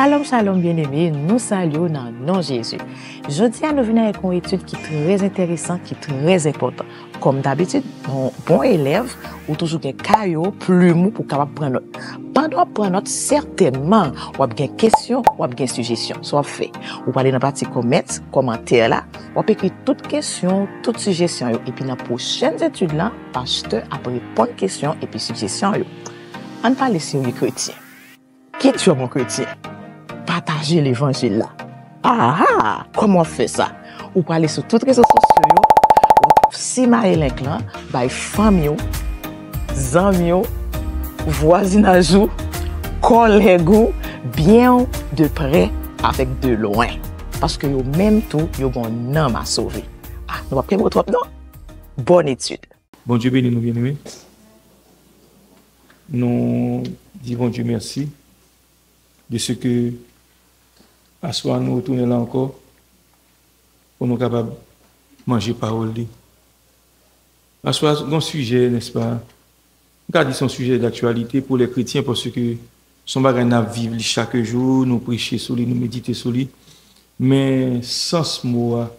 Shalom, shalom bien-aimés, nous saluons dans le nom de Jésus. Jeudi, nous venons avec une étude qui est très intéressante, qui est très importante. Comme d'habitude, bon élève, ou toujours des caillots, plumeaux pour capable prendre note. Pendant prendre note, certainement, ou avez des questions, ou avez des suggestions, soit fait. Ou aller dans la partie commentaire là, ou écrire toutes questions, toutes suggestions. Et puis dans les prochaines études là, pasteur a répondre aux questions et puis suggestions. On parle sur les chrétiens. Qui tu es mon chrétien? Partager l'évangile là. Ah, comment on fait ça? Ou aller sur toutes les réseaux sociaux, si maille link là, by famille, amis, voisinage, collègues, bien de près avec de loin. Parce que yo même tout, yo bon nom à sauver. Ah, nous va prendre trop non? Bonne étude. Bon Dieu béni nous bien-aimés. Nous disons Dieu merci de ce que à soir nous retourner là encore pour nous capables de manger parole. À soir, un sujet, n'est-ce pas? On a dit son sujet d'actualité pour les chrétiens parce que son bagage n'a vivre chaque jour, nous prêcher sur lui, nous méditer sur lui. Mais sens moi,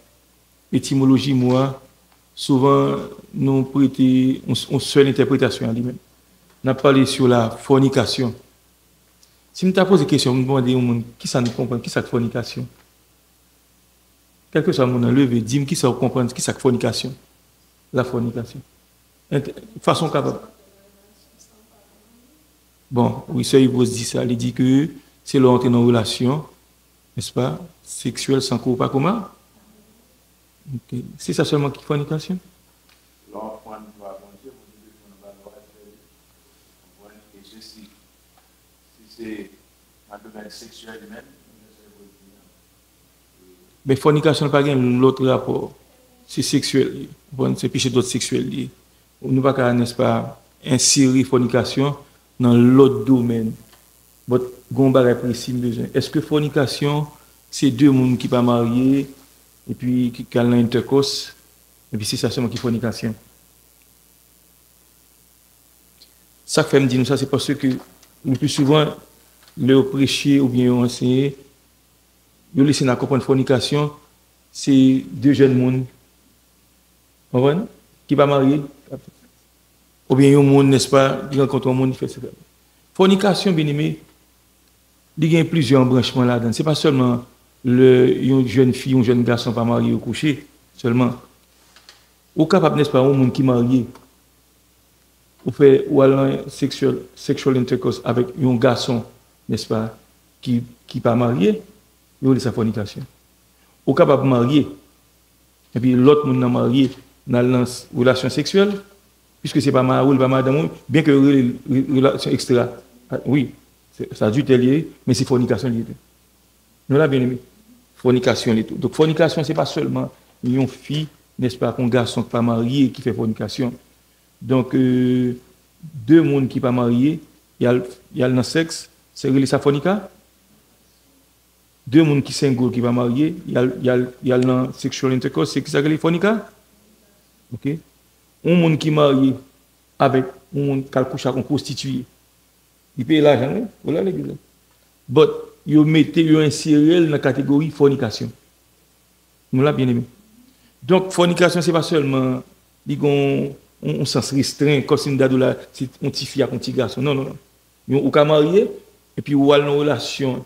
étymologie moi, souvent nous prêter une seule interprétation à lui-même. On a parlé sur la fornication. Si je te pose une question, je me demande qui ça nous comprend, qui ça fornication? Quel que soit mon enlevé, dis-moi qui ça comprend, qui ça fornication? La fornication. Façon capable. Bon, oui, ça, il vous dit ça. Il dit que c'est l'entrée dans une relation, n'est-ce pas, sexuelle sans corps, pas comment? Okay. C'est ça seulement qui fornication? C'est un domaine sexuel même. Mais fornication n'a pas l'autre rapport. C'est sexuel. Bon, c'est péché d'autres sexuels. On ne va pas, n'est-ce pas, insérer fornication dans l'autre domaine. Votre gomba est précis besoin. Est-ce que fornication, c'est deux personnes qui ne sont pas mariés et puis qui ont l'intercourse et puis c'est ça seulement qui est fornication? Ça fait me dire ça, c'est parce que le plus souvent, le prêcher ou bien enseigner, le laisser dans comprendre fornication, c'est deux jeunes monde, qui pas mariés, ou bien un monde, n'est-ce pas, qui rencontre un monde qui fait ça. Fornication, bien aimé, il y a plusieurs branchements là-dedans. C'est pas seulement une jeune fille, un jeune garçon pas marié ou couché, seulement. Ou capable, n'est-ce pas, un monde qui est marié, ou aller sexual intercourse avec un garçon, n'est-ce pas, qui n'est pas marié, il y a sa fornication. Ou capable de marier, et puis l'autre monde n'a marié dans la relation sexuelle, puisque ce n'est pas marié, pas madame, bien que relation extra, oui, c'est adulte lié, mais c'est fornication liée. Nous l'avons bien aimé. Fornication liée. Donc fornication, ce n'est pas seulement une fille, n'est-ce pas, un garçon qui n'est pas marié qui fait fornication. Donc, deux personnes qui ne sont pas mariés, il y a le sexe, c'est sa fornica. Deux personnes qui sont single qui ne sont pas mariés, il y a le sexual intercourse, c'est qui s'appelle fornica. Ok? Un monde qui est marié avec un monde qui a couché avec un prostitué, il paye l'argent, voilà l'église. Mais, il inséré dans la catégorie fornication. Nous l'avons bien aimé. Donc, fornication, ce n'est pas seulement on sens restreint, comme si c'est un petit fille avec un petit garçon. Non, non, non. On est marié, et puis on a une relation,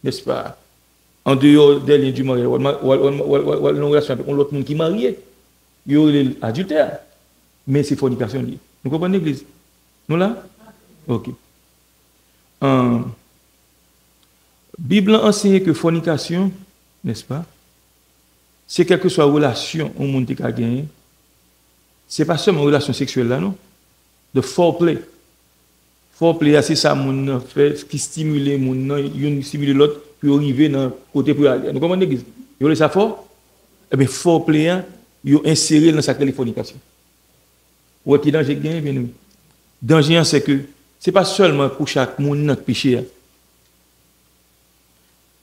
n'est-ce pas, en dehors des liens du mariage, on a une relation avec l'autre monde qui est marié, il y a adultère, mais c'est fornication liée. Vous comprenez l'église? Nous là? Ok. Bible enseigne que fornication, n'est-ce pas, c'est quelle que soit la relation au monde qui a gagné. Ce n'est pas seulement une relation sexuelle là, non? De foreplay. Foreplay, c'est ça mon fait qui stimule mon il stimule l'autre puis arriver dans côté pour aller. Nous comprenez l'église? Vous voulez ça fort? Eh bien foreplay, il inséré dans sa téléphonication. Ou qui danger gain bien nous. Danger c'est que c'est pas seulement pour chaque monde notre péché.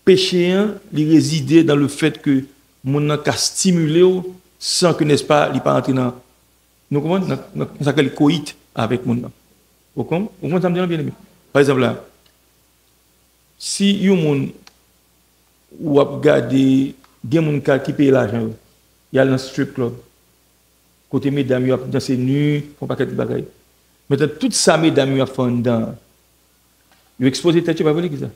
Péché, il réside dans le fait que mon a stimulé sans que n'est-ce pas il pas entrer dans nous comprenons ça s'appelle coït avec mon. Vous comprenez ça me dit bien aimé. Par exemple là si yon moun ou ap gade gen moun qui paye l'argent, il y a dans strip club. Côté mesdames, yo danser nu, font paquet de bagaille. Maintenant tout ça mesdames yo font dans yo exposer tête pas voler ça.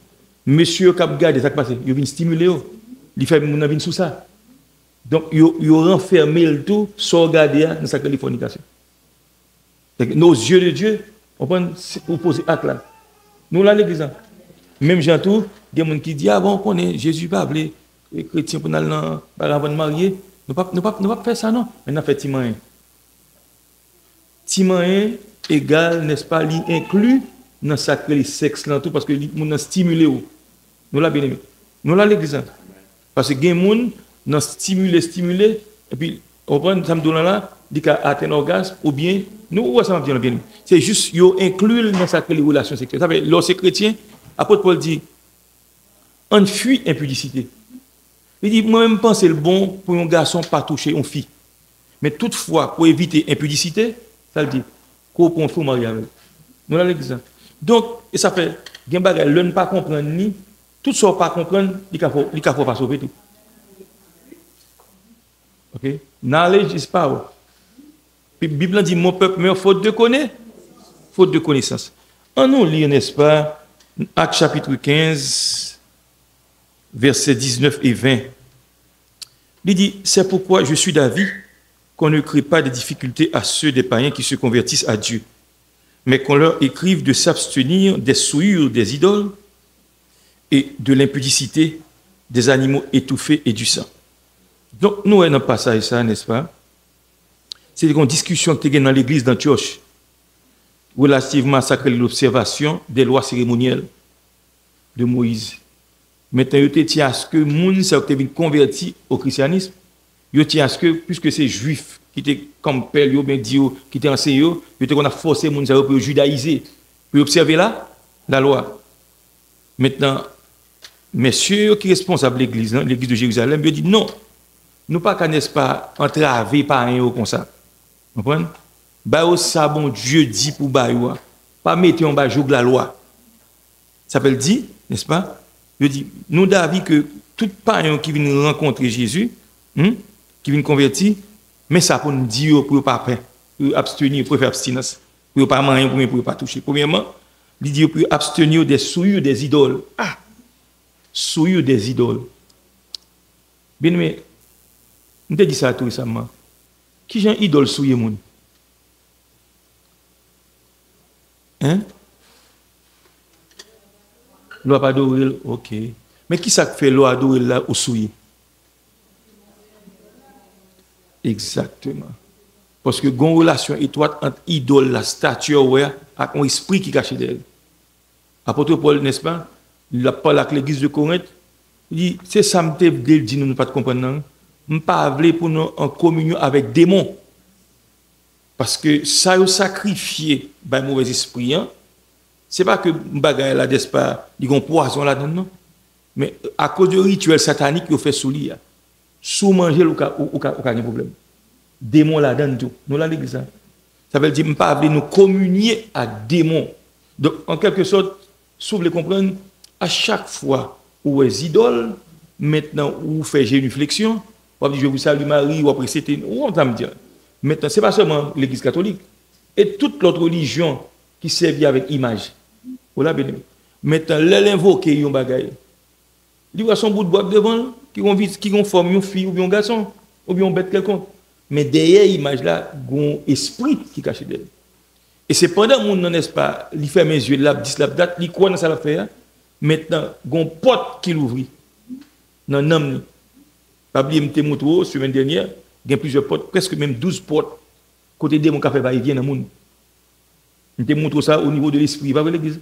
Monsieur k'ap gade ça qui passe, yo vinn stimuler yo. Li fait moun vinn sous ça. Donc yo renfermer le tout sans regarder dans sa fornication. Nos yeux de Dieu, on prend pour poser acte là. Nous là l'église. Même gens tout, il y a des gens qui disent ah bon connaît Jésus pas appelé les chrétiens pour aller avant de marier, nous pas faire ça non. Maintenant fait timain. Timain égal n'est-ce pas li inclus dans sacré sexe là tout parce que nous stimuler nous là bien aimé. Nous là l'église. Parce que gen moun nan stimuler et puis on prend ça me donne là dit qu'à atteindre orgasme ou bien nous ça m'a bien. C'est juste yo inclure dans sacré les relations sexuelles. Ça veut lorsque chrétien apôtre Paul dit on fuit impudicité. Il dit moi même penser le bon pour un garçon pas toucher une fille. Mais toutefois pour éviter impudicité, ça le dit qu'on prend fou mariage avec. Nous là l'église. Donc et ça fait gen bagay le ne pas comprendre ni tout ça pas comprendre, il faut pas sauver tout. OK? Knowledge is power. Puis la Bible dit mon peuple meurt faute de connaissance. On nous lit n'est-ce pas Actes chapitre 15 versets 19 et 20. Il dit c'est pourquoi je suis d'avis qu'on ne crée pas de difficultés à ceux des païens qui se convertissent à Dieu, mais qu'on leur écrive de s'abstenir des souillures des idoles et de l'impudicité des animaux étouffés et du sang. Donc, nous, dans le passage, ça, n'est-ce pas? C'est une discussion qui est dans l'église d'Antioche, relativement à l'observation des lois cérémonielles de Moïse. Maintenant, il tient à ce que les gens qui sont convertis au christianisme, il tient à ce que, puisque c'est juif qui étaient comme père, qui étaient enseignés, il a forcé les gens pour judaïser, pour observer la loi. Maintenant, messieurs qui sont responsables de l'église, l'église de Jérusalem, ils disent non, nous pas n'est-ce pas entraver par un comme ça. Vous comprenez? Bah ça bon Dieu dit pour baïwa, pas mettre en bas jour la loi. Ça veut dire, n'est-ce pas? Je dis nous d'avis que tout païen qui vient rencontrer Jésus, qui vient convertir, mais ça pour nous dire pour pas faire, pour abstenir, pour faire abstinence, pour pas manger, pour pas toucher. Premièrement, il dit pour abstenir des souillures des idoles. Ah, souillures des idoles. Bien mais on te dit ça tout récemment. Qui j'ai idole souillé moun? Hein? Loi pas adorer, OK. Mais qui ça fait loi adorer là au souillé? Exactement. Parce que gon relation étroite entre idole la statue ouais avec un esprit qui caché d'elle. Apôtre Paul, n'est-ce pas? Il a parlé avec l'église de Corinthe. Il dit c'est ça me dit nous pas comprendre non. Pas vle pour nous en communion avec démons. Parce que ça yo sacrifié par mauvais esprit hein. C'est pas que bagaille là n'est-ce pas, ils ont poison là dedans non. Mais à cause du rituel satanique yo fait sous lit. Sous manger ou aucun problème. Démons là dedans tout. Nous là l'église. Ça veut dire pas vle nous communier à démons. Donc en quelque sorte, si vous voulez comprendre, à chaque fois où les idoles maintenant où fait génuflexion, on dit je vous salue Marie, ou après c'était, on va me dire. Maintenant, ce n'est pas seulement l'église catholique, et toute l'autre religion qui servit avec image. Voilà, bien. Maintenant, l'invoquer, yon bagaille. Il y a son bout de bois devant, qui ont formé une fille ou bien un garçon, ou bien un bête quelconque. Mais derrière l'image là, il y a un esprit qui cache d'elle. Et c'est pendant que mon n'est-ce pas, il fait mes yeux, là, dit la date, il croit dans ça l'affaire. Maintenant, il y a une porte qui l'ouvre. Dans l'âme. Pas oublier m'te montre semaine dernière, il y a plusieurs portes, presque même 12 portes côté de mon café va vient dans monde. M'te montre ça au niveau de l'esprit, va vers l'église.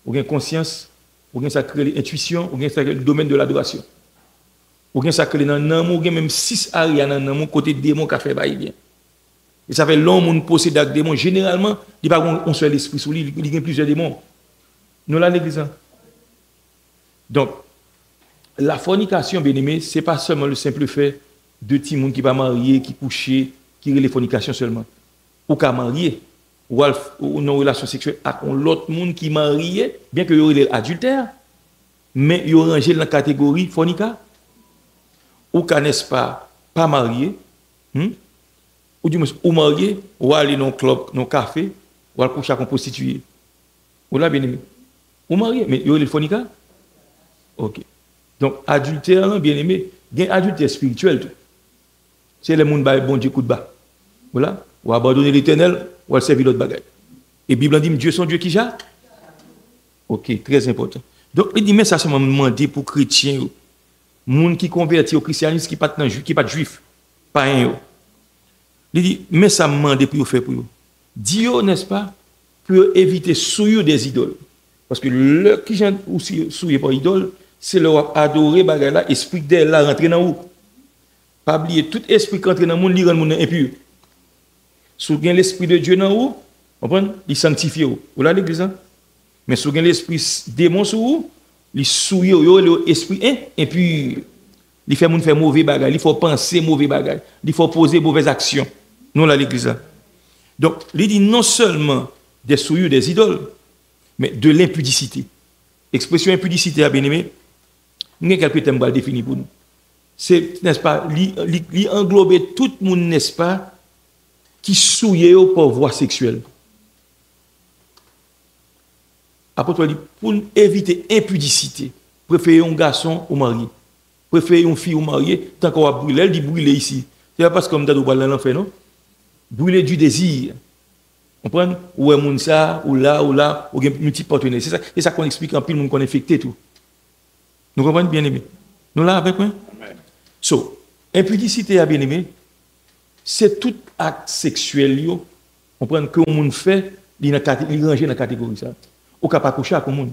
Ou bien conscience, ou bien ça crée l'intuition, ou bien ça crée le domaine de l'adoration. Ou bien ça crée dans l'âme, ou bien même 6 arias dans l'âme côté de mon café va vient. Et ça fait l'homme on possède des démons généralement, il pas on seul esprit sous lui, il y a plusieurs démons. Nous là l'église. Donc la fornication, bien aimé, ce n'est pas seulement le simple fait de petits gens qui ne sont pas mariés, qui couchent, qui relèvent la fornication seulement. Ou qui sont mariés, ou une relation sexuelle avec l'autre monde qui est marié, bien que il y ait adultère, mais ils ont rangé dans la catégorie fornica. Ou qu'à n'est-ce pas marié, ou du moins, ou marié, ou aller dans un club, dans un café, ou aller coucher avec un prostitué. Ou là, bien aimé. Ou marié, mais il y a le fornica. Ok. Donc, adultère, bien aimé, il y a un adultère spirituel. C'est le monde qui bon Dieu coup de bas. Voilà. Ou abandonner l'éternel, ou servir l'autre bagaille. Et la Bible dit, Dieu son Dieu qui j'ai. Ok, très important. Donc, il dit, mais ça, c'est m'a demandé pour chrétiens, monde qui convertit au christianisme, qui n'est pas juif, pas un. Il dit, mais ça m'a demandé pour faire pour eux. Dieu, n'est-ce pas, pour éviter souiller des idoles. Parce que le qui j'ai aussi souillé par idole, c'est leur adorer bagaille là, esprit d'elle là, rentrer dans où. Pas oublier, tout esprit qui entre dans le monde, il rend le monde impur. Si vous avez l'esprit de Dieu dans où, il sanctifie où. Vous l'avez l'église, hein? Mais si vous avez l'esprit démon sur où, il souille l'esprit et puis il fait monde faire mauvais bagaille, il faut penser mauvais bagaille, il faut poser mauvaises actions. Nous là l'église là. Donc, il dit non seulement des souillures des idoles, mais de l'impudicité. Expression impudicité à bien-aimé, nous avons quelques thèmes à définir pour nous. C'est, n'est-ce pas, il englobe tout le monde, n'est-ce pas, qui souille par voie sexuelle. Apôtre dit, pour éviter impudicité, préférez un garçon au marié. Préférez une fille au marié, tant qu'on va brûler, elle dit brûler ici. C'est pas parce qu'on a dans l'enfer, non? Brûler du désir. Vous comprenez? Ou est ça, ou là, ou un multiple partenaire. C'est ça qu'on explique en pile, monde qu'on est infecté tout. Nous comprenons bien aimé? Nous là avec moi? So, impudicité à bien aimé, c'est tout acte sexuel, vous comprenez, que le monde fait, il est rangé dans la catégorie ça. Ou pas coucher avec le monde.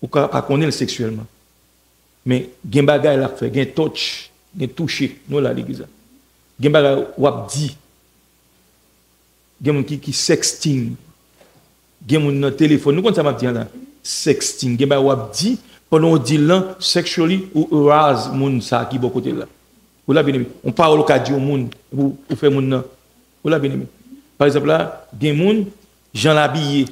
Ou pas connaître sexuellement. Mais il y a des bagages à faire, il y a un touch, il y a un toucher, nous là l'église. Il y a des bagages à dire. Il y a des gens qui sexting. Il y a des gens dans le téléphone. Nous, quand ça m'a dit là, sexting. Il y a des gens qui dit, pendant qu'on dit là, sexually ou arouse moun ça qui est côté là. Vous l'avez bien aimé. On parle au cas du monde pour faire moun là. Vous l'avez bien aimé. Par exemple là, il y a des gens, Jean l'habillé,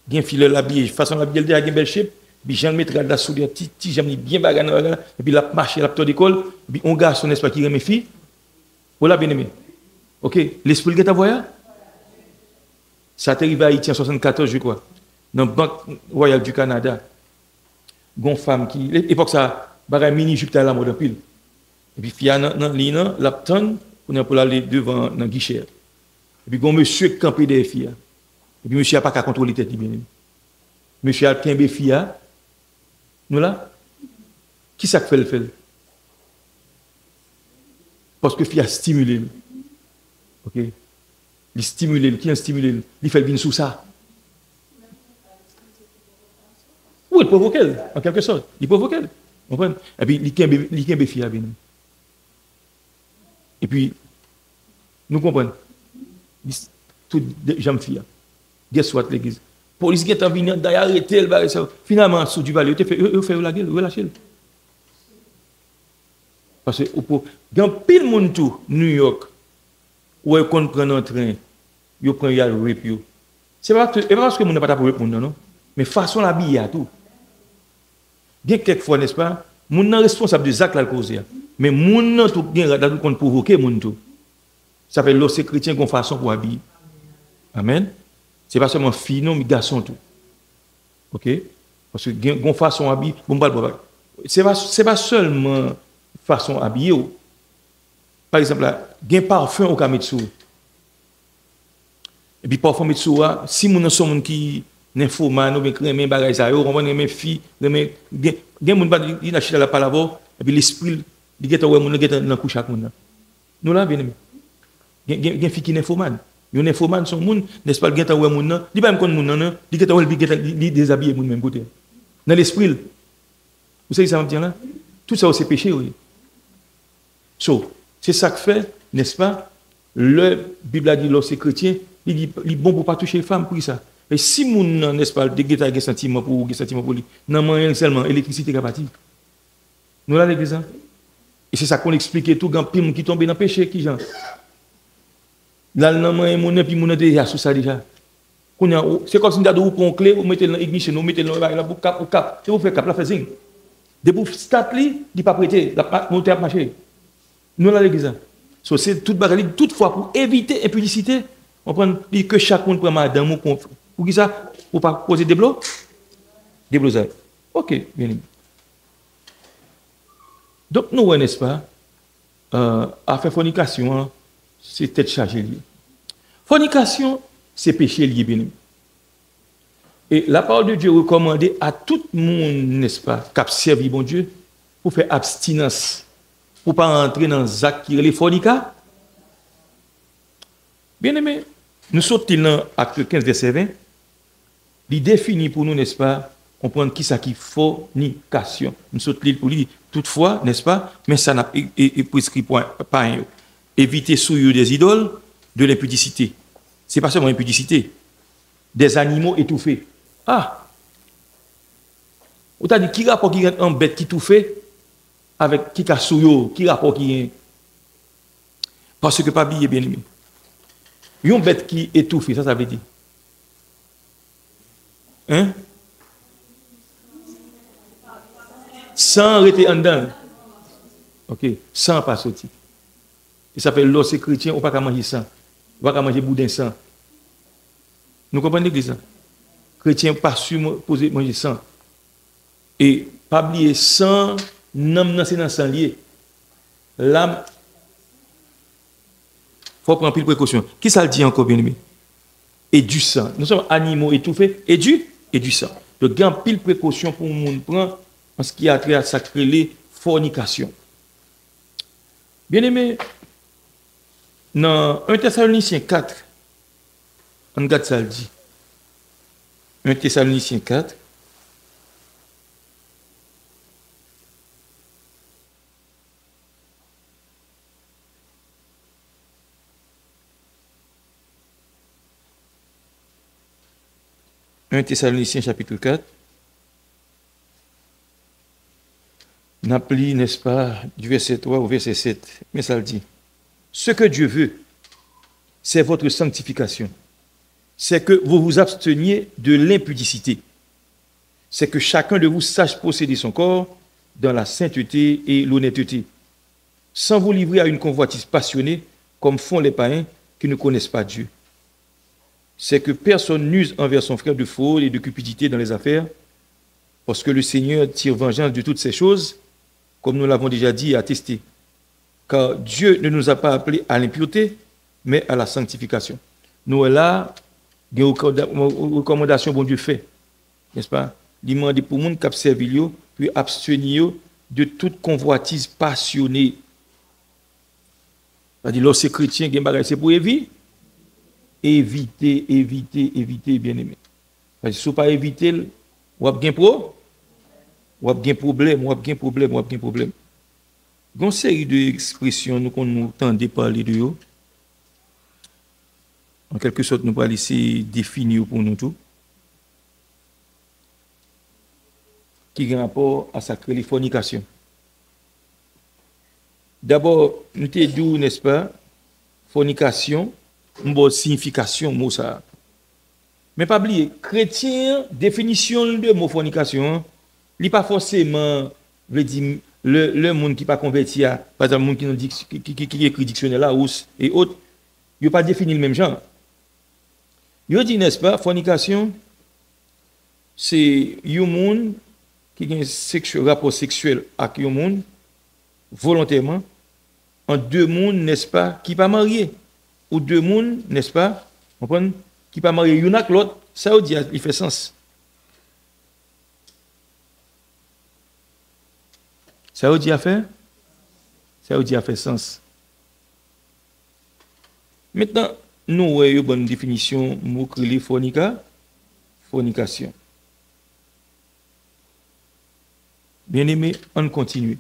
il y a un filet l'habillé, façon l'habillé, il y a une belle shape, puis Jean le mettra la soulière, petit j'aime bien bagarre, et puis la marche, la petite d'école, puis on garçon n'est-ce pas qui aime mes filles. Vous l'avez bien aimé. OK, l'esprit que tu as voyé? Ça est arrivé à Haïti en 1974, je crois, dans la Banque Royale du Canada. Une femme qui, à l'époque, ça, un mini-jupe à la mode en pile. Et puis, il y a un lapton, on est pour aller devant un guichet. Et puis, un monsieur qui campé des filles. Et puis, monsieur n'a pas qu'à contrôler tête. Monsieur a qu'un filles. Nous là, qui ça fait le fait? Parce que fille a stimulé. OK? Il stimule, qui a stimulé? Il fait le bien sous ça. Oui, il provoque, en quelque sorte. Il provoque. Et puis, il y a des filles avec nous. Et puis, nous comprenons. Toutes les jeunes filles. Guess what, l'église? La police qui est venue d'arrêter le finalement, sous du valet, il fait la gueule, il relâché. Parce que, il y a pile de monde tout, New York, où ils prennent un train, ils prennent un rep. C'est pas parce que nous n'avons pas pour répondre, non? Mais façon l'habiller à tout. Bien quelquefois, n'est-ce pas, nous sommes responsables des actes à cause. Mais nous sommes tout provoquer moun tout. Ça fait l'os chrétien qu'on façon pour habiller. Amen. C'est pas seulement fille, non, mais garçon tout. OK? Parce que qu'on façon habiller, bon c'est pas seulement façon habiller. Par exemple, là, il y a un parfum au kametsu. Et puis parfum metsu, si nous sommes qui nymphomane ou bien crémer bagay ça, on va mes filles, mais gen moun ba il achète la parole et puis l'esprit il geta ouais moun geta dans couche ak moun. Nous là bien aimé. Gen fille qui nymphomane. Yon nymphomane son moun, n'est-ce pas geta ouais moun nan, il pas même kon moun nan, il geta ouais geta il déshabiller moun même côté. Dans l'esprit. Vous savez ça me dit là? Tout ça c'est péché oui. So, c'est ça que fait, n'est-ce pas? Le Bible a dit lorsque chrétien, il dit bon pour pas toucher les femmes pour ça. Et si moun n'est-ce pas de des sentiments pour lui, non moyen seulement électricité capacité. Nous là l'église. Et c'est ça qu'on explique tout grand pile qui tombe dans péché qui genre. Là non moyen mon puis mon déjà sous ça déjà. C'est comme si nous avons une clé, vous mettez dans l'ignition, vous mettez dans la cap, c'est vous faire cap la fait zing. Des pour stat li, il pas prêté, la monter à marcher. Nous là l'église. So c'est toute bagarre toutefois pour éviter impudicité, on prend que chaque monde prend madame ou pour qui ça pour pas poser des blocs. Des blocs. OK, bien aimé. Donc nous n'est-ce pas à faire fornication, hein, c'est tête chargée lié. Fornication, c'est péché lié bien aimé. Et la parole de Dieu recommande à tout le monde, n'est-ce pas, qui a servi bon Dieu, pour faire abstinence, pour ne pas entrer dans les actes qui sont les fornicats. Bien aimé, nous sortons dans Acte 15, verset 20, il définit pour nous, n'est-ce pas, comprendre qui ça qui fornication. Nous sortons pour lui, toutefois, n'est-ce pas, mais ça n'a pas prescrit pas un. Éviter souillure des idoles, de l'impudicité. Ce n'est pas seulement l'impudicité, des animaux étouffés. Ah! Ou t'as dit, qui rapport qui est en bête qui tout fait avec qui a souillot, qui rapport qui est. Parce que pas bien aimé. Une bête qui est étouffée, ça veut dire. Hein? Sans rester en dedans. Ok, sans pas sortir. Il s'appelle l'os chrétien, on ne peut pas manger sans. On ne peut pas manger boudin sans. Nous comprenons l'église? Chrétien pas su poser manger sans. Et pas oublier sans, non, c'est dans sang lié. L'âme, il faut prendre pile précaution. Qui ça le dit encore, bien aimé? Et du sang. Nous sommes animaux étouffés et du sang. Donc, il y a pile précaution pour le monde prendre en ce qui a trait à sacrer les fornications. Bien aimé, dans 1 Thessaloniciens 4, on regarde ça le dit. 1 Thessaloniciens 4. « 1 Thessaloniciens chapitre 4. N'appli, n'est-ce pas, du verset 3 au verset 7. Mais ça le dit. Ce que Dieu veut, c'est votre sanctification. C'est que vous vous absteniez de l'impudicité. C'est que chacun de vous sache posséder son corps dans la sainteté et l'honnêteté, sans vous livrer à une convoitise passionnée comme font les païens qui ne connaissent pas Dieu. C'est que personne n'use envers son frère de fraude et de cupidité dans les affaires, parce que le Seigneur tire vengeance de toutes ces choses, comme nous l'avons déjà dit et attesté. Car Dieu ne nous a pas appelés à l'impureté, mais à la sanctification. Nous, là, il y a une recommandation bon Dieu fait, n'est-ce pas? Il demande pour les gens qui servent, puis abstenir de toute convoitise passionnée. C'est-à-dire, lorsque chrétien, c'est pour éviter. Éviter, bien aimé. Parce que si vous ne pas éviter, vous avez un problème. Il y a une série d'expressions que nous tendons parler de eux. En quelque sorte, nous allons laisser définir pour nous tout. Qui a rapport à sacrer les fornications. D'abord, nous te dit, n'est-ce pas, fornication, une bonne signification, mot ça. Mais pas oublier, chrétien, définition de mot fornication, il n'est pas forcément, veut dire, le monde qui n'est pas converti, par exemple, le monde qui écrit dictionnaire là, et autres, il n'a pas défini le même genre. Il dit, n'est-ce pas, fornication, c'est un monde qui a un rapport sexuel avec un monde, volontairement, en deux mondes, n'est-ce pas, qui ne sont pas mariés. Ou deux mondes, n'est-ce pas, qui ne sont pas mariés l'un avec l'autre, ça veut dire, il fait sens. Ça veut dire faire? Ça veut dire faire sens. Maintenant, nous avons une bonne définition, mot créé fornication. Bien aimé, on continue.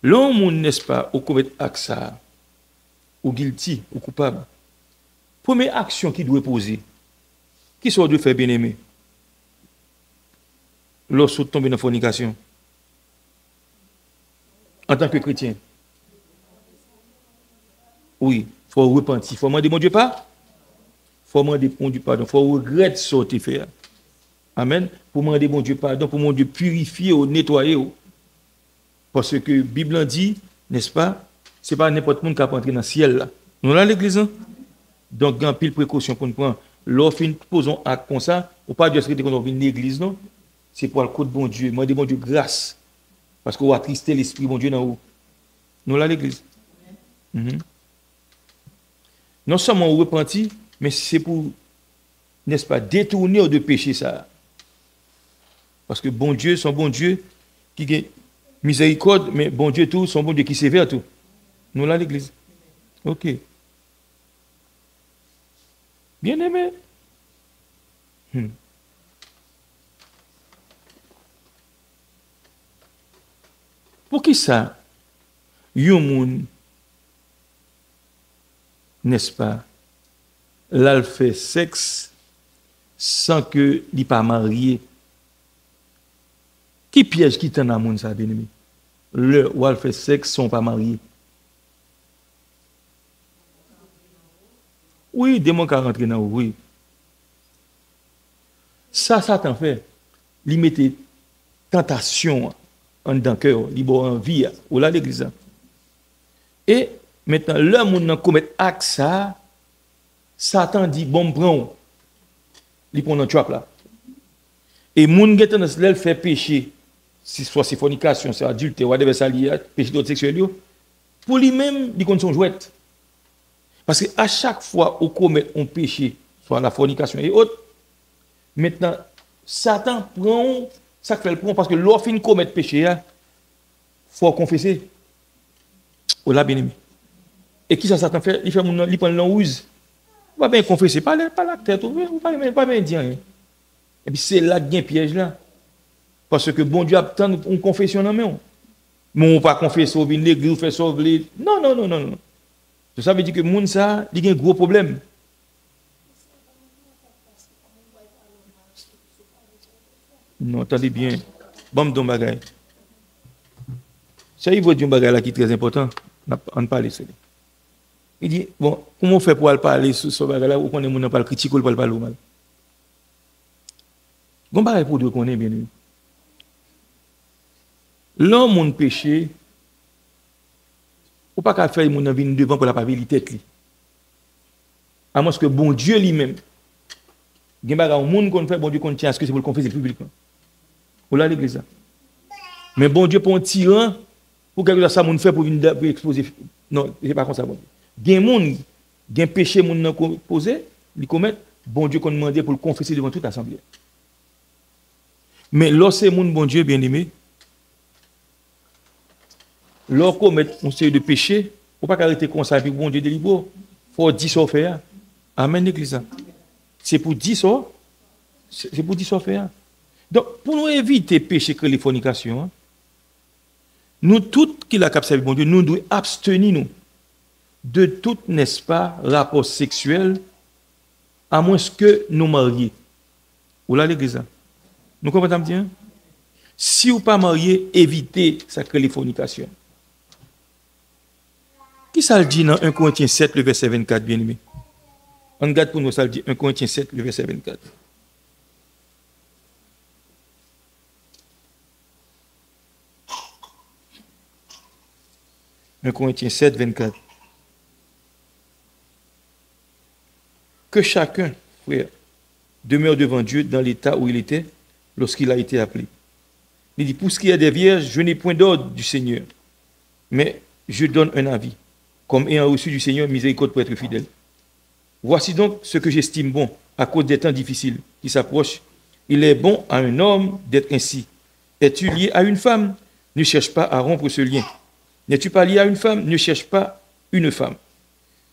L'homme, n'est-ce pas, au commettre acte ça, ou guilty, ou coupable. Première action qu'il doit poser, qui soit de faire bien aimé? Lorsqu'on tombe dans la fornication, en tant que chrétien, oui, il faut repentir. Il faut demander mon Dieu pas. Il faut demander bon Dieu pardon, faut regretter ce que tu fais. Amen. Pour demander bon Dieu pardon, pour mon Dieu purifier ou nettoyer. Parce que la Bible dit, n'est-ce pas, c'est pas n'importe qui qui peut entrer dans le ciel là. Nous là l'église. Donc, il y a pile précaution pour nous prendre. Lorsque nous posons un acte comme ça, ou pas juste que nous venons l'église, non. C'est pour le coup de bon Dieu. Moi, bon Dieu grâce. Parce qu'on va attrister l'esprit bon Dieu dans nous. Nous là l'église. Non seulement on repentit, mais c'est pour, n'est-ce pas, détourner de péché ça. Parce que bon Dieu, son bon Dieu qui a miséricorde, mais bon Dieu tout, son bon Dieu qui sévère tout. Nous là l'église. Ok. Bien aimé. Pour qui ça? Yon moun, n'est-ce pas, là fait sexe sans que il pas marié. Qui piège qui t'en a moun ça, bien aimé? Le ou fait sexe sont pas mariés. Oui, démon qui rentré dans oui. Ça t'en fait. Il mettait tentation en dans cœur, il boit envie ou là l'église. Et maintenant le monde commet acte ça, Satan dit bon prend il prend un trap là. Et moun qui tendance là fait péché, si soit c'est fornication, c'est adultère, whatever ça lié, péché d'autre sexuel pour lui-même, il compte son jouette. Parce que à chaque fois où commet un péché, soit la fornication et autres, maintenant Satan prend ça fait le prend parce que lorsqu'il commet péché, il faut confesser. Oh là bien aimé. Et qui ça Satan fait? Il fait il prend l'enruse. Il va bien confesser, pas la tête, pas bien dire. Et puis c'est là qu'il y a un piège là. Parce que bon Dieu attend une confession dans main. Mais on ne pas confesser, on vient l'église, on fait sauver. Non. Ça veut dire que le monde ça, il y a un gros problème. Non, attendez bien. Bon, don bagay. Ça, il veut dire un bagay là qui est très important. On parle de ça. Il dit, bon, comment on fait pour parler sur ce bagay là, ou qu'on est moun pas le critiquer ou pas le parler mal? Bon bagay pour dire qu'on est bien. L'homme moun péché, ou pas qu'à faire moun venir devant pour la pas vérité tête li. À moins que bon Dieu lui-même, gen bagay moun qu'on fait bon Dieu qu'on tient à ce que c'est pour le confesser publiquement. Ou là l'église. Mais bon Dieu pour un tyran pour quelque chose ça moun fait pour venir exposer. Non, c'est pas comme ça bon. Gen moun, gen péché moun nan posé, li commettre, bon Dieu qu'on demande pour le confesser devant toute assemblée. Mais lorsque moun bon Dieu bien-aimé, lorsqu'on commet un série de péchés, faut pas arrêter comme ça puis bon Dieu délivre. Faut 10 ça faire. Amen l'église. C'est pour 10 ça. C'est pour 10 ça faire. Donc pour nous éviter péché que les fornications, nous tous qui la capacité bon Dieu, nous devons abstenir nous de tout, n'est-ce pas, rapport sexuel à moins que nous mariés. Ou là l'église. Nous comprenons bien? Si vous pas marié, évitez ça que les fornications. Qui ça le dit dans 1 Corinthiens 7, le verset 24, bien aimé? On regarde pour nous, ça le dit 1 Corinthiens 7, le verset 24. « 1 Corinthiens 7, 24. Que chacun, frère, demeure devant Dieu dans l'état où il était lorsqu'il a été appelé. Il dit, pour ce qui est des vierges, je n'ai point d'ordre du Seigneur, mais je donne un avis, comme ayant reçu du Seigneur miséricorde pour être fidèle. Voici donc ce que j'estime bon, à cause des temps difficiles qui s'approchent. Il est bon à un homme d'être ainsi. Es-tu lié à une femme? Ne cherche pas à rompre ce lien. N'es-tu pas lié à une femme? Ne cherche pas une femme.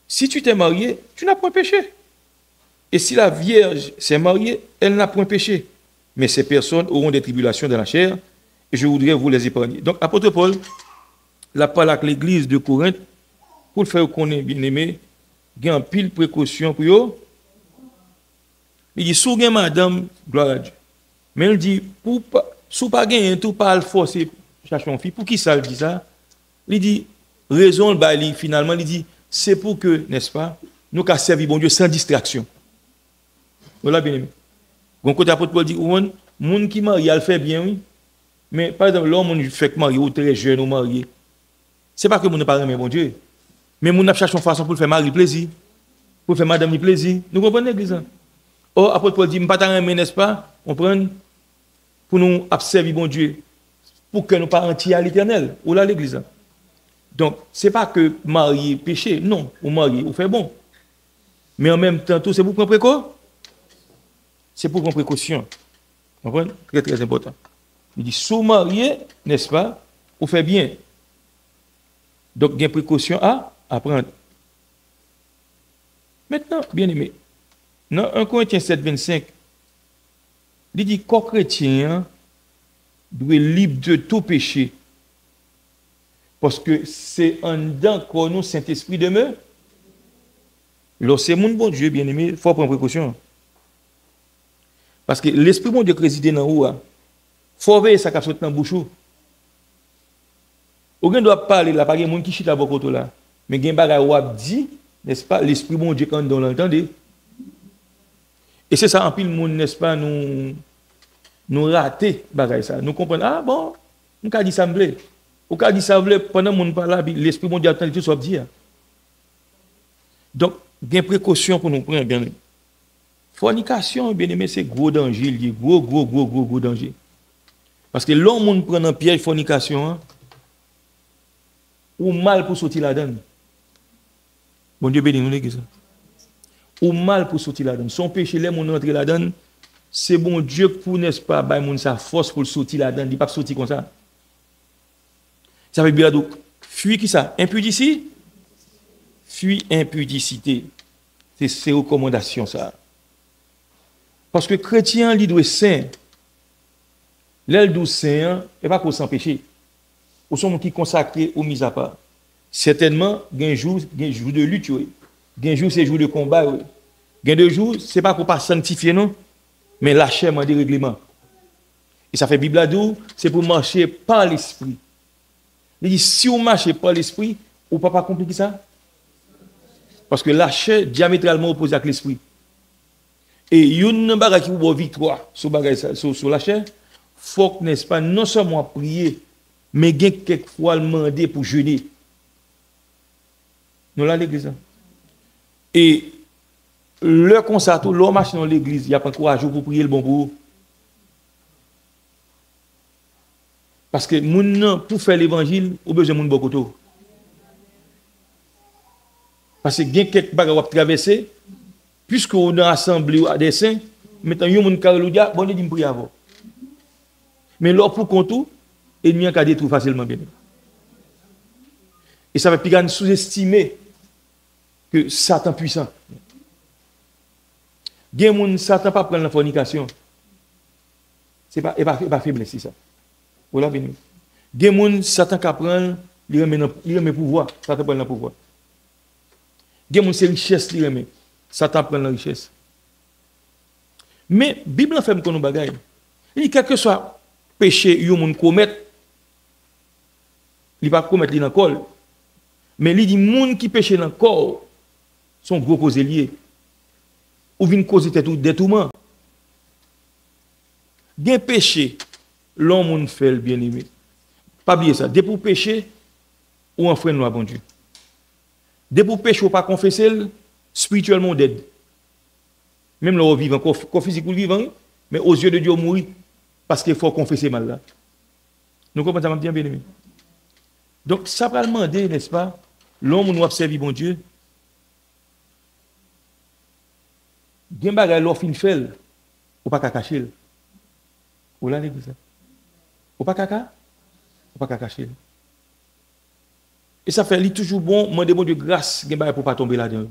Si tu t'es marié, tu n'as point péché. Et si la Vierge s'est mariée, elle n'a point péché. Mais ces personnes auront des tribulations dans la chair, et je voudrais vous les épargner. Donc, apôtre Paul, la parole avec l'église de Corinthe, pour le faire connaître, bien aimé, il y a un pile précaution pour eux. Il dit, sous madame, gloire à Dieu. Mais il dit, sous pas gagner tout, pas le forcer, chercher une fille. Pour qui ça, il dit ça? Il dit, raison, finalement, il dit, c'est pour que, n'est-ce pas, nous qu'à servir bon Dieu sans distraction. Voilà bien aimé. Gon côté apôtre Paul dit moun qui marie, elle fait bien oui. Mais par exemple, l'homme fait que marié ou très jeune ou marié. C'est pas que moun ne pas aimer bon Dieu. Mais moun n'a cherché une façon pour faire mari plaisir, pour faire madame plaisir. Nous comprenons l'église. Oh apôtre Paul dit m'pas ta aimer n'est-ce pas? On prend pour nous observer bon Dieu pour que nous pas entiers à l'éternel ou là l'église. Donc, c'est pas que marier péché, non, ou marier ou faire bon. Mais en même temps, tout c'est pour prendre précaution. C'est pour prendre précaution. Vous comprenez? Très très important. Il dit sous marié, n'est-ce pas, ou faire bien. Donc, il y a une précaution à prendre. Maintenant, bien aimé, dans 1 Corinthiens 7, 25, il dit qu'un chrétien doit être libre de tout péché. Parce que c'est en dedans que nous, Saint-Esprit demeure. Lorsque c'est mon bon Dieu, bien aimé, il faut prendre précaution. Parce que l'Esprit bon Dieu qui réside dans vous, il faut veiller ça qui saute dans la bouche. Aucun ne doit parler là, pas de monde qui chute à votre là. Mais il y a des choses qui dit, n'est-ce pas, l'Esprit bon Dieu quand on l'entendait. Et c'est ça, en pile, monde, n'est-ce pas, nous rater ça. Nous comprenons, ah bon, nous avons dit ça me plaît. Ou quand dit ça pendant mon parle l'esprit bon Dieu attend tout ça dire. Donc, il y a une précaution pour nous prendre bien. Fornication, bien aimé, c'est gros danger, gros danger. Parce que l'homme prend un piège fornication, hein, ou mal pour sortir là-dedans. Bon Dieu béni nous l'église. Ou mal pour sortir là-dedans. Son péché là mon entrer là-dedans, c'est bon Dieu pour n'est-ce pas bailler mon sa force pour sortir là-dedans, il pas sortir comme ça. Ça veut dire donc, fuis qui ça? Impudicité? Fuis impudicité. C'est ces recommandations ça. Parce que chrétien, il doit être saint. L'aile douce saint, et pas pour s'empêcher. Ou sont qui consacrés aux mises à part. Certainement, il y a un jour de lutte, il y a un jour c'est jour de combat. Il y a 2 jours, c'est pas pour pas sanctifier non, mais lâcher des règlements. Et ça fait Bible à dos, c'est pour marcher par l'esprit. Il dit, si on marche par l'esprit, on ne peut pas compliquer ça. Parce que la chair est diamétralement opposée avec l'esprit. Et il y a une bagarre qui vous victoire sur la chair. Il faut, n'est-ce pas, non seulement prier, mais il y a quelquefois demander pour jeûner. Nous là l'église. Et le concert, l'homme marche dans l'église, il n'y a pas de courage pour prier le bon pour vous. Parce que pour faire l'évangile, on a besoin de moun bokoto. Parce que gen quelques bagages à traverser, puisque on a assemblé à des saints, maintenant yon moun kareloudia, bon dit me prier avant. Mais là pour contou, ennemi a détruire facilement bien. Et ça va plus sous-estimer que Satan puissant. Gen moun Satan pas prendre la fornication. C'est pas faiblesse c'est ça. Voilà bien. Des gens Satan qui prend, il remet pouvoir, Satan prend le pouvoir. Des gens c'est richesse il remet, Satan prend la richesse. Mais Bible fait comme nous bagaille. Il dit quel que soit péché yon moun commettre, il va commettre dans le corps. Mais il dit moun qui péché dans le corps sont gros causes liées. Ou vinn causer des tourments. Des péchés l'homme fait le bien-aimé. Pas oublier ça. Dès pour pécher, ou un frère nous bon Dieu. Dès pour pécher, ou pas confesser, spirituellement dead. Même le vivant, corps physique ou vivant, mais aux yeux de Dieu mourir, parce qu'il faut confesser mal là. Nous comprenons ça bien bien-aimé. Donc, ça va demander, n'est-ce pas, l'homme nous observe bon Dieu. Bien bagay l'offre il fait, ou pas cacher. Ou là l'église. Ou pas cacher. Et ça fait toujours bon, demander bon Dieu grâce pour pas tomber là-dedans.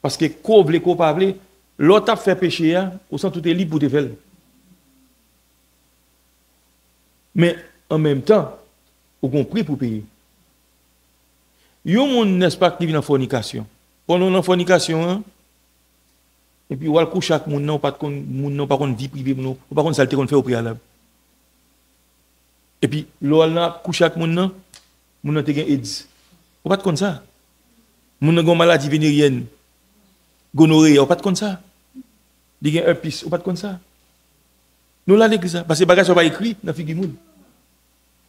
Parce que quand vous pas l'autre a fait péché, au sens tout est libre pour te faire. Mais en même temps, vous comprenez pour payer. Yon moun n'est-ce pas qui vient en fornication. Pendant la fornication, et puis, ou al couche avec moun nan, pas de vie privée, ou pas de saleté qu'on fait au préalable. Et puis, l'on a couché avec moun nan te gen AIDS. Ou pas de comme ça. Moun nan gon maladie vénérienne. gonorrhée, ou pas de comme ça. Il y a un herpès, ou pas de comme ça. Nous là l'église parce que bagage sont pas écrit dans figure monde.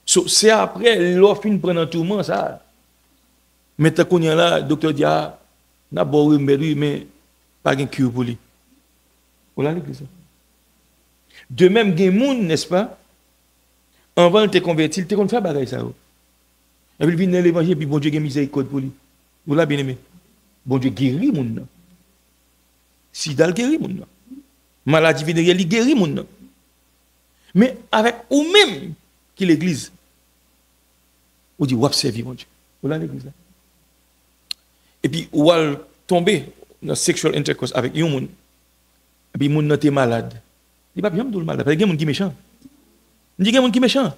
C'est après l'offre fin prendre un tourment ça. Maintenant qu'on y a là, docteur dit ah, n'a pas remède mais pas de cure pour lui. Ou là l'église. De même gen moun, n'est-ce pas? Avant de te convertir, il te kon faire bagage ça. Et puis il vient dans l'évangile puis bon Dieu gen miséricorde pour lui. Ou là bien aimé. Bon Dieu guérit moun. Sida guérit moun. Maladie vénérienne il guérit moun. Mais avec ou même qui l'église, on dit, ou observer mon Dieu. Ou là l'église là. Et puis, ou al tomber dans sexual intercourse avec un monde, et puis, moun nan te malade. Il va bien me dire malade, parce qu'il y a des gens qui sont méchants. Il y a des gens qui sont méchants.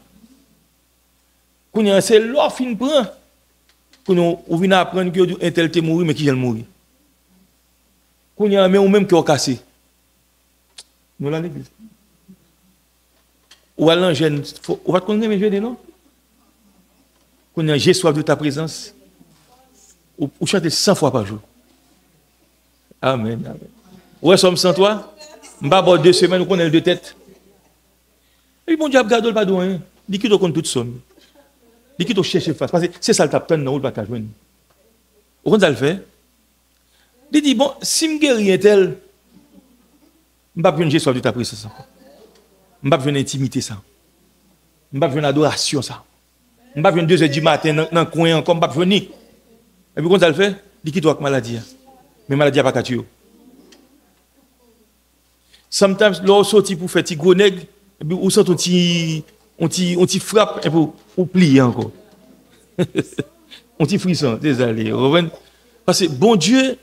Quand c'est l'offre qui prend, quand on vient apprendre que un tel te mourir, mais qui vient mourir. Quand il y a même qui ont cassé. Nous là l'église. Ou alors, on va te connaître mes jeux, non? Quand j'ai soif de ta présence, ou chanter 100 fois par jour. Amen. Amen. Ouais, sommes sans toi? Je vais 2 semaines, on connaît 2 têtes. Et puis, bon Dieu, regarde pas de rien. Il quitte contre toute somme. Il quitte chercher face. Parce que c'est ça le tapin dans le pas joindre. Vous comprenez ça le fait? Il dit, bon, si je guéris un tel, je ne vais pas venir j'ai soif de ta présence. Je ne vais pas venir intimité ça. Je ne vais pas venir adoration ça. Je ne vais pas venir 2h du matin dans le coin encore, je ne vais pas venir. Et puis quand ça le fait, il quitte avec maladie. Mais maladie n'a pas qu'à tuer. Sometimes, lorsqu'on sortit pour faire des gros nègres, et puis on sent on t'y frappe et puis on plie encore. On t'y frisson, désolé. Parce que bon Dieu,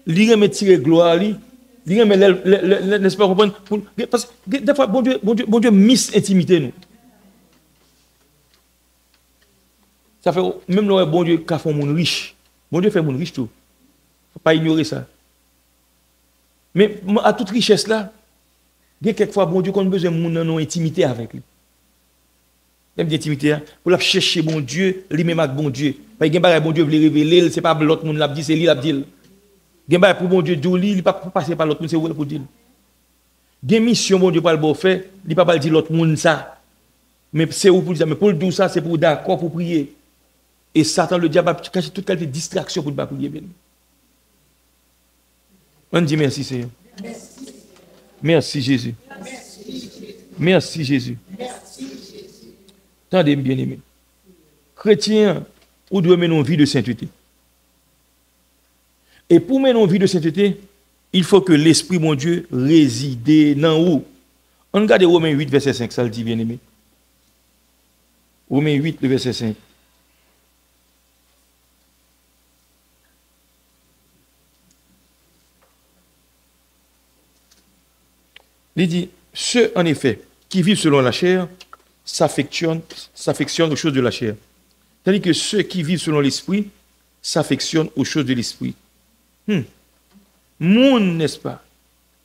il remet tirer gloire, il remet, n'est-ce pas comprendre? Parce que des fois, bon Dieu miss intimité nous. Ça fait même le bon Dieu qui a fait mon riche. Bon Dieu fait mon riche tout. Il ne faut pas ignorer ça. Mais à toute richesse là, il y a quelquefois bon Dieu qu'on a besoin de mon intimité avec lui. Même d'intimité pour la chercher bon Dieu, lui-même avec bon Dieu. Parce que bon Dieu veut révéler, c'est pas l'autre monde l'a dit, c'est lui l'a dit. Il y a pour bon Dieu dire il pas passer par l'autre monde, c'est vous pour dire. Il y a mission bon Dieu pas le faire, il pas dire l'autre monde ça. Mais c'est où pour dire mais pour le dire ça, c'est pour d'accord pour prier. Et Satan, le diable, a caché toute qualité de distraction pour ne pas prier. On dit merci, Seigneur. Merci, Jésus. Merci, Jésus. Tendez, bien aimé. Chrétien, vous devez mener une vie de sainteté. Et pour mener une vie de sainteté, il faut que l'Esprit, mon Dieu, réside dans vous. On regarde Romains 8, verset 5, ça le dit, bien aimé. Romains 8, le verset 5. Il dit, ceux en effet qui vivent selon la chair s'affectionnent aux choses de la chair. Tandis que ceux qui vivent selon l'esprit s'affectionnent aux choses de l'esprit. Moun, n'est-ce pas,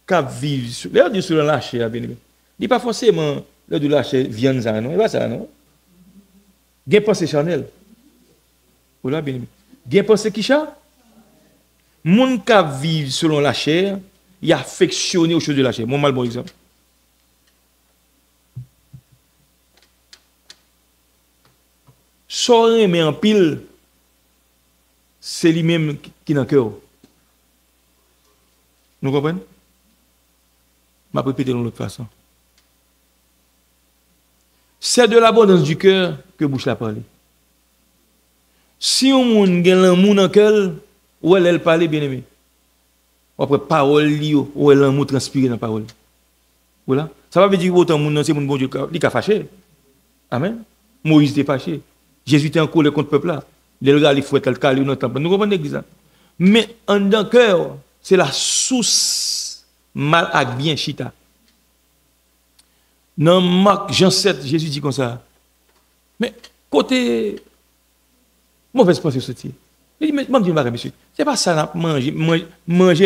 qui vivent selon la chair, bien aimé. Il n'est pas forcément l'heure de la chair viande, ça, non? Il pas ça, non? Il y a pensée charnelle. Voilà, bien aimé. Il y a pensée qui chat? Moun qui vivent selon la chair, il a affectionné aux choses de la chair. Mon mal bon exemple. Sorin mais en pile, c'est lui-même qui est dans le cœur. Nous comprenez? Je vais répéter de l'autre façon. C'est de l'abondance du cœur que bouche la parle. Si on a l'amour dans le cœur, où elle parle, bien aimé. Après parole liyo ou l'amour transpiré dans parole. Voilà. Ça veut dire autant moun c'est mon bon Dieu qui a fâché. Amen. Moïse était fâché. Jésus était en colère contre le peuple là. Il regarde les fouettes le calé dans le temple. Nous comprenons l'église. Mais en dans cœur, c'est la source mal ak bien chita. Dans Marc Jean 7, Jésus dit comme ça. Mais côté mauvaise pensée sortie. Il dit, mais monsieur, c'est pas ça, manger,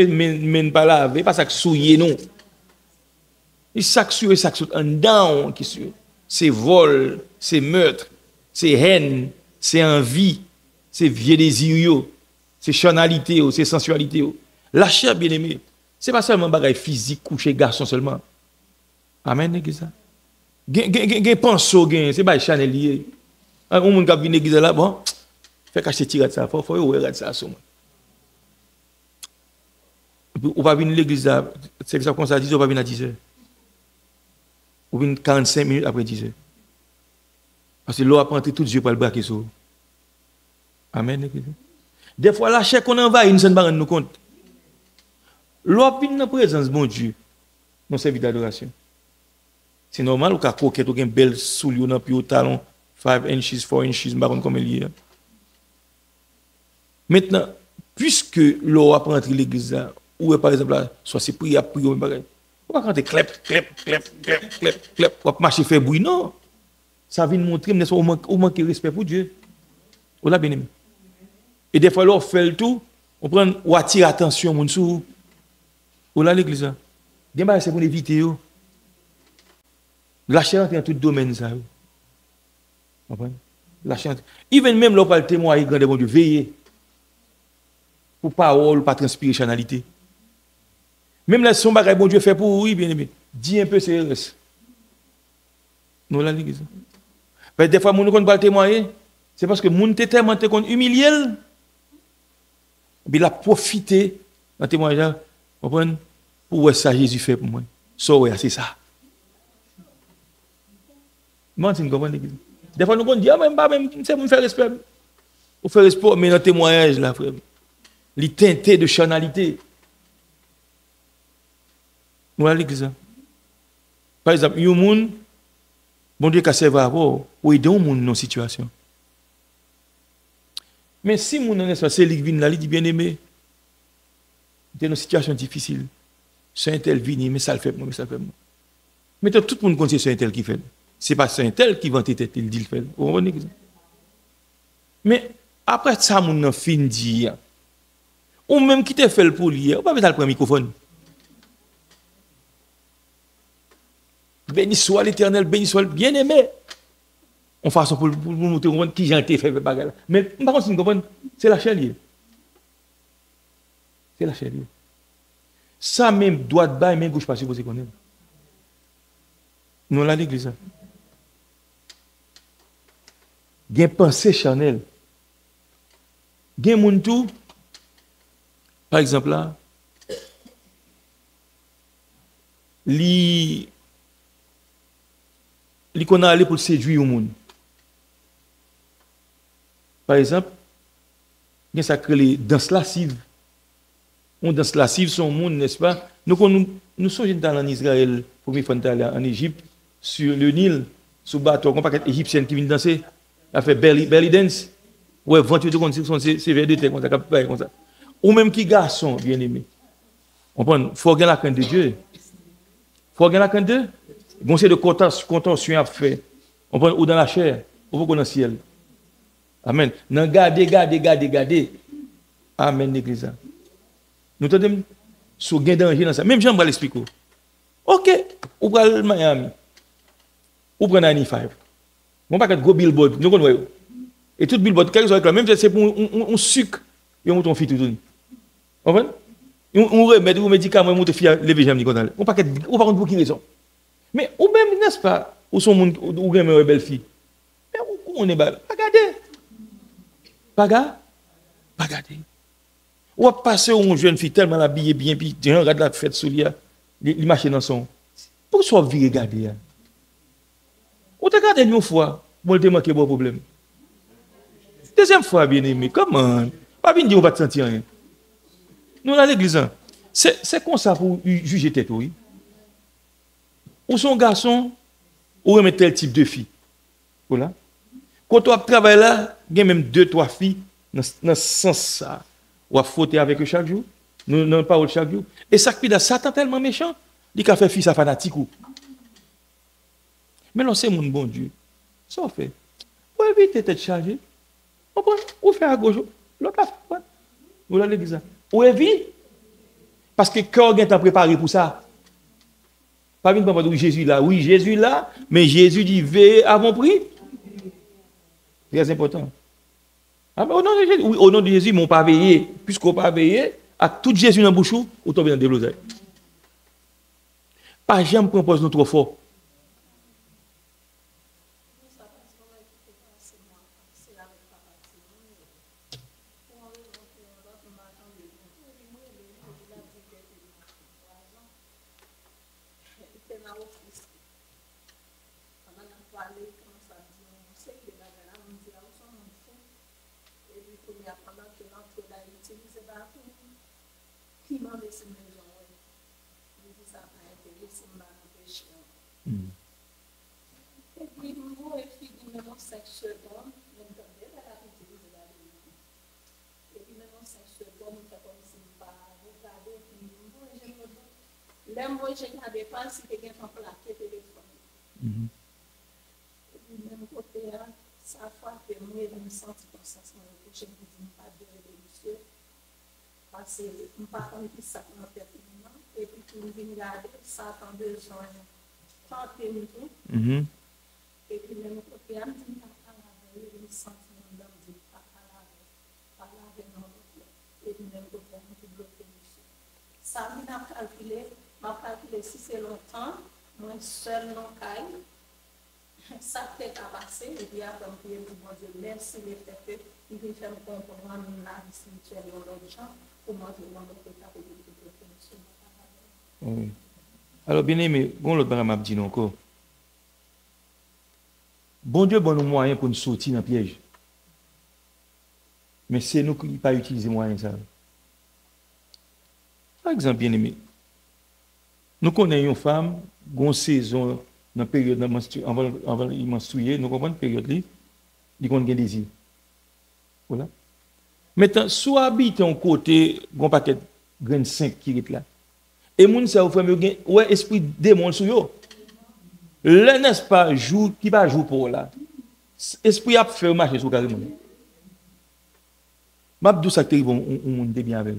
mais pas laver, pas ça que souiller, non. Et ça que souiller, ça que souiller, en down, c'est vol, c'est meurtre, c'est haine, c'est envie, c'est vieux désir, c'est charnalité, c'est sensualité. La chair, bien aimé, ce n'est pas seulement un bagage physique, coucher garçon seulement. Amen, l'église. Gen penso, c'est pas Chanel lié. Un monde qui a vu l'église là, bon, fait cacher tirer ça, faut regarder ça sur moi. Ou pas venir l'église là, c'est ça comme ça, 10 heures, pas venir à 10 heures. Ou venir 45 minutes après 10 heures. Parce que l'eau a pris tout Dieu pour le braquer sur. Amen, l'église. Des fois, la chair qu'on envahit, nous ne sommes pas rendre compte. L'eau vient dans la présence de bon Dieu, dans service d'adoration. C'est normal, ou qu'à coquette, ou qu'un bel soulier dans le talon, 5 inches, 4 inches, je ne sais pas comment il est. Maintenant, puisque l'eau a pris l'église, ou par exemple, là, soit c'est prier, prier, ou pas quand tu clep, ou pas marcher faire bruit, non. Ça vient montrer, mais on manque de respect pour Dieu. On l'a bien aimé. Et des fois, là, on fait le tout, on prend, ou attire attention, mon sou. Ou là, l'église. C'est pour éviter. La chair entre dans tout domaine, ça. La chair. Even même là, le témoin, il grand bon Dieu, veiller. Pour parole, pas transpirer chanalité. Même là, son bagage, bon Dieu fait pour oui, bien aimé. Dis un peu, c'est le reste. Nous, là, l'église. Des fois, mon ne pas le témoigner, c'est parce que mon était tellement humilié. Il a profité dans le témoignage. Pour ça, Jésus fait pour moi. C'est ça. Moi, c'est une grande église. Des fois, nous on dit, c'est pour faire respect. Pour faire respect, mais dans le témoignage, là, frère. Les teintés de charnalité. Nous, à l'église. Par exemple, il y a un monde, bon Dieu, qui a servi à vous, pour aider un monde dans une situation. Mais si mon nom est c'est lui là, il dit bien aimé, dans une situation difficile, c'est un tel vini, mais ça le fait moi, mais ça le fait moi. Mais tout le monde connaît c'est un tel qui fait. C'est pas c'est un tel qui vante tête, il dit le fait. Vous comprenez? Mais après ça, mon nom fin dire, ou même qui te fait pour lui, ou pas mettre le microphone. Béni soit l'Éternel, béni soit le bien-aimé. On façon pour nous montrer qui j'ai été fait bagarre. Mais par contre, si vous comprenez, c'est la chair liée. C'est la chair liée. Ça même droite bas et même gauche pas supposé connaître. Nous là l'église. Gen pensée charnelle. Gen moun tout. Par exemple là, li qu'on a allé pour séduire au monde. Par exemple, il y a ça que les danses lascives. On danse lascive son monde, n'est-ce pas? Nous sommes en Israël, pour en Égypte, sur le Nil, sous bateau, on pas égyptienne qui vient danser, elle fait belly dance. Ouais, 28 secondes, c'est vers deux comme ça. Ou même qui garçon, bien aimé. On prend, il faut gagner la crainte de Dieu. Il faut gagner la crainte de Dieu. Bon, c'est de contention à faire. On prend ou dans la chair, ou dans le ciel. Amen. Non, gardez. Amen, l'église. Nous t'entendons sur gain danger dans ça. Même j'aimerais l'expliquer. OK, ou prenez Miami. Ou prenez 95. On pas que go billboard, nous connaissons. Et tout billboard quelque chose même c'est pour un sucre et on ton fille tout tout. Vous comprenez? On remet des médicaments on te fille lever jamais comme ça. On pas pour qui raison. Mais ou même n'est-ce pas ou son monde ou gain une belle fille. Mais on est bas. Regardez. Ou a passé une jeune fille tellement habillée bien, puis tu regardes la fête sous lui, il marche dans son. Pourquoi soit vie regarder? Ou te regarde une fois, moi te manqué bon problème. Deuxième fois, bien aimé, comment? Pas bien dire on va te sentir rien. Nous à l'église, c'est comme ça pour juger tête, oui. Ou son garçon, ou remettre tel type de fille. Voilà. Quand on travaille là, il y a même 2-3 filles dans ce sens-là. Ou à frotter avec eux chaque jour. Nous n'avons pas chaque jour. Et ça qui est Satan tellement méchant, il a fait fils à fanatique. Mais non, c'est mon bon Dieu. Ça on fait. Ou éviter d'être chargé. Ou faire à gauche. L'autre a fait. Ou là l'église. Ou éviter. Parce que le cœur est préparé pour ça. Pas bien de dire Jésus là. Oui, Jésus là. Mais Jésus dit veillez avant prix. Très important. Ah ben, au nom de Jésus, oui, au nom de Jésus, ils m'ont pas veillé. Puisqu'on pas veillé, avec tout Jésus dans la bouche, ou tomber dans des blosailles. Pas jamais propose nous trop fort. J'ai regardé pas si quelqu'un a plaqué téléphone. Et puis, même côté, ça fois que moi, je me sens comme ça, je me dis pas de monsieur, parce que je ne sais pas qui ça m'a fait. Et puis, je me regarder, ça a besoin de 30 minutes. Et puis, même côté, je me dis pas je me sens comme ça, je me dis pas avec non. Et puis, même côté, je me dis bloqué monsieur. Ça, je m'a calculé si c'est longtemps, moi seul non caille, ça peut passer, et puis après, on peut dire, bon Dieu, merci les fait, il vient faire un comportement dans la vie spirituelle et l'autre gens, pour moi, je vais oui. Alors, bien aimé, bon, l'autre barre m'a dit encore. Bon Dieu, bon nous moyens pour nous sortir dans le piège. Mais c'est nous qui ne pas utiliser moyens ça. Par exemple, bien aimé, nous connaissons une femme, une saison, dans la période avant de menstruer, nous comprenons la période là, il y a un désir. Voilà. Maintenant, soit habite un côté, un paquet de graines 5 qui est là. Et moun ça fait ouais esprit démon sur yo. Là n'est-ce pas jour qui va jour pour là. Esprit a fait marcher sur carrément. M'abdou ça terrible on monde bien avec.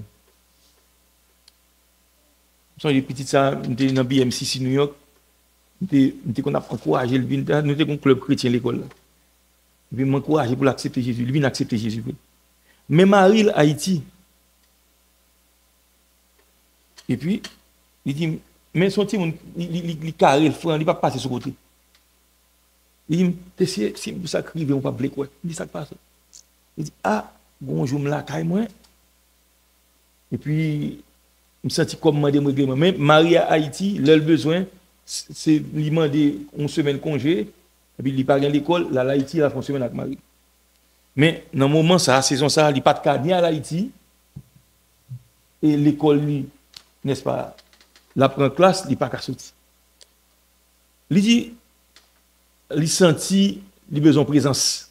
Sont les petites ça dans BMCC New York. M'était qu'on a encouragé le vin nous était un club chrétien l'école là. Et puis m'encourager pour l'accepter Jésus, il vient accepter Jésus. Mais Marie Haïti. Et puis il dit mais son petit il carré le frère, il pas passer sur côté. Il dit si vous sacrifiez on pas blé quoi. Il dit ça passe. Il dit ah bonjour me la caille moi. Et puis me senti comme demander règlement mais Marie à Haïti, le besoin c'est lui demander une semaine congé et puis il pas à l'école, là Haïti a fait une semaine avec Marie. Mais dans le moment ça, saison ça, il pas de cas ni à Haïti et l'école lui n'est-ce pas la prend classe, il pas qu'à sortir. Il dit il senti il besoin de présence.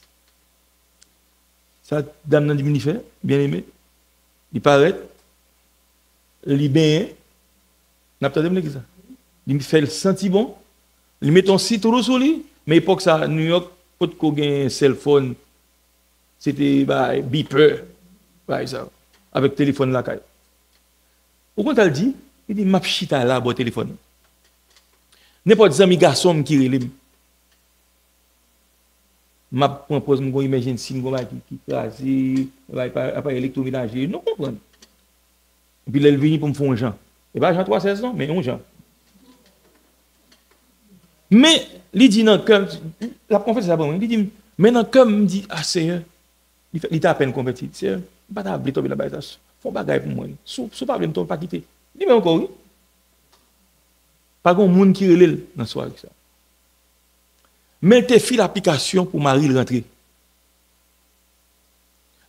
Ça dame nan di fait, bien aimé. Il paraît il bien n'a pas de ça. Il me fait le senti bon. Il met ton site sur lui, mais époque ça New York pas de un cell phone. C'était beeper par ça avec téléphone la caille. Pourquoi tu dit il dit m'a chita là bon téléphone. N'importe amis garçon qui relève. M'a propose mon imagine si mon qui crasé appareil électroménager, non comprendre. Et puis elle vient pour me faire un Jean. Et pas Jean 316 non, mais un Jean. Mais il dit non comme la confesse ça bon, il dit maintenant comme me dit ah Seigneur, il t'a à peine converti. Seigneur, pas t'abler tomber là-bas ça. Faut bagaille pour moi. Sous pas me pas quitter. Dis moi encore oui. Pas grand monde qui relève dans soirée ça. Mais te fait l'application pour Marie rentrer.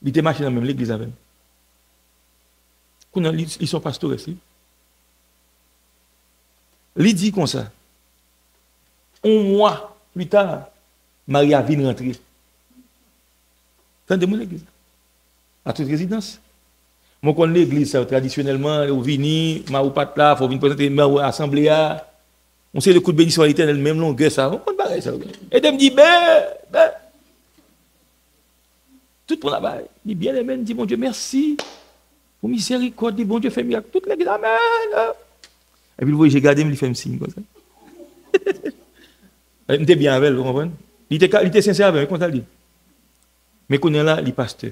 Il était marché dans même l'église avec. Quand ils sont pasteurs ici. Il dit comme ça. Un mois plus tard, Marie a venu rentrer. Tendez-moi l'église. À toute résidence. Moi, quand l'église, traditionnellement, on vient, ma ou pas là, il faut venir présenter l'assemblée. On sait le coup de bénédiction à l'éternel, même longueur, ça. On compte pareil, ça. Et elle me dit, tout pour là-bas. Il dit, bien aimé, dit, bon Dieu, merci. Pour miséricorde, dit, bon Dieu, fait miracle. Toute l'église, amen. Et puis, vous voyez, j'ai gardé, il fait un signe comme ça. Il était bien avec elle, vous comprenez? Il était sincère avec elle, comme ça, dit. Mais qu'on est là, il est pasteur.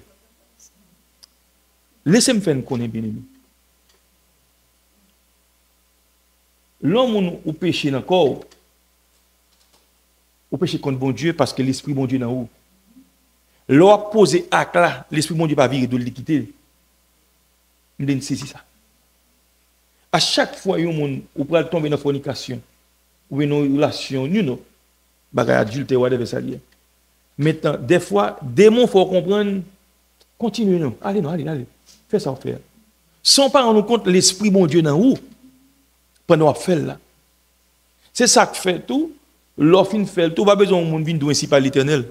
Laissez-moi faire une connaître, bien aimé. l'homme ou péché dans le corps, ou péché contre bon Dieu parce que l'esprit bon Dieu dans haut. L'on posé acte là, l'esprit bon Dieu pas virer de l'équité. On donne saisir ça. À chaque fois un monde ou peut tomber dans fornication ou dans une relation, bagay adultère ou whatever ça lié. Maintenant, des fois, démon faut comprendre, continuez non. Allez non, allez. Fais ça faire. Sans pas rendre compte l'esprit bon Dieu dans où pendant qu'on fait là. C'est ça que fait tout. L'offre fait tout, pas besoin de monde venir ainsi par l'Éternel.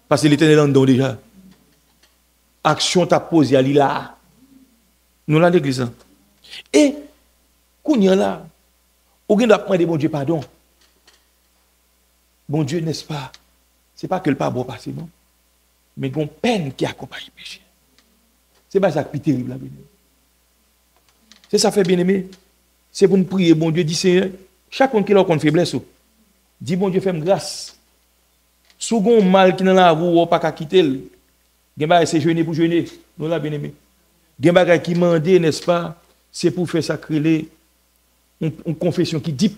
Parce que l'Éternel en donne déjà. Action t'a posé à là. Nous là l'église. Et quand y a là, on doit demander bon Dieu pardon. Bon Dieu, n'est-ce pas? C'est pas que le pas bon passé, non? Mais il y a une peine qui accompagne le péché. C'est pas ça qui est terrible là, bien aimé. C'est ça fait bien aimé. C'est pour nous prier, bon Dieu, dit Seigneur, chacun qui a une faiblesse, dit bon Dieu, fais-moi grâce. Si vous avez un mal qui est dans la roue, vous pas qu'à quitter. C'est jeûner pour jeûner. Nous là, bien aimé. Il y a des gens qui demandent, n'est-ce pas? C'est pour faire sacrer une confession qui dit.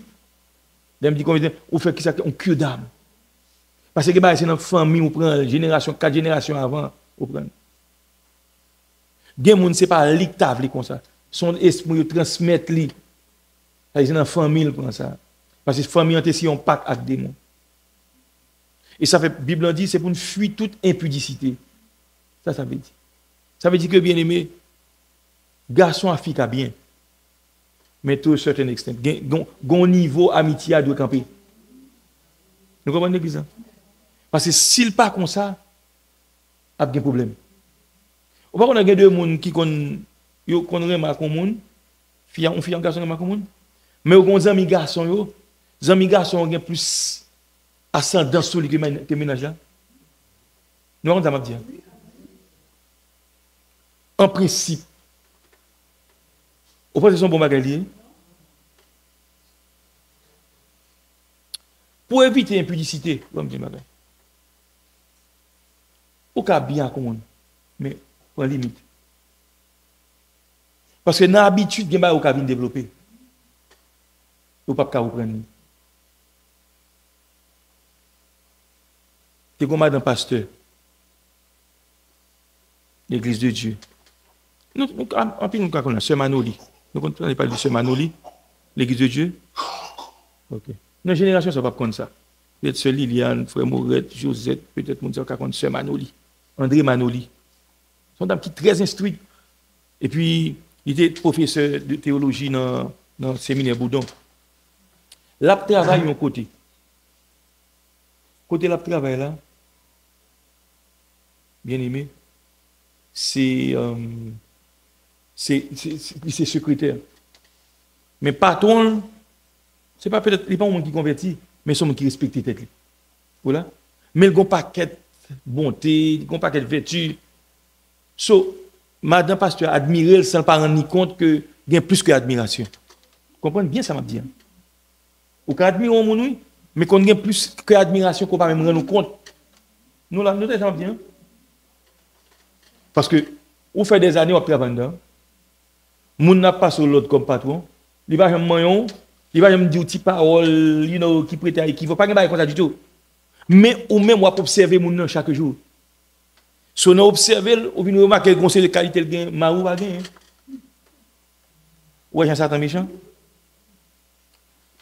Ou fait ça, on cure d'âme. Parce que c'est dans la famille, on prend génération, 4 générations avant. Il y a des gens qui ne pas lictable comme ça. Son esprit transmet li. C'est dans la famille prend ça. Parce que la famille est si on pacte avec des démons. Et ça fait, la Bible dit, c'est pour une fuir toute impudicité. Ça veut dire. Ça veut dire que, bien aimé, garçon à fille bien. Mais tout à un certain extent. Gon niveau amitié doit camper. Nous comprenons l'église? Parce que s'il pas comme ça, il y a un problème. On va avoir deux personnes qui remarquent comme monde, on fait un garçon remarque comme monde, mais on a des garçons, les amis garçons ont plus ascendant sur lui que ménage là. Nous avons ça dire. En principe, au point de son bon bagage. Pour éviter l'impudicité, on me dit madame. Au cas bien comme mais en limite. Parce que dans l'habitude, il y a des gens qui développer. Ou pas qu'à reprendre. C'est comme madame pasteur. L'église de Dieu. Nous, en plus, nous connaissons Sœur Manoli. Nous ne pas de Sœur Manoli, l'église de Dieu. Ok. Dans la génération, ça ne va pas comme ça. Peut-être Sœur Liliane, Frère Mourette, Josette, peut-être mon Dieu, Sœur Manoli, André Manoli. Ce sont des petits très instruits. Et puis, il était professeur de théologie dans le séminaire Boudon. Là, il travaille de côté. Côté là, travail là, bien aimé, c'est secrétaire. Mais patron, c'est pas peut-être pas un monde qui convertit, mais c'est un monde qui respecte tête. Voilà. Mais il y a un paquet de bonté, il y a un paquet de vertu. So, madame pasteur admire sans pas rendre compte que il y a plus que admiration. Vous comprenez bien ça m'a dit. Ou qu'on admire un monde, oui, mais qu'on a plus que admiration qu'on pas même rendre compte. Nous là, nous sommes bien. Parce que on fait des années on travaille dedans. Moun n'a pas sur l'autre comme patron. Il va jamais maillon, il va jamais dire des paroles, qui prête à équivoque, pas comme ça du tout. Mais ou même on observer moun chaque jour. Si on observe, on vient remarquer que c'est de qualité de gain, marou va gagner. Ouais, j'ai Satan méchant.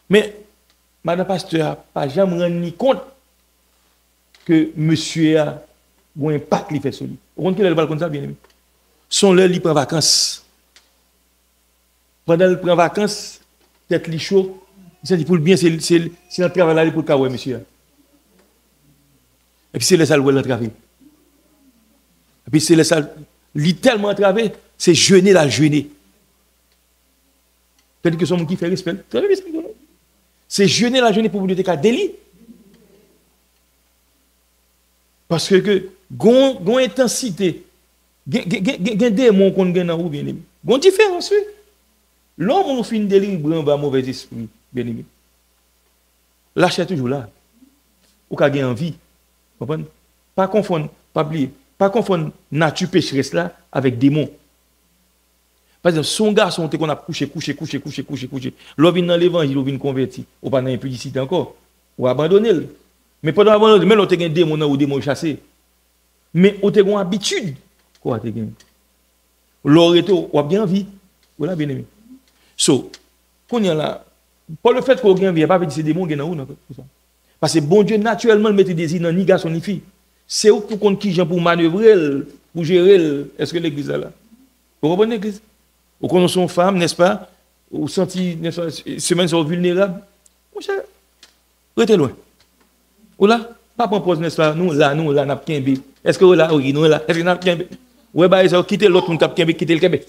Mais madame pasteur n'a pas jamais rendu compte que monsieur a un impact qui fait sur lui. Vous comprenez qu'il a comme ça, bien aimé. Son l'heure, il prend vacances. Pendant qu'il prend vacances, tête li chaud, il dit pour le bien, c'est le travail là pour le cas, monsieur. Et puis c'est le salle où elle a travaillé. Et puis c'est le salle, il tellement travaillé, c'est jeûner la jeûner. C'est-à-dire que son monde qui fait respect. C'est jeûner la jeûner pour vous dire qu'à délit. Parce que, gon intensité, gen démon qu'on gagne dans ou bien aimé. Gon différence, oui. L'homme on fin délivrer un mauvais esprit, bien aimé. Lâchez toujours là. Ou ka gen envie. Comprenez? Pas confondre, pas oublier, pas confondre nature pécheresse là avec démon. Par exemple, son garçon, qu'on a couché. L'on vient dans l'évangile, on vient converti. On pas dans l'impudicité encore. Ou abandonner. Mais pendant abandonner, même on te gagne démon ou démon chassé. Mais on te gagne habitude. Quoi te gagne? L'on a bien envie. Ou la bien aimé. So, qu'on y a là, pour le fait qu'on gagne, il n'y a pas de ces démons qui sont là. Parce que bon Dieu, naturellement, il met des désirs dans ni garçon ni fille. C'est où pour qu'on qui gens pour manœuvrer, pour gérer. Est-ce que l'église est là? Vous comprenez l'église? Ou qu'on sont femmes, n'est-ce pas? Ou senti, n'est-ce pas, semaines sont vulnérables. Mon cher, restez loin. Ou là, pas propose, n'est-ce pas? Nous là, n'a pas qu'un. Est-ce que là, oui, nous là, est-ce que n'a pas qu'un? Ouais, bah, ça quitter l'autre, nous cap qu'un, quitter le Québec.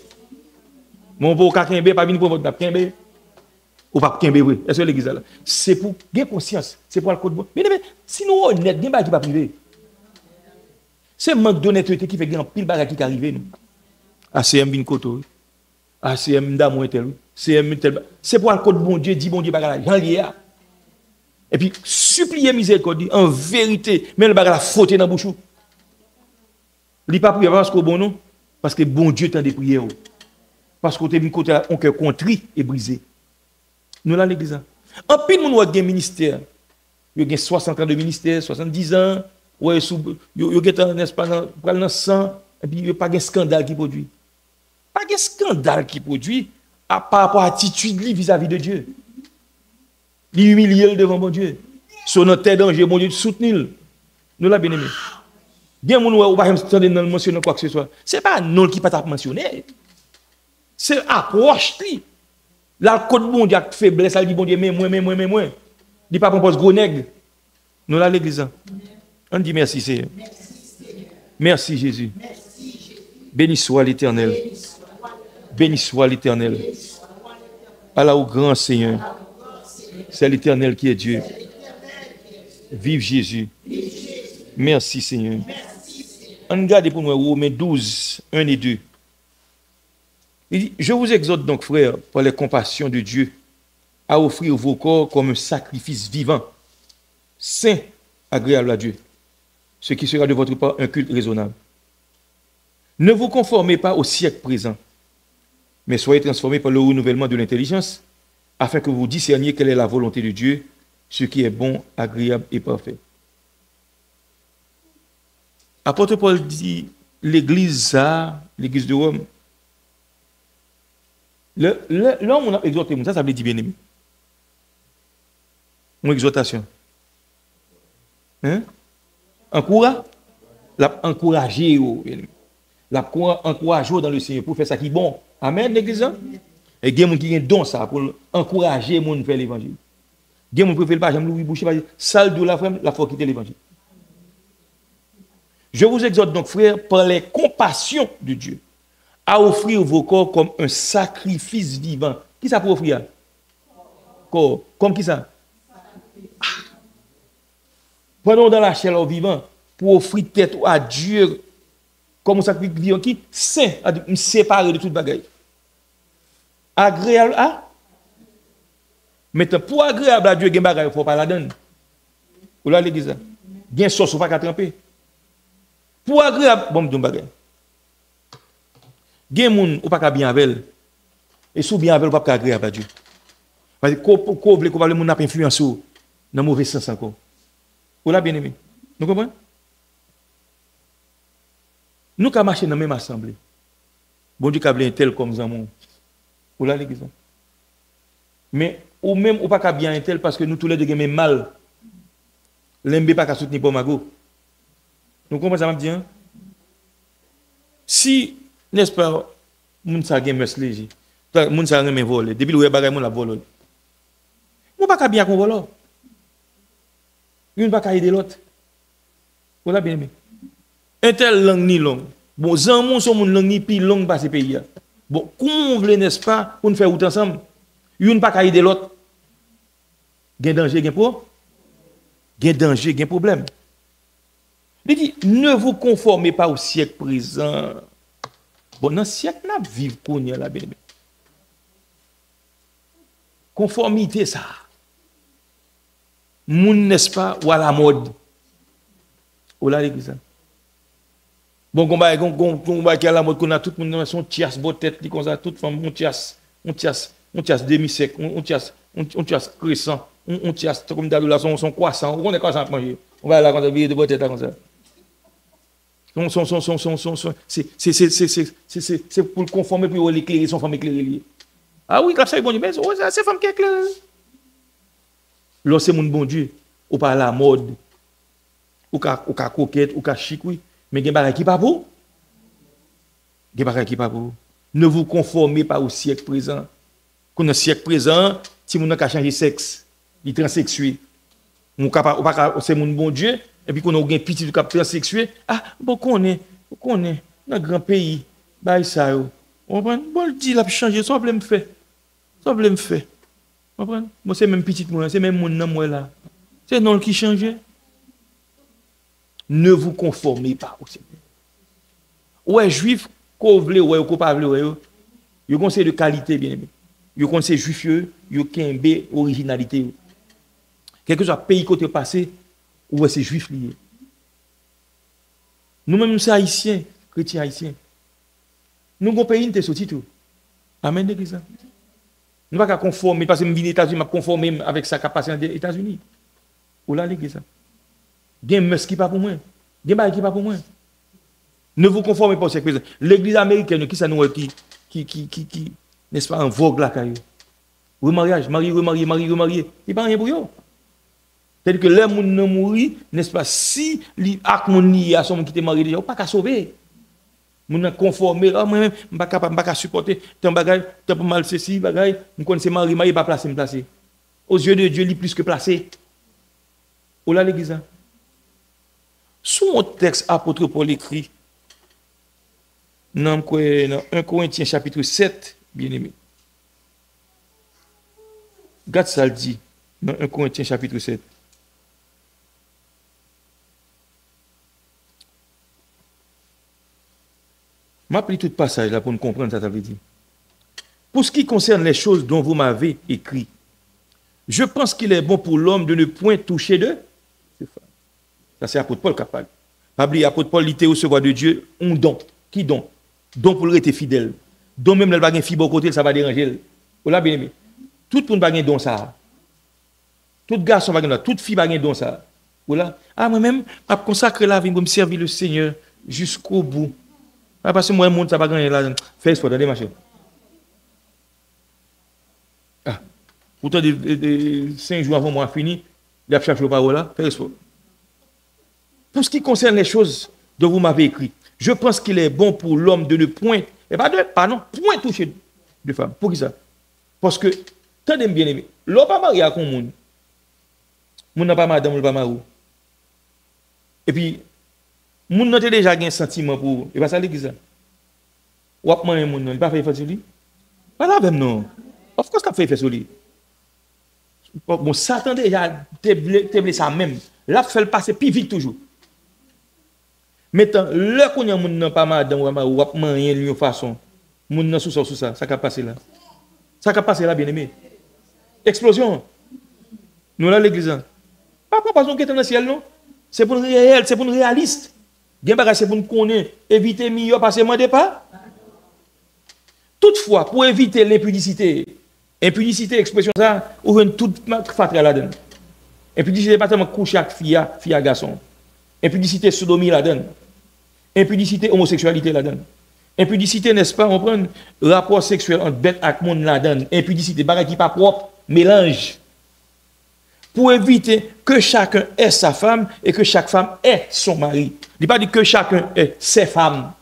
Mon beau qu'un, pas venir pour votre n'a qu'un. Ou pas qu'un, oui. Est-ce que l'église est là? C'est pour gagner conscience. C'est pour le code bon. Mais si nous honnêtes, il n'y a pas qui va priver. C'est un manque d'honnêteté qui fait qu'il y a un pile bagage qui arrive, nous. ACM vin koto. ACM d'amour tel. CM tel. C'est pour le code bon Dieu, dit bon Dieu bagage Jean lié. Et puis supplier miséricorde en vérité, mais le bagage la faute dans bouche. Li pas prier parce que bon non, parce que bon Dieu tend des prières. Parce que t'es vin côté on cœur contrit et brisé. Nous là l'église. En pile moun wè gen ministère. Yo gen 60 ans de ministère, 70 ans, ouais sous yo gen n'est-ce pas dans 100 et puis il n'y a pas de scandale qui produit. Pas de scandale qui produit par rapport à l'attitude vis-à-vis de Dieu. Il humilie devant mon Dieu. Sur notre terre danger, mon Dieu soutenir. Nous l'a bien aimé. Bien mon ou pas mentionner quoi que ce soit. C'est pas non qui pas t'a mentionné. C'est approche lui. La côte bon Dieu faiblesse, elle dit bon Dieu mais moi. Dit pas propose gros nègre. Nous là l'église. On dit merci Seigneur. Merci Jésus. Béni soit l'Éternel. Béni soit l'Éternel. Allah au grand Seigneur. C'est l'Éternel qui est Dieu. Vive Jésus. Merci Seigneur. On regarde pour nous Romains 12, 1 et 2. Il dit, je vous exhorte donc, frères, par les compassions de Dieu, à offrir vos corps comme un sacrifice vivant, saint, agréable à Dieu, ce qui sera de votre part un culte raisonnable. Ne vous conformez pas au siècle présent, mais soyez transformés par le renouvellement de l'intelligence, afin que vous discerniez quelle est la volonté de Dieu, ce qui est bon, agréable et parfait. Apôtre Paul dit, l'église de Rome, l'homme on a exhorté, ça veut dire bien aimé. Une exhortation. Hein? Encourager, encourager dans le Seigneur pour faire ça qui est bon. Amen, l'église. Et il y a des gens qui ont don ça pour encourager les gens à faire l'évangile. Il y a des gens qui préfèrent pas, j'aime Louis Boucher, salle de la femme, la foi quitter l'évangile. Je vous exhorte donc, frères, par les compassions de Dieu, à offrir vos corps comme un sacrifice vivant. Qui ça pour offrir? Corps. Comme qui ça? Prenons dans la chair au vivant pour offrir tête à Dieu comme un sacrifice vivant qui saint, séparé de toute bagaille. Agréable à? Maintenant, pour agréable à Dieu, il y a des bagailles, il ne faut pas la donner. Ou là, l'église, il y a une sauce, il ne faut pas tremper. Pour agréable, bon, je bagaille. Il y a des gens qui ne sont pas bien avec elle. Et si bien avec elle, pas agréable à Dieu. Parce que quand les gens n'a pas influence dans le mauvais sens encore. Vous l'avez bien aimé. Nous comprenez? Nous qui marchons dans la même assemblée. Bon Dieu qui a un tel comme ça. Vous l'avez l'église. Mais ou même ou pas bien un tel parce que nous tous les deux avons mal. L'MB pas qu'à soutenir pour Mago. Nous comprenez ça m'a dit? Si, n'est-ce pas, moun sa gen mes léger. Moun sa gen voler. Depuis le bagay moun la voler. Moun pas bien qu'on vole. Une pas aider l'autre. Voilà bien aimé. Un tel langue ni long. Bon, zanmon son moun langue ni pi long pas ce pays. Bon, comment vous n'est-ce pas pour nous faire route ensemble? Une pas aider l'autre. Gen danger, gen pro? Gen danger, gen problème. Il dit, ne vous conformez pas au siècle présent. Bon, dans le siècle, nous vivons pour nous, la bien. Conformité, ça. Moun, n'est-ce pas, ou à la mode. Ou là, l'église. Bon, combat qui a la mode qu'on a tout le monde son tias beau tête comme ça, toute femme on tias demi-sec, on tias crescent, on tias comme d'alou là son croissant, on est croissant à manger. On va là quand de beau tête comme ça. C'est pour le conformer pour l'éclairer son femme éclairée. Ah oui, comme ça, bon Dieu, mais c'est femme qui éclaire. Lorsque c'est mon bon Dieu, ou pas la mode, ou ka coquette, ou ka chic, oui. Mais il y a des qui pas pour. Il y a des qui pas pour. Ne vous conformez pas au siècle présent. Quand le siècle présent, si vous n'avez changé de sexe, il est transsexué. C'est mon bon Dieu, et puis qu'on a un petit transsexué. Ah, bon, qu'on est dans un grand pays, bah, ça, on prend, bon, le dit, il a changé, ça me fait. Ça me fait. Moi, c'est même petit, c'est même mon nom, moi, là. C'est non qui changeait. Ne vous conformez pas au Seigneur. Ouais, juif, qu'on veut, ouais, qu'on pas veut, ouais, yo conseil de qualité, bien aimé. Yo conseil juif, yo kembe originalité. Quel que soit pays côté passé, ouais, c'est juif lié. Nous-mêmes, c'est haïtiens, chrétiens haïtiens. Nous, avons pays, nous sorti tout. Amen, l'église. Nous ne pouvons pas conformer, parce que je viens aux États-Unis, je conformer avec sa capacité des États-Unis. Ou là, l'église. Il y a un monsieur qui pas pour moi. Il y a un qui pas pour moi. Ne vous conformez pas au siècle présent. L'église américaine, qui ça nous qui n'est-ce pas, en vogue là, remariage, marié. Il n'y a pas rien pour eux. C'est-à-dire que les gens ne mourent, n'est-ce pas, si l'harmonie à son qui était marié déjà, pas qu'à sauver. Moun nan conformé, moi-même, je ne suis pas capable de supporter tant bagay, tant mal ceci, bagay, je connais marié, pas placé, me placer. Aux yeux de Dieu, il est plus que placé. Ou là, l'église. Sous mon texte, apôtre Paul écrit, dans 1 Corinthiens chapitre 7, bien aimé. Regarde ça le dit, dans 1 Corinthiens chapitre 7. Je m'appelle tout passage là pour nous comprendre ça veut dire. Pour ce qui concerne les choses dont vous m'avez écrit, je pense qu'il est bon pour l'homme de ne point toucher de. Ça c'est apôtre Paul capable. Pas oublier apôtre Paul il recevoir de Dieu un don. Qui don? Don pour être fidèle. Don même le bagage fibre côté ça va déranger. Ou là bien aimé. Tout pour bagage don ça. Tout garçon bagage là, toute fille bagage don ça. Ou là moi-même m'a consacrer la vie pour me servir le Seigneur jusqu'au bout. Parce que moi, je ne sais pas gagner là. Fais sport, allez, machin. Ah. Pourtant, 5 jours avant moi fini, il y a cherché par là. Fais sport. Pour ce qui concerne les choses dont vous m'avez écrit, je pense qu'il est bon pour l'homme de ne point, et pas de, pardon, point toucher de femme. Pour qui ça? Parce que, tenez bien aimé, l'homme pas marié avec un monde. Moun n'a pas madame, ou pas marou. Et puis, moun n'a déjà un sentiment pour. Et pas ça l'église. Ou ap man moun non, pas fait faire sur lui. Pas là même non. Of course qu'a fait faire sur lui. Bon, Satan déjà te ça même. Là fait le passer plus vite toujours. Maintenant, le qu'on y a moun nan pas madame ou ap man lui de façon. Moun nan sous ça, ça qu'a passé là. Ça qu'a passé là bien aimé. Explosion. Nous là l'église. Pas parce qu'on est dans le ciel non. C'est pour le réel, c'est pour le réaliste. Gen bagay c'est pour nous connaître, éviter mieux parce que moi pas. Toutefois, pour éviter l'impudicité, expression ça, ou une toute fatra là-dedans. Impudicité pas tellement coucher avec fille à garçon. Impudicité sodomie là-dedans. Impudicité homosexualité là-dedans. Impudicité n'est-ce pas, on prend rapport sexuel entre bête avec monde là-dedans. Impudicité bagay qui pas propre, mélange. Pour éviter que chacun ait sa femme et que chaque femme ait son mari. Il ne pas dit que chacun ait ses femmes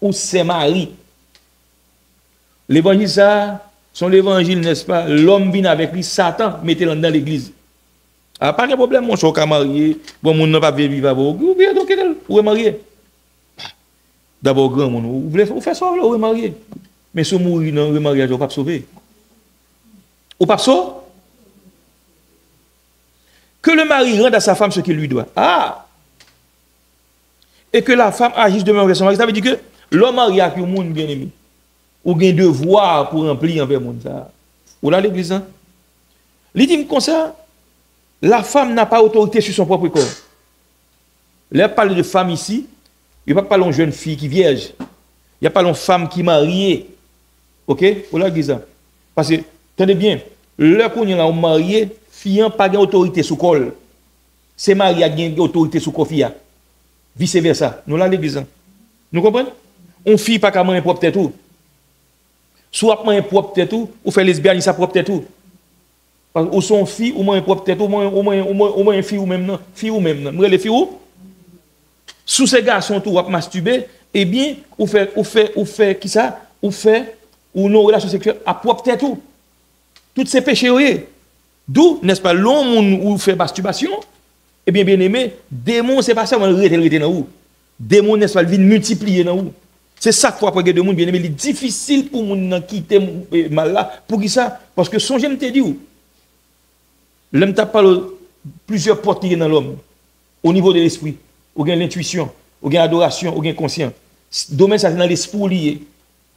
ou ses maris. L'évangile, ça, son l'évangile, n'est-ce pas? L'homme vient avec lui, Satan, mettez-le dans l'église. Ah, pas de problème, mon choc à marier, bon, mon n'a pas vivre avec vous. Ou bien, donc, vous êtes marié. D'abord, grand, vous voulez faire ça, vous êtes marié. Mais si vous mourrez dans le mariage, vous ne pouvez pas sauver. Vous ne pouvez pas sauver? Que le mari rende à sa femme ce qu'il lui doit. Ah! Et que la femme agisse de même avec son mari. Ça veut dire que l'homme marié avec le monde bien aimé. Ou a un devoir pour remplir envers le monde. Ou là l'église. Hein? Il dit comme ça, la femme n'a pas autorité sur son propre corps. Là, parle de femme ici, Il n'y a pas de jeune fille qui vierge. Il n'y a pas de femme qui mariée. OK? Vous l'avez dit ça. Parce que, tenez bien, là qu'on est marié, fille n'a pas d'autorité sous col. C'est marié qui a autorité sous col. Vice versa. Nous l'avons l'église. Nous comprenons? On fille pas qu'à manger propre tête tout. Soit manger propre tête tout, ou faire lesbienne sa propre tête tout. Parce que ou son fille ou manger propre tête ou moins fille ou même non, fille ou même non. Moi les filles ou sous ces garçons tout ou masturber, eh bien ou fait qui ça? Ou nos relations sexuelles à propre tête tout. Toutes ces péchés d'où n'est-ce pas l'homme ou fait masturbation? Eh bien aimé, démon c'est pas ça on rete dans où. Démon n'est-ce pas vient multiplier dans où. C'est ça qu'il faut apprendre de monde bien aimé, il est difficile pour moun quitter mal là pour qui ça parce que son j'aime te dit où l'homme t'a parlé plusieurs portes qui dans l'homme au niveau de l'esprit, ou gain l'intuition, ou gain l'adoration, ou gain conscience. Domaine ça c'est dans l'esprit lié.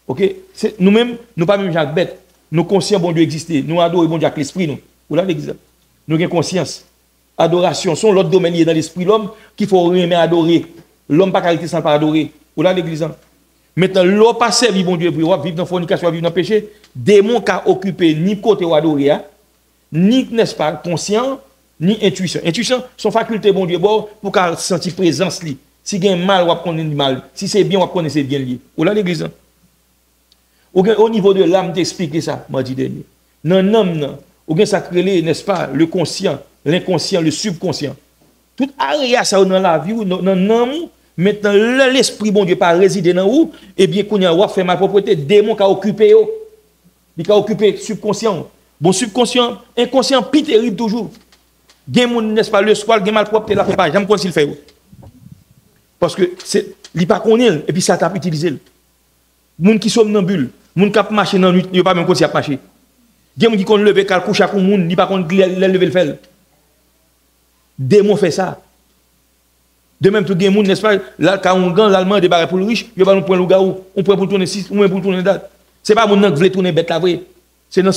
OK, c'est nous-mêmes nous pas même Jacques bête, nous conscients bon Dieu exister, nous adorons bon Dieu avec l'esprit nous. Ou là l'exemple. Nous gain conscience. Adoration sont l'autre domaine lié dans l'esprit l'homme qu'il faut aimer adorer. L'homme pas qualité sans pas adorer. Ou là l'église. Maintenant, l'homme pas servi bon Dieu pour vivre dans fornication, vivre dans péché, démon qui a occupé ni côté ou adorer, ni n'est-ce pas conscient, ni intuition. Intuition, son faculté bon Dieu bon pour qu'elle sentir présence li. Si il y a mal, on va connaître mal. Si c'est bien, on va connaître c'est bien lié. Ou là l'église. Au niveau de l'âme, t'expliquer ça, mardi dernier. Dans l'âme, ou ça crée, n'est-ce pas, le conscient, l'inconscient, le subconscient. Tout arrière ça dans la vie, dans l'âme, maintenant l'esprit bon Dieu pas résider dans où, eh bien qu'on a fait ma propriété, démon qui a occupé yo. Il a occupé subconscient. Bon subconscient, inconscient plus terrible toujours. Gen moun n'est-ce pas le soir, gen mal propre la fait pas, j'aime quoi s'il fait. Parce que c'est il pas connaît et puis ça t'a utilisé. Moun qui somnambule, moun qui marche dans nuit, il pas même connait marcher. Gen moun qui connait lever cal coucher avec moun, il pas connait lever le faire. Démon fait ça. De même tout gen moun n'est-ce pas là quand on gagne l'allemand débarrer pour le riche, il va nous prendre le garou, on prend pour tourner 6 ou même pour tourner date. C'est pas moun qui veut tourner bête la vrai. C'est dans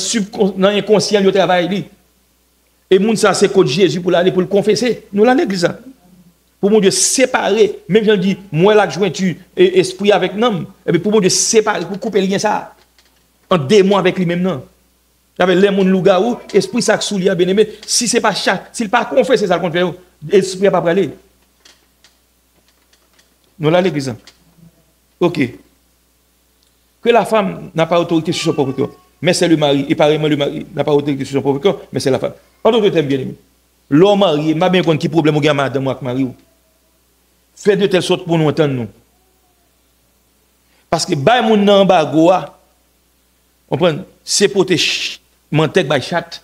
inconscient le travail li. Et moun ça c'est code Jésus pour aller pour le confesser. Nous là l'église. Pour mon Dieu séparer, même j'en dis moi la jointure et esprit avec l'homme, et puis pour mon Dieu séparer pour couper le lien ça. En démon avec lui-même non. Avec les moun lougaou, esprit ça sous bien aimé, si c'est pas chaque, s'il pas confesser ça le contre esprit pas parler. Nous là l'église. OK. Que la femme n'a pas autorité sur son propre corps, mais c'est le mari, et pareillement le mari n'a pas autorité sur son propre corps, mais c'est la femme. En d'autres termes bien aimé. L'homme marié, m'a bien compte qui problème au gars madame avec mari. Fait de telle sorte pour nous entendre nous. Parce que bay moun nan bago a, on prend c'est pour te mentek bay chat.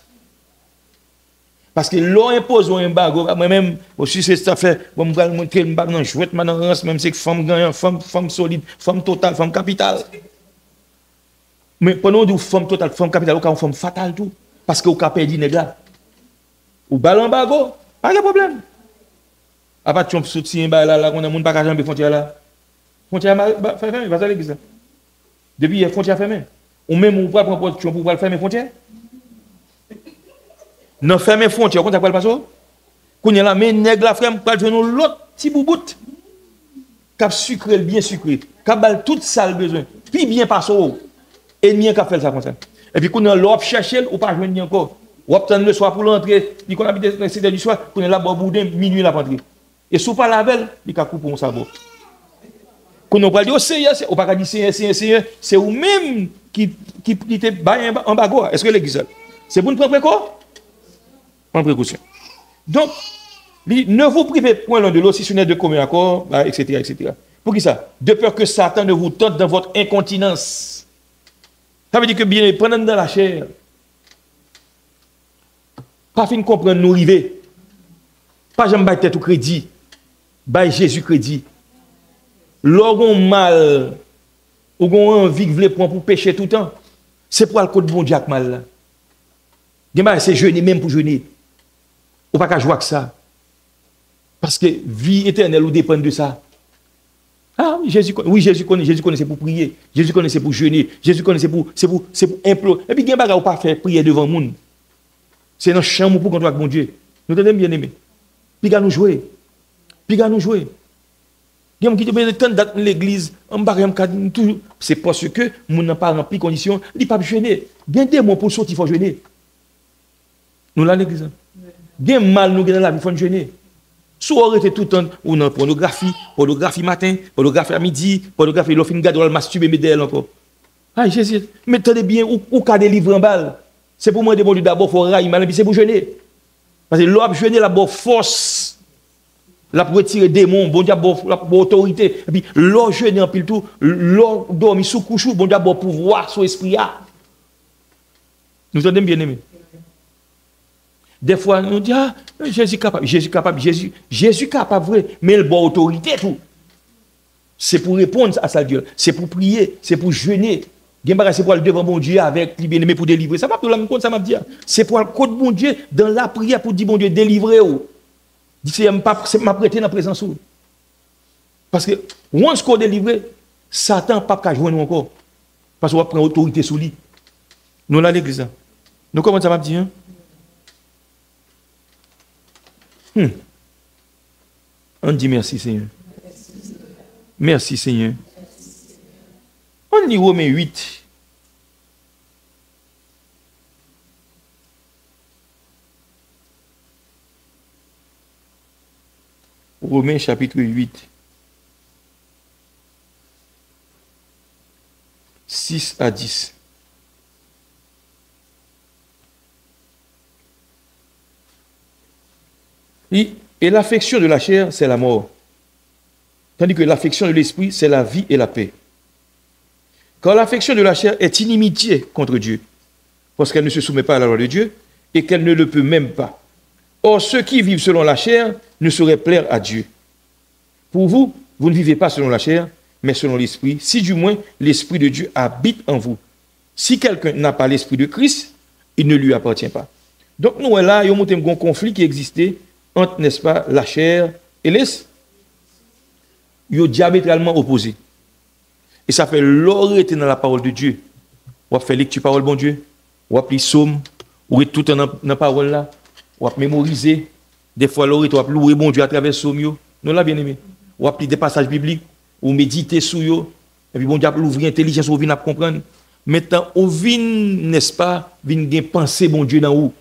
Parce que l'on impose un bago, moi-même aussi c'est ça fait bon me montrer me nan jouet man rance même c'est femme gagnant, femme solide, femme totale, femme capitale. Mais pendant du femme totale, femme capitale, ou femme fatale tout parce que ou ka perdu nèg là. Ou ballon bago, pas de problème. A pas de sorti là là on a monde pas ka jambe frontière là. Frontière fermée, va à l'église. Depuis la frontière fermée. Ou même on va prendre position pour fermer frontière. Non fermer frontière, on t'a pas le passer. Qu'on y a là mais nèg la frère pas joindre l'autre petit bouboute. Cap sucré bien sucré, cap bal toute ça besoin. Puis bien passer. Ennemi qui fait ça comme ça. Et puis qu'on a l'op chercher ou pas joindre encore. Ou attendre le soir pour l'entrée, il qu'on habite dans 7h du soir, qu'on est là boudin minuit la rentrer. Et sous pas la belle, il ka couper on sabot. Qu'on on pas dire Seigneur, on pas dire Seigneur, c'est ou même qui te bail en bago. Est-ce que l'église c'est pour nous prendre précaution. Donc ne vous privez point l'un de l'autre si ce n'est de commun accord, etc., etc. Pour qui ça? De peur que Satan ne vous tente dans votre incontinence. Ça veut dire que bien pendant dans la chair, pas fin comprendre nous river. Pas jamais bailler tête au crédit. Bailler Jésus crédit. Lorsqu'on mal ou qu'on envie de prendre pour pécher tout le temps, c'est pour le code bon Dieu mal là. C'est jeûner même pour jeûner. Ou pas qu'à jouer avec ça. Parce que vie éternelle ou dépend de ça. Ah oui, Jésus connaît c'est pour prier. Jésus connaît c'est pour jeûner. Jésus connaît c'est pour implorer. Et puis il y a ou pas faire prier devant le monde. C'est dans chambre pour qu'on avec bon Dieu. Nous t'aimons bien aimé. Puis nous jouer. Il y a des gens qui ont dans l'église, c'est parce que mon n'a pas rempli condition, il pas jeûner. Il y a des mots pour sortir, il faut jeûner. Nous là l'église. Il y a mal nous dans la vie, il faut jeûner. Soit arrêter tout le temps ou non pornographie matin, pornographie à midi, pornographie l'offre une garde ou le masturber d'elle encore. Ah Jésus, mettez bien ou qu'a délivrer en balle. C'est pour moi de bon Dieu d'abord faut railler mal puis c'est pour jeûner. Parce que l'homme jeûner la bonne force. La pour retirer démons, bon Dieu la bonne autorité et puis l'homme jeûner en pile tout, l'homme dormir sous couchou, bon Dieu bon pouvoir sur esprit a. Nous entendons bien aimé. Des fois, on dit, ah, Jésus capable, Jésus capable, vrai, mais il a bonne autorité tout. C'est pour répondre à ça, Dieu. C'est pour prier, c'est pour jeûner. C'est pour aller devant mon Dieu avec les bien-aimés pour délivrer. Ça m'a tout la même compte, ça m'a dit. C'est pour aller contre mon Dieu dans la prière pour dire, mon Dieu, délivrez-vous. Dit, c'est m'a prêté dans la présence. Parce que, once qu'on délivre, Satan pas qu'à jouer nous encore. Parce qu'on va prendre autorité sous lui. Nous, là, l'église. Nous, comment ça m'a dit, hein? On dit merci Seigneur. Merci Seigneur. On lit Romains 8. Romains chapitre 8. 6 à 10. Et l'affection de la chair, c'est la mort. Tandis que l'affection de l'esprit, c'est la vie et la paix. Car l'affection de la chair est inimitié contre Dieu, parce qu'elle ne se soumet pas à la loi de Dieu et qu'elle ne le peut même pas. Or, ceux qui vivent selon la chair ne sauraient plaire à Dieu. Pour vous, vous ne vivez pas selon la chair, mais selon l'esprit, si du moins l'esprit de Dieu habite en vous. Si quelqu'un n'a pas l'esprit de Christ, il ne lui appartient pas. Donc, nous, là, il y a un conflit qui existait entre, n'est-ce pas, la chair et l'esprit. Ils sont diamétralement opposés. Et ça fait l'orité dans la parole de Dieu. On va faire lecture parole bon Dieu. On va appeler psaume. On va tout dans la parole là. On va mémoriser. Des fois, l'orité, on va louer bon Dieu à travers psaume. Nous là, bien aimé. On va appeler des passages bibliques. On méditer sur eux. Et puis bon Dieu, l'ouvrir intelligence, on vient à comprendre. Maintenant, on vient, n'est-ce pas, vient penser bon Dieu dans où?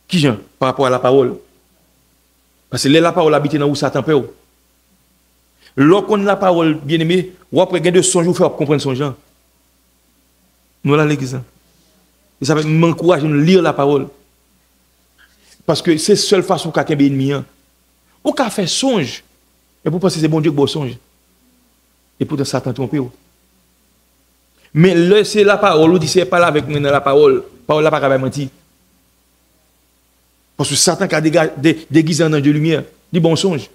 Qui genre par rapport à la parole? Parce que la parole habite dans où Satan peut. Lorsqu'on a la parole, bien aimé, ou après gain de songe, vous faire comprendre son genre. Nous là l'église. Et ça m'encourage à lire la parole. Parce que c'est la seule façon qu'à qu'un ennemi. Ou qu'à faire songe. Et pour penser que c'est bon Dieu qui bon songe. Et pourtant Satan trompe. Mais là, c'est la parole, on dit c'est pas là avec nous dans la parole. Parole là pas mentir. Parce que Satan qui a déguisé en ange de lumière, dit bon songe.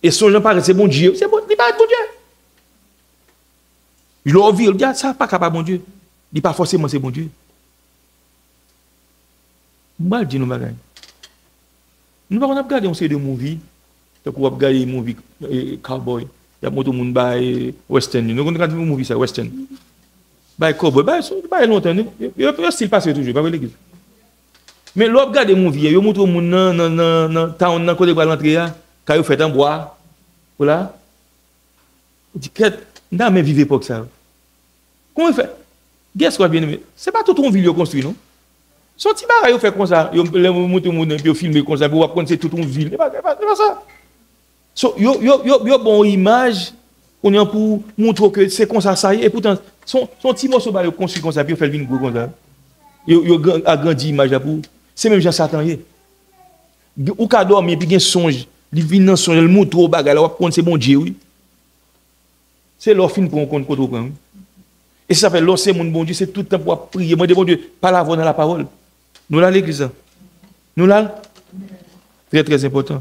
Et songe paraît, c'est bon Dieu. C'est bon, il pas bon Dieu. Je l'ai envie, il dit, ça pas capable bon Dieu. Il dit pas forcément c'est bon Dieu. Mal dit nous bagaille. Nous pas regarder on série de movie. Donc on va regarder movie cowboy. Il y a moto monde by western. Nous regarder movie ça western. By cowboy, by longtemps. Il style passe toujours, pas l'église. Mais l'on regarde movie, il montre monde dans town dans côté de l'entrée là. Quand vous faites en bois, voilà. Vous dites, n'a même vivre époque ça. Comment vous faites? Qu'est-ce que vous bien aimé? C'est pas tout une ville construit, non? Son petit barrage, vous faites comme ça. Vous montez mon puis vous filmez comme ça, vous apprenez c'est toute une ville. C'est pas ça. So, yo bon image, on est pour montrer que c'est comme ça, y est. Et pourtant, son petit morceau, vous construit comme ça, puis vous faites une gros comme ça. Yo agrandi image là pour. C'est même Jean Satan. Ou qu'à dormir, puis il songe. Il vient dans son, il montre au bagage, là, c'est bon Dieu, oui. C'est leur fin pour un compte contre vous. Et ça fait l'or, c'est mon bon Dieu, c'est tout le temps pour prier. Moi, bon Dieu, pas la voix dans la parole. Nous là, l'église. Nous là. Très, très important.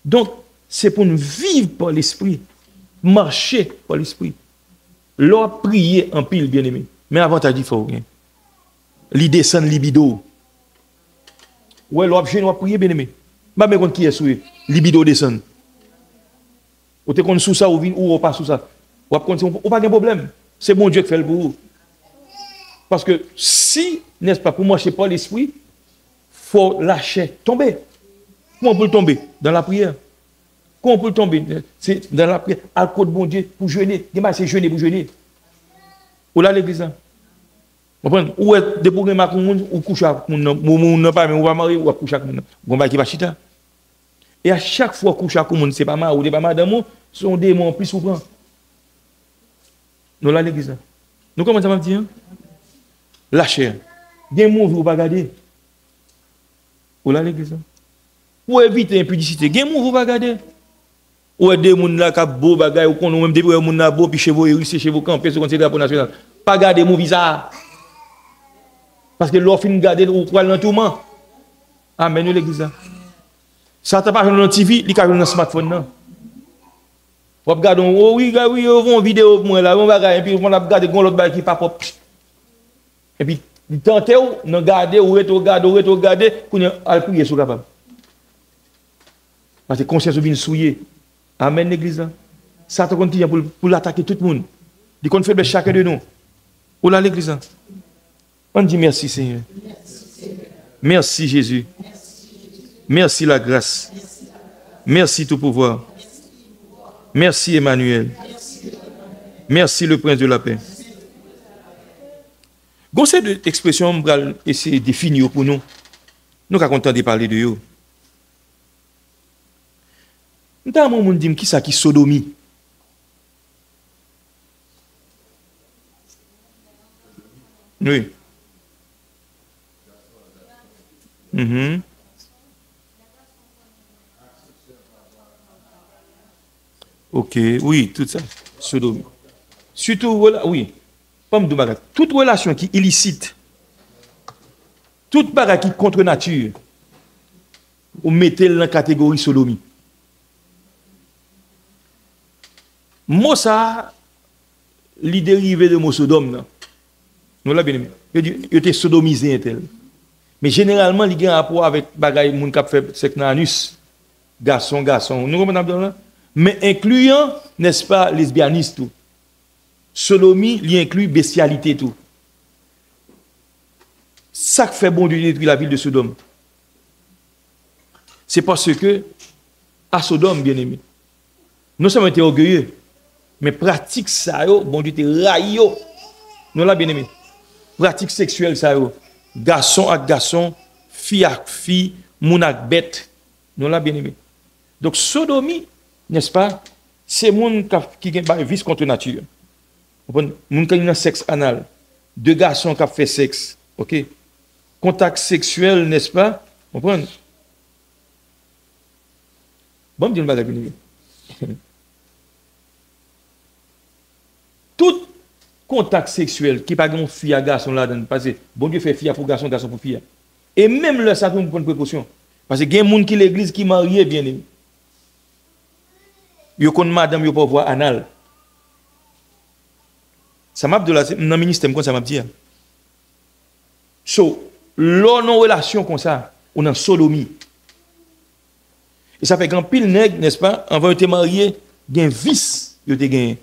Donc, c'est pour nous vivre par l'esprit, marcher par l'esprit. L'or prier en pile, bien aimé. Mais avantage, il faut rien. L'idée descend libido. Ouais, l'or prier, bien aimé. Je ne sais pas qui est sous libido descend. Ou tu es sous ça ou pas sous ça. Ou pas de problème. C'est bon Dieu qui fait le pour vous. Parce que si, n'est-ce pas, pour marcher par l'esprit, il faut lâcher, tomber. Comment on peut tomber? Dans la prière. Qu'on peut tomber, c'est dans la prière, à côté de bon Dieu, pour jeûner. C'est jeûner pour jeûner. Ou là, l'église, là. Ou est des programmes à moun, ou coucher à moun, ou pas, mais ou va marier, ou va coucher à moun. Bon, bah, qui va chita. Et à chaque fois, coucher à moun, c'est pas mal, ou des pas madame, sont des démons plus souvent. Nous, là, l'église, là. Nous, comment ça va dire? La chair. Des mots, vous pas garder. Ou là, l'église, là. Pour éviter l'impudicité, des mots, vous pas garder. Ou des gens là qui beau bagay, ou qu'on même des gens là beau, puis chez vous, chez vous, camper, sur le drapeau national. Pas garder mon visage. Parce que l'offre fin garder ou quoi dans tout le monde. Amen, l'église là. Ça t'a pas dans TV, il a dans smartphone là. Vous regardez, oh oui, on vidéo moi là, on va et puis on a regardé l'autre bagay qui pas propre. Et puis tentez ou non garder ou regarder, qu'on a prier sur capable. Parce que conscience vient souiller. Amen l'église là. Ça te continue pour l'attaquer tout le monde. Il compte faire chacun de nous. Ou là l'église là. On dit merci Seigneur. Merci Jésus. Merci la grâce. Merci tout pouvoir. Merci Emmanuel. Merci le prince de la paix. Bon, cette expression, on va essayer de définir pour nous. Nous sommes contents de parler de eux. Nous avons dit qui ça qui sodomie. Oui. Ok, oui, tout ça. Sodomie. Surtout, voilà, oui. Toute relation qui est illicite, toute bagarre qui est contre nature, vous mettez dans la catégorie sodomie. Moi, ça, les dérivés de mot sodome, nous l'avons bien aimé. Il était sodomisé, tel. Mais généralement, il y a un rapport avec les gens qui fait sexe dans l'anus. Garçon. Nous comprenons là? Mais incluant, n'est-ce pas, lesbianisme tout. Sodomie, il inclut bestialité tout. Ça qui fait bon Dieu détruire la ville de Sodome. C'est parce que, à Sodome, bien aimé, nous sommes été orgueilleux, mais pratique ça, bon Dieu te raille. Nous l'avons bien aimé. Pratique sexuelle ça, garçon avec garçon, fille avec fille, moun avec bête. Nous l'avons bien aimé. Donc, sodomie, n'est-ce pas, c'est moun qui a un vice contre nature. Moun qui a un sexe anal. Deux garçons qui ont fait sexe. Ok? Contact sexuel, n'est-ce pas? Vous comprenez? Bon, je dis une bagarre. Tout contact sexuel qui n'est pas un fille à garçon là, parce que bon Dieu fait fille pour garçon, garçon pour fille. Et même là, ça doit prendre précaution. Parce que il y a des gens qui l'église qui marient bien aimé. Yo kon madame yo pas voir anal. Ça m'a dit là dans le ministère comme ça m'a dit. So, l'on en relation comme ça, on en sodomie. Et ça fait qu'en pile nègre, n'est-ce pas, avant de te marier, il y a un vice, yo te gagné.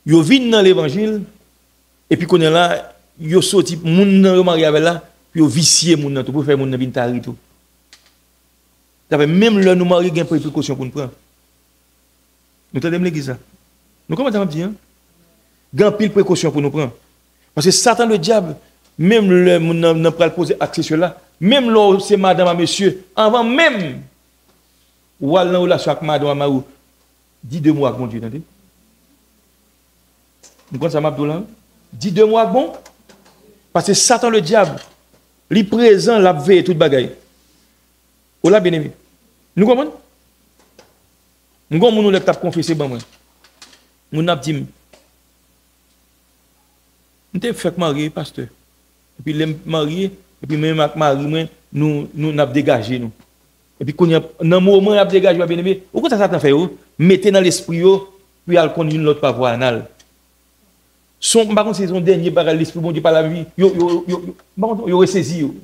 Yo vin dans l'évangile et puis qu'on est là, yo sorti moun nan marié avec là, puis yo vicier moun nan tout pour faire moun nan vin tari tout. Ça fait même là nous marier gain précaution pour nous prendre. Nous t'aidons l'église là. Nous comment ça dire? Gain pile précaution pour nous prendre. Parce que Satan le diable, même le moun n'a pas poser accès sur là, même là c'est madame à monsieur, avant même ou aller en relation avec madame à Marou, dis 2 mois mon Dieu, entendez? Nous comprenons ça Mabdoula? Dis 2 mois bon. Parce que Satan le diable, il est présent, la veille toute bagaille. Ou là bien aimé. Nous comprenons? Nous comprenons nous l'avons confessé ben moi. Nous avons dit nous t'ai fait marier pasteur. Et puis les marié et puis même avec mari nous avons dégagé nous. Et puis quand dans le moment où on a dégagé bien aimé, pourquoi ça Satan fait mettez dans l'esprit puis al conduire l'autre par voie anale. Son par contre c'est son dernier bagage l'esprit bon Dieu par la vie yo ressaisi yo.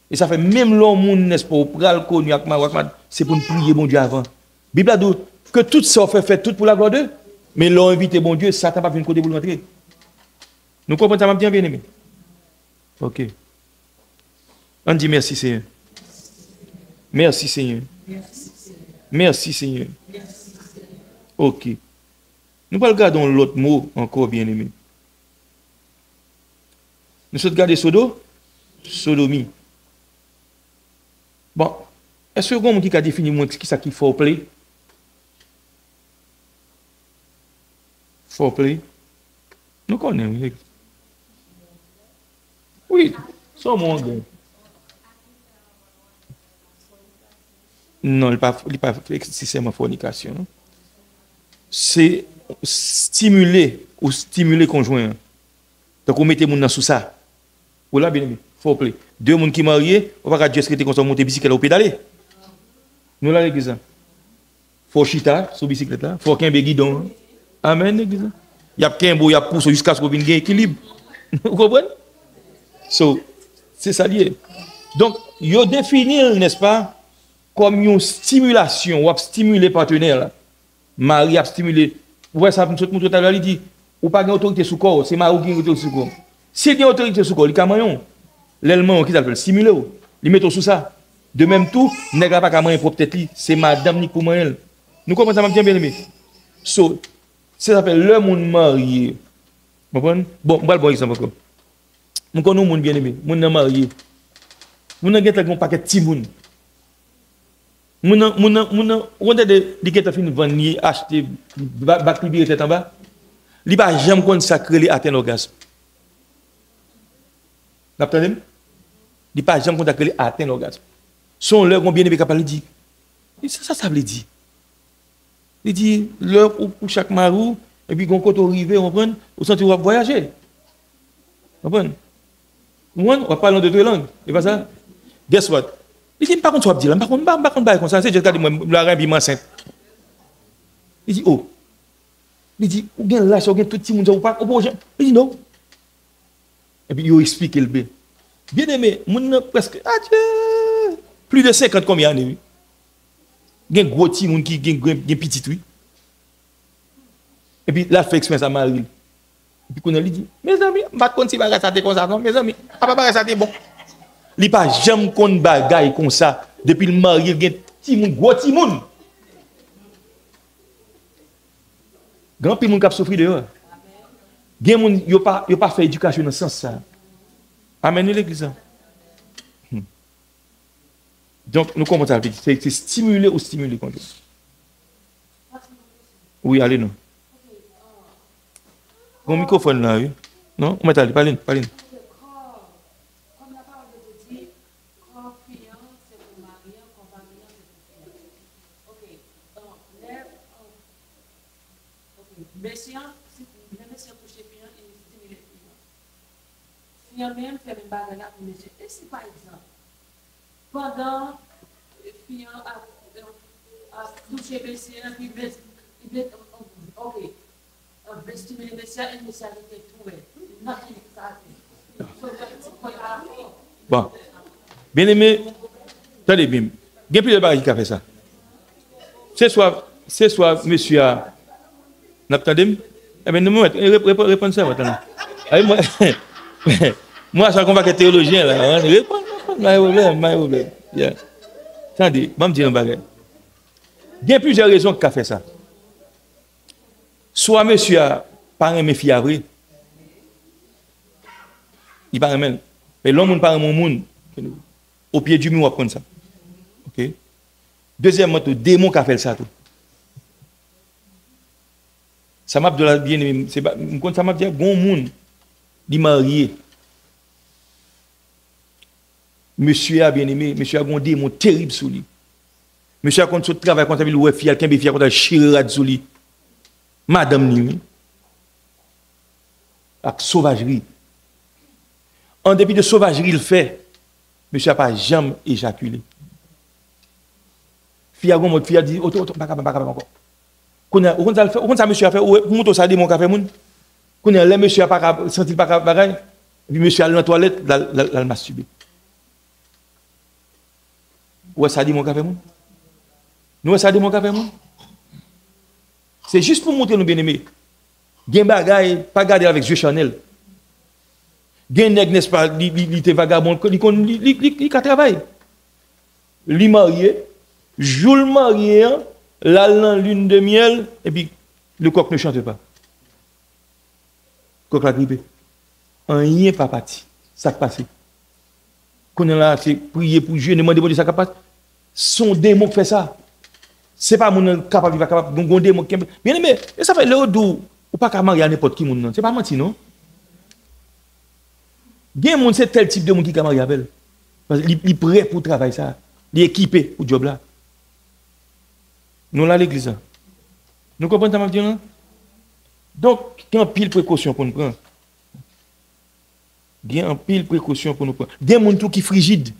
Et ça fait même l'homme n'est-ce pas pral connu avec ma c'est pour nous prier bon Dieu avant. Bible a dit que tout ça fait tout pour la gloire de Dieu. Mais l'on invité bon Dieu, Satan pas venir côté pour rentrer. Nous comprenons ça bien bien aimé. OK. On dit merci Seigneur. Merci Seigneur. Merci Seigneur. Ok. Nous pas regardons l'autre mot encore bien aimé. Nous sommes regardés sodomie. Bon, est-ce que vous qui a défini moi qui ça qui foreplay? Foreplay. Nous connaissons. Oui, c'est un monde. Non, il n'est pas nécessairement fornication. Non? C'est stimuler ou stimuler conjoint. Donc, on mettez moun sous ça. Ou là, bien aimé, foreplay. Deux moun qui mariés, on va pas juste rester comme ça, monter bicyclette ou pédaler. Nous là, l'église. Faut chita sur bicyclette là. Faut qu'un guidon. Amen, l'église. Il y a qu'un beau, il y a pousse jusqu'à ce qu'on vienne équilibre. Vous comprenez? So, c'est ça lié. Donc, il définir, n'est-ce pas, comme une stimulation, ou stimuler partenaire. Marie a stimulé. Ouais, ça, tout le monde il dit, ou pas une autorité sous corps, c'est Marie qui a une autorité sous corps. S'il y a une autorité sous corps, il y a un l'élément qui s'appelle stimuler, il met sous ça. De même tout, n'est pas qu'à manger pour peut-être c'est madame ni pour moi. Nous comprenons ça bien aimé. So, ça s'appelle le monde marié. Vous comprenez? Bon, on va le bon exemple encore. Nous connaissons monde bien aimé, monde marié. Nous avons un paquet de petits monde. Nous avons des gens qui ont vendre, acheter, bac libéré tête en bas. Il n'y a pas jamais consacré atteindre l'orgasme. Vous entendez? Il n'y a pas jamais consacré atteindre l'orgasme. Son l'heure qu'on bien aimé capable de dire. Ça veut dire. Il dit l'heure pour chaque marou, et puis quand on arrive, on prend, au centre où on va voyager. Vous comprenez? On va parler de deux langues. C'est pas ça? Guess what? Il dit, par contre, tu vas dire, par contre, comme ça, c'est juste moi, la reine est enceinte. Il dit, oh. Il dit, ou bien là, ou bien tout le monde, ou pas, il dit non. Et puis, il explique le bien. Bien aimé, mon presque, adieu. Plus de 50 combien d'années, oui. Il y a un gros petit monde qui est petit, oui. Et puis, là, il fait expérience à Marie. Et puis, quand il dit, mes amis, je ne sais pas si ça comme ça, non, mes amis, papa, ça bon. Il n'y a pas jamais qu'on bagaille comme ça. Depuis le marié, il y a un petit monde, gros petit monde. Grand petit monde qui a souffert dehors. Il n'y a pas fait éducation dans ce sens. Amen, l'église. Donc, nous commençons à dire, c'est stimuler ou stimuler quand même. Oui, allez, non. Mon microphone là, oui. Non, on met allez, parlez. Monsieur couché bien et stimuler même fait une bagarre là pour monsieur. Et si par exemple, pendant fille a touché monsieur, puis il ok, stimuler monsieur et monsieur a été trouvé. Bon, bien aimé, attendez bien, il y a plus de baril qui a fait ça. C'est soit monsieur a. N'attendez, eh bien, nous répondez ça maintenant. Moi, ça combat que théologien là. Répondez, pas de problème. Attendez, je vais me dire un bagage. Il y a plusieurs raisons qui a fait ça. Soit monsieur a pas aimé fiavré, il pas aimé. Mais l'homme pas aimé monde. Au pied du mur, on va prendre ça. Ok. Deuxièmement, le démon qui a fait ça tout. Ça m'a dit bien aimé, ça m'a dit bon monde dit marié. Monsieur a bien aimé, monsieur a un démon terrible sur lui. Monsieur a quand tu travailles quand il ouais fier, quelqu'un fier quand il chirade sur lui. Madame ni avec sauvagerie. En dépit de sauvagerie il fait, monsieur a pas jamais éjaculé. Fille a un mot fille dit pas encore. Quand ça monsieur a fait pour monter ça démon café moun. Quand le monsieur a pas senti pas bagaille, puis monsieur allé dans la toilette la masturber. Ouais ça démon café moun. Nous ça démon café moun. C'est juste pour montrer nous bien-aimés. Gen bagaille pas garder avec yeux Chanel. Gen nèg n'est-ce pas, il était vagabond, il travaille. Li marié, Jour marié, la lune de miel, et puis le coq ne chante pas. Le coq l'a grippé. Rien pas parti. Ça qui passe. Quand on est là, c'est prier pour Dieu, demander pour Dieu ça qui passe. Son démon qui fait ça. C'est pas mon capable, pas capable, un démon qui. Bien aimé, et ça fait le dos, ou pas qu'à marier à n'importe qui, non. C'est pas menti, non? Bien, monde, c'est tel type de monde qui est marié avec elle. Parce qu'il est prêt pour travailler ça. Il est équipé pour le job là. Nous, là, l'église. Là. Nous comprenons ce que je veux dire? Donc, il y a un pile précaution pour nous prendre. Il y a un pile précaution pour nous prendre. Il y a des gens qui sont frigides.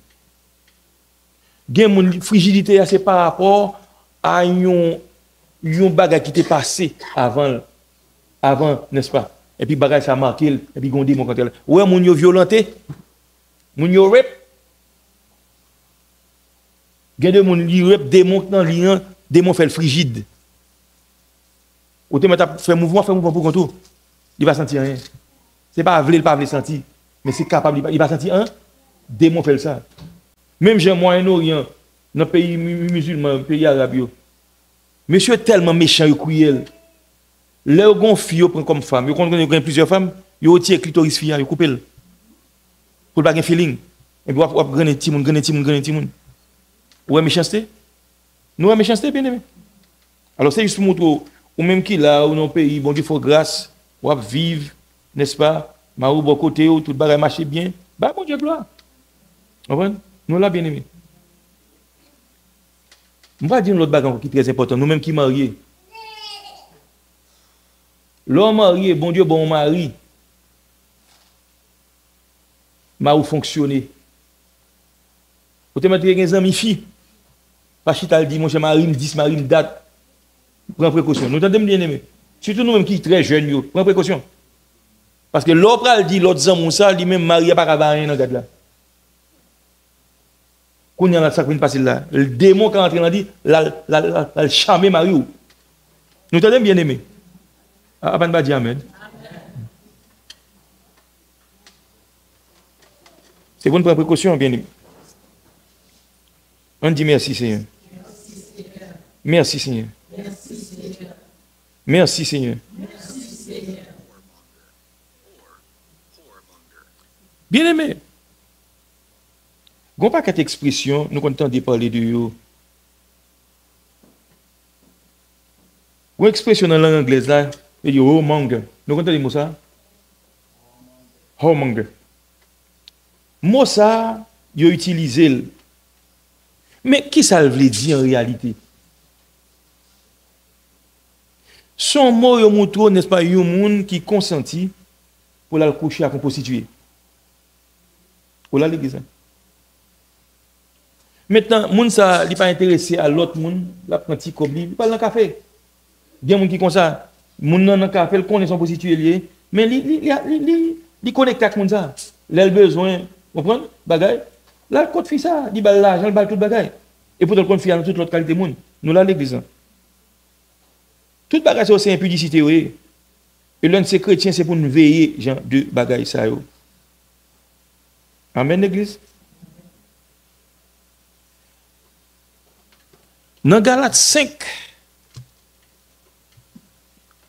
Il y a des frigidité, c'est par rapport à un bagage qui était passé avant, n'est-ce pas? Et puis bagage ça a marqué, et puis gondé mon cantel. Ouais, moun yo violenté, moun yo rep. Gen de moun li rep, démon dans lian, démon fait le frigide. Ou te mettre fait mouvement pour contour. Il va sentir rien. C'est pas vle, il pas vle sentir, mais c'est capable, il va sentir un démon fait ça. Même j'ai Moyen-Orient, dans pays musulman, pays arabe. Monsieur tellement méchant et cruel. Leur gon fille prend comme femme, yo connaît plusieurs femmes, yo tire clitoris fille, yo coupe elle. Pour pas un feeling. Et puis on gagner ti moun. Ouais méchanceté. Nous méchanceté bien aimé. Alors c'est juste pour montrer ou même qui là ou dans pays, bon Dieu faut grâce, ou vivre, n'est-ce pas? Marou bon côté ou tout bagay marcher bien. Bah bon Dieu gloire. Comprenez? Nous là bien aimé. On va dire l'autre bagay qui est très important, nous même qui mariés. L'homme marié, bon Dieu, bon mari, m'a ou fonctionné. Vous te mettez des amis filles. Pas si tu dit, mon cher mari, me dit, mari, me date. Prends précaution. Nous t'entendons bien aimé. Surtout nous-mêmes qui sommes très jeunes, prends précaution. Parce que l'autre a dit, l'autre amour, ça, lui-même marié, pas qu'à rien dans le là. Quand il y a ça qui passe là, le démon qui est entré dans dit, la charmer mari. Nous t'entendons bien aimé. Aban Badi Ahmed. C'est bon pour précaution, bien aimé. On dit merci Seigneur. Merci Seigneur. Merci Seigneur. Bien aimé. Gon pas cette expression, nous comptons de parler de yo. Une expression dans la langue anglaise là, il dit whoremonger. Nous comptons de mot ça? Whoremonger. Mot ça, yo utilisé. Mais qui ça veut dire en réalité? Son mot yo montre, n'est-ce pas, yon moun qui consenti pour la coucher à une prostituée. Pour la l'église. Maintenant, moun ça, il pas intéressé à l'autre moun, la prenti comme lui, il parle dans café. Bien moun qui comme ça, moun dans café, il connaît son prostituée lié, mais il connecte avec moun ça. Il a besoin, vous comprenez? Bagay. Là, le code fait ça, il a l'argent, il a tout bagay. Et pour le compte fait toute l'autre qualité moun. Nous là l'église. Tout bagay c'est aussi impudicité oui. Et l'un de ces chrétiens c'est pour nous veiller genre de bagay ça yo. Amen l'église. Dans Galates 5,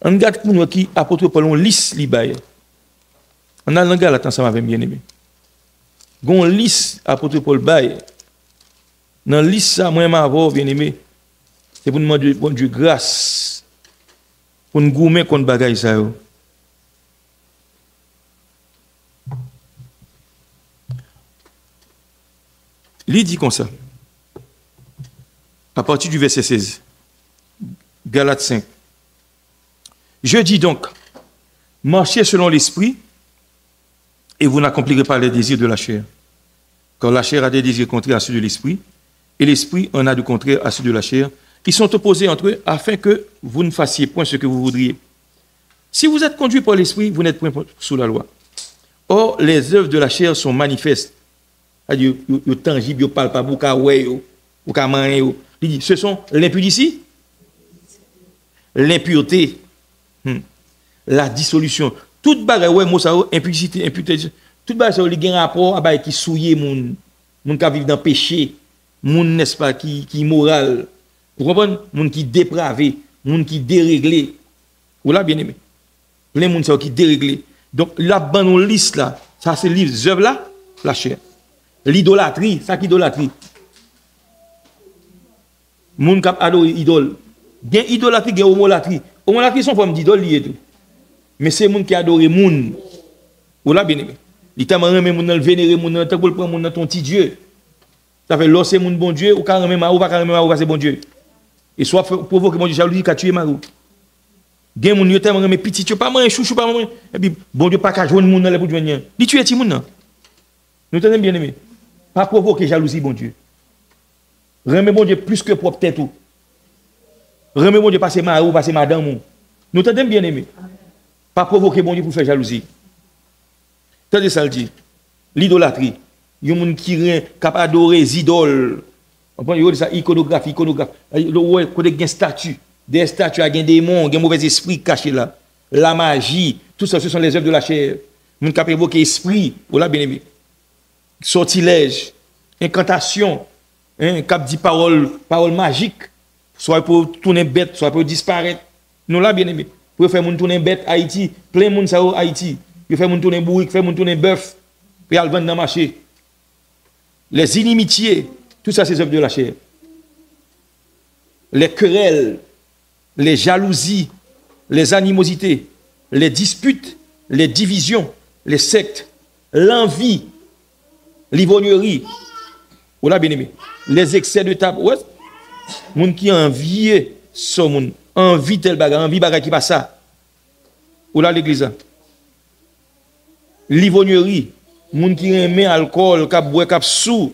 on regarde pour nous qui apôtre Paul on lisse li bail. On a dans Galates ensemble avec bien-aimé. Gon lisse apôtre Paul bail. Dans lisse ça moi m'avoir bien-aimé. C'est pour nous demander bon Dieu grâce pour nous goumer contre bagaille ça yo. Il dit comme ça. À partir du verset 16. Galates 5. Je dis donc, marchez selon l'esprit et vous n'accomplirez pas les désirs de la chair. Car la chair a des désirs contraires à ceux de l'esprit et l'esprit en a de contraires à ceux de la chair. Ils sont opposés entre eux afin que vous ne fassiez point ce que vous voudriez. Si vous êtes conduit par l'esprit, vous n'êtes point sous la loi. Or, les œuvres de la chair sont manifestes. C'est-à-dire, ils tangibles, ils ne parlent pas, ce sont l'impudicité, l'impureté, la dissolution. Toute bagarre, ouais, moi ça, impudicité, impureté, toute bagarre, ça a un rapport avec qui souille moun qui vivent dans le péché, moun n'est-ce pas qui moral. Vous comprenez? Moun qui dépravé, moun qui déréglé. Ou là bien aimé. Plein moun ça qui déréglé. Donc la ban liste là, ça c'est livre œuvre là, la chair. L'idolâtrie, ça qui idolâtrie. Moun k'ap adore idole. Gen idolâtrie, gen homolatrie. Homolatrie son forme d'idole lié tout. Mais c'est moun qui adore moun. Ou là bien aimé. Il t'a remet moun nan vénérer moun nan tant pour prendre moun nan ton petit Dieu. Ça fait l'os c'est moun bon Dieu ou carrément ma ou pas carrément ma ou c'est bon Dieu. Et soit provoquer mon Dieu jalousie qu'a tué marou. Gen moun yo t'a remet petit yo pas man chouchou pas man et puis bon Dieu pas ka joindre moun nan pour joindre. Li tuer ti moun nan. Nous t'aime bien aimé. Pas provoquer jalousie bon Dieu. Remet bon Dieu plus que propre tête tout. Remet bon Dieu passer marou passer madame. Nous t'aime bien aimé. Pas provoquer bon Dieu pour faire jalousie. Tandis ça le dit. L'idolâtrie. Il y a des gens qui adorent les idoles. Il y a ça iconographie. Il y a des statues. Des statues avec des démons, des mauvais esprits cachés là. La magie. Tout ça, ce sont les œuvres de la chair. Les gens qui évoquent l'esprit. Voilà bien aimé. Sortilège. Incantation. Qui dit parole magique. Soit pour tourner bête, soit pour disparaître. Nous là bien aimé. Pour faire moun tourner bête Haïti. Plein de monde ça au Haïti. Pour faire moun tourner bourrique, faire moun tourner bœuf. Puis aller vendre dans le marché. Les inimitiés, tout ça c'est œuvres de la chair. Les querelles, les jalousies, les animosités, les disputes, les divisions, les sectes, l'envie, l'ivrognerie, voilà bien aimé, les excès de table, ouais, moun qui envie ce moun, envie tel bagage, envie bagage qui passe ça, ou là l'église, l'ivrognerie, moun qui aime alcool, cap boire, cap sous.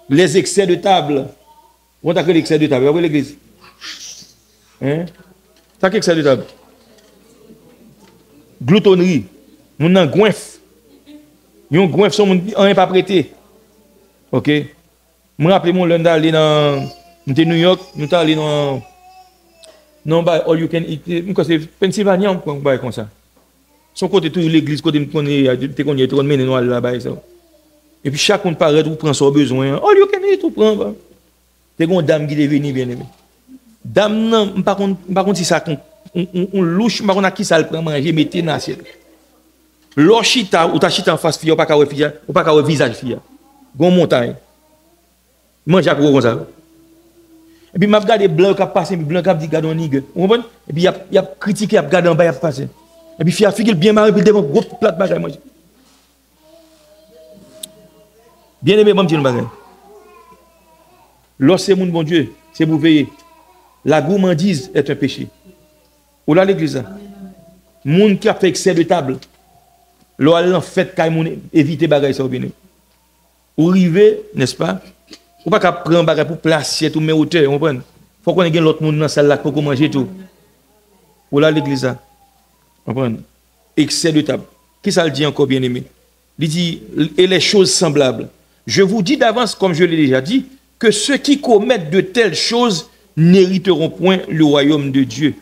Les excès de table. On t'a que l'excès de table. Vous voyez l'église? Hein? Ça qu'est excès de table? Gloutonnerie. Moun nan goinf. Yon goinf son moun an pas prêté. OK? Me rappelle mon lundi aller dans New York, nous t'allé allé dans non ba all you can eat. C'est Pennsylvania on ba comme ça. Son côté tout l'église côté me connaît te connaît tout mener nous là-bas ça. Et puis chaque monde paraît ou prend son besoin. Oh you can eat tout prend. Te gon dame qui est venue bien aimé. Dame non par contre si ça on louche par contre à qui ça le prend manger mettez dans assiette. L'ochita ou ta chita en face fille ou pas ka visage fille. Gon montagne. Mange à comme ça. Et puis m'a regardé blanc qui a passé blanc qui a dit garde on nigga. Vous comprenez? Et puis il a critiqué, il a regardé en bas, il a passé. Et puis, il a fait bien marré, puis il a gros plat de bagaille. Bien aimé, bon petit bagaille. Lorsque c'est mon bon Dieu, c'est pour veiller. La gourmandise est un péché. Ou là, l'église. Moun qui a fait excès de table. L'on fait quand moun éviter bagaille ça bien. Ou river, n'est-ce pas? Ou pas qu'à prendre bagaille pour placer tout mes hauteurs, vous comprenez? Faut qu'on ait l'autre monde dans celle là pour manger tout. Ou là, l'église. Comprenez? Excès de table. Qui ça le dit encore, bien aimé? Il dit, et les choses semblables. Je vous dis d'avance, comme je l'ai déjà dit, que ceux qui commettent de telles choses n'hériteront point le royaume de Dieu.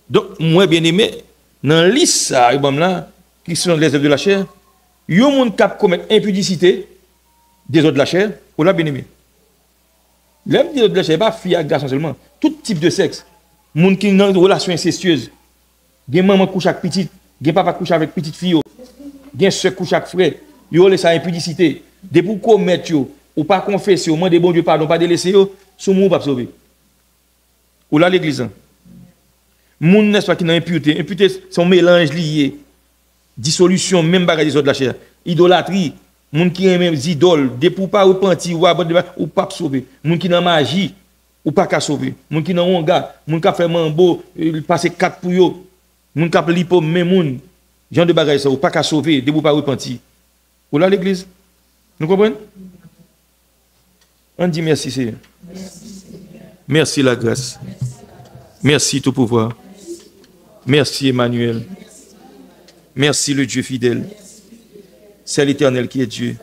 Donc, moi, bien aimé, dans la liste, ça, là, qui sont les œuvres de la chair, il y a un monde qui commet impudicité des œuvres de la chair, ou là, bien aimé. L'œuvre des œuvres de la chair, pas fille à garçon seulement, tout type de sexe. Monde qui ont une relation incestueuse. Gen maman couche avec petite, gen papa couche avec petite fille, gen sœur couche avec frère, yo laisse ça impudicité. De pour commettre yo, ou pas confesser, ou demander bon Dieu pardon, pas délaisser yo, sous moun pas sauver. Ou là l'église. Moun n'est-ce pas qui n'a impureté, impureté c'est un mélange lié. Dissolution même bagage des autres de la chair. Idolâtrie, moun qui aime les idoles, de pour pas repentir ou pas sauver. Moun qui dans magie ou pas qu'à sauver. Moun qui dans onga, moun qui fait mambo, passer 4 pour yo. Moun kap lipo même moun, genre de bagaille ça ou pas qu'à sauver, de vous pas repentir. Ou là l'église. Nous comprenez? On dit merci Seigneur. Merci la grâce. Merci tout pouvoir. Merci Emmanuel. Merci le Dieu fidèle. C'est l'Éternel qui est Dieu.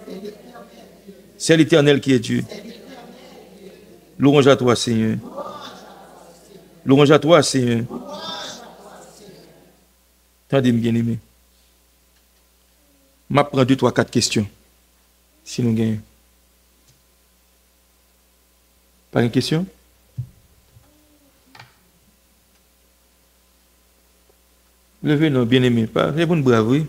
C'est l'Éternel qui est Dieu. Louange à toi Seigneur. Louange à toi Seigneur. Attendez, bien aimé. Je prends 2, 3, 4 questions. Si nous gagnons. Pas une question? Levez non, bien aimé. Pas c'est bon bravo. Oui.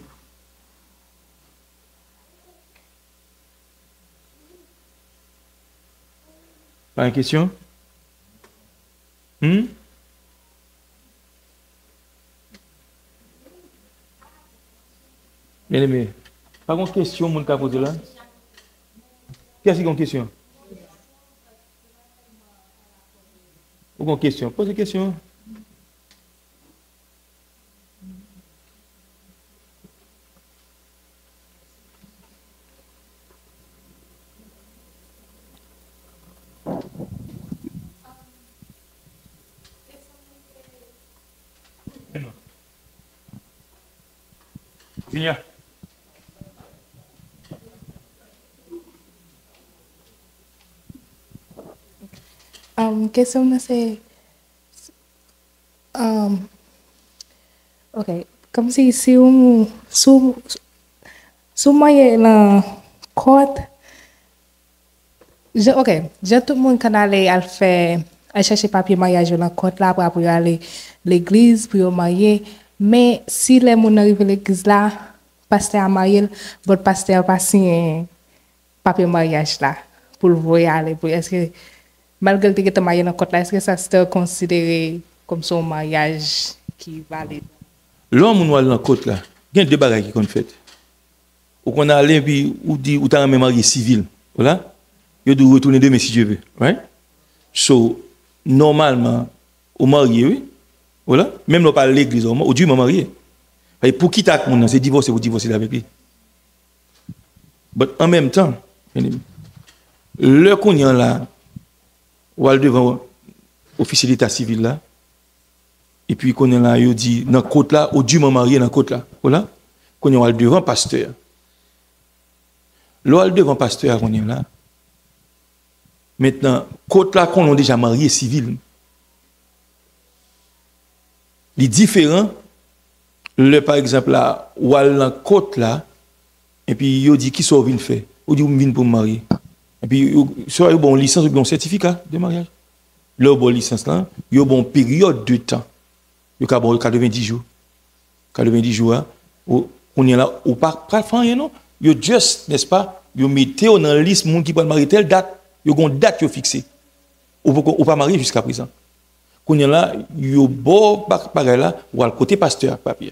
Pas une question? Bien aimé. Pas une question, mon cas posé là? Qu'est-ce qui est une question? Ou une question? Pose une question. Junior. Question c'est ok comme si on sous moyen la côte j'ai tout le monde qui allait à faire à chercher papier mariage dans la côte là pour aller l'église pour marier mais si les gens arrivent à l'église là pasteur a marié votre pasteur pas signé papier mariage là pour le voyager pour est-ce que malgré que tu marié dans la côte là est-ce que ça c'est considéré comme son mariage qui valide L'homme ou dans la côte là il y a deux bagages qui qu'on fait ou qu'on a allé puis ou dit ou t'as un marié civil voilà il doit retourner demain si Dieu veut right so normalement au marié oui voilà même pas l'église au Dieu m'a marié et pour quitter avec mon c'est divorcer ou divorcer avec lui mais en même temps le qu'on y a là ou al devant officier d'état civil là et puis qu'on est là il dit dans côte là au Dieu m'a marié dans côte là voilà qu'on y a devant pasteur l'ol devant pasteur qu'on est là maintenant côte là qu'on a déjà marié civil les différents le par exemple là ou al dans côte là et puis il dit qui sont vinn faire ou dit ou vinn pour me marier et puis soit il bon licence ou bon certificat de mariage le bon licence là il bon période de temps il ka bon 90 jours 90 jours on est là ou pas faire rien non you just n'est-ce pas you mettez dans la liste monde qui peut marier telle date you gon date yo fixé ou pas marié jusqu'à présent qu'on est là yo bon pareil là ou al côté pasteur papier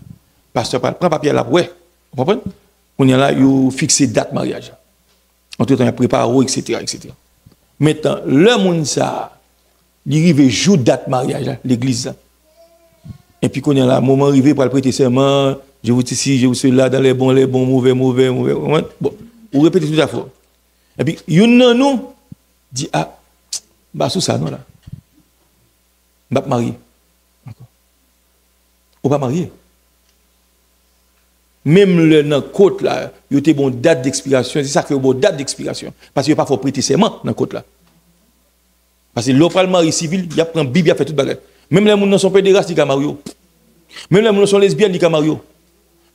pasteur prend papier là ouais vous comprenez qu'on est là yo fixé date mariage entre temps il prépare etc. Maintenant le monde ça il arrive jour date mariage l'église et puis qu'on est là moment arrivé pour le prêter serment je vous dis ici je vous suis là dans les bons mauvais bon ou répétez tout à fait et puis yon nan nous dit ah bah sous ça non là m'a marié encore ou pas marié même le dans côte là il était bon date d'expiration c'est ça fait bon date d'expiration parce que pas faut prêter serment dans côte là parce que l'offre le mari civil il a prend bible il a fait toute bagarre même les gens sont pédérastes ils Mario même les gens sont lesbiennes ils Mario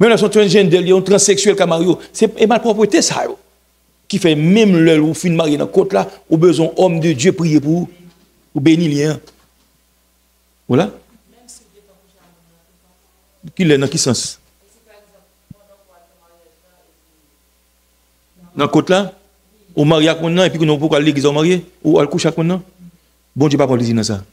même les sont transgender ils sont transsexuels Mario c'est mal propreté ça qui fait même le ou fin marié dans côte là au besoin homme de Dieu prier pour bénir lien voilà qui est dans qui sens dans côte là au mariage qu'on a et puis qu'on pourquoi l'église au marié ou al coucher qu'on a bon Dieu pas pour dire dans ça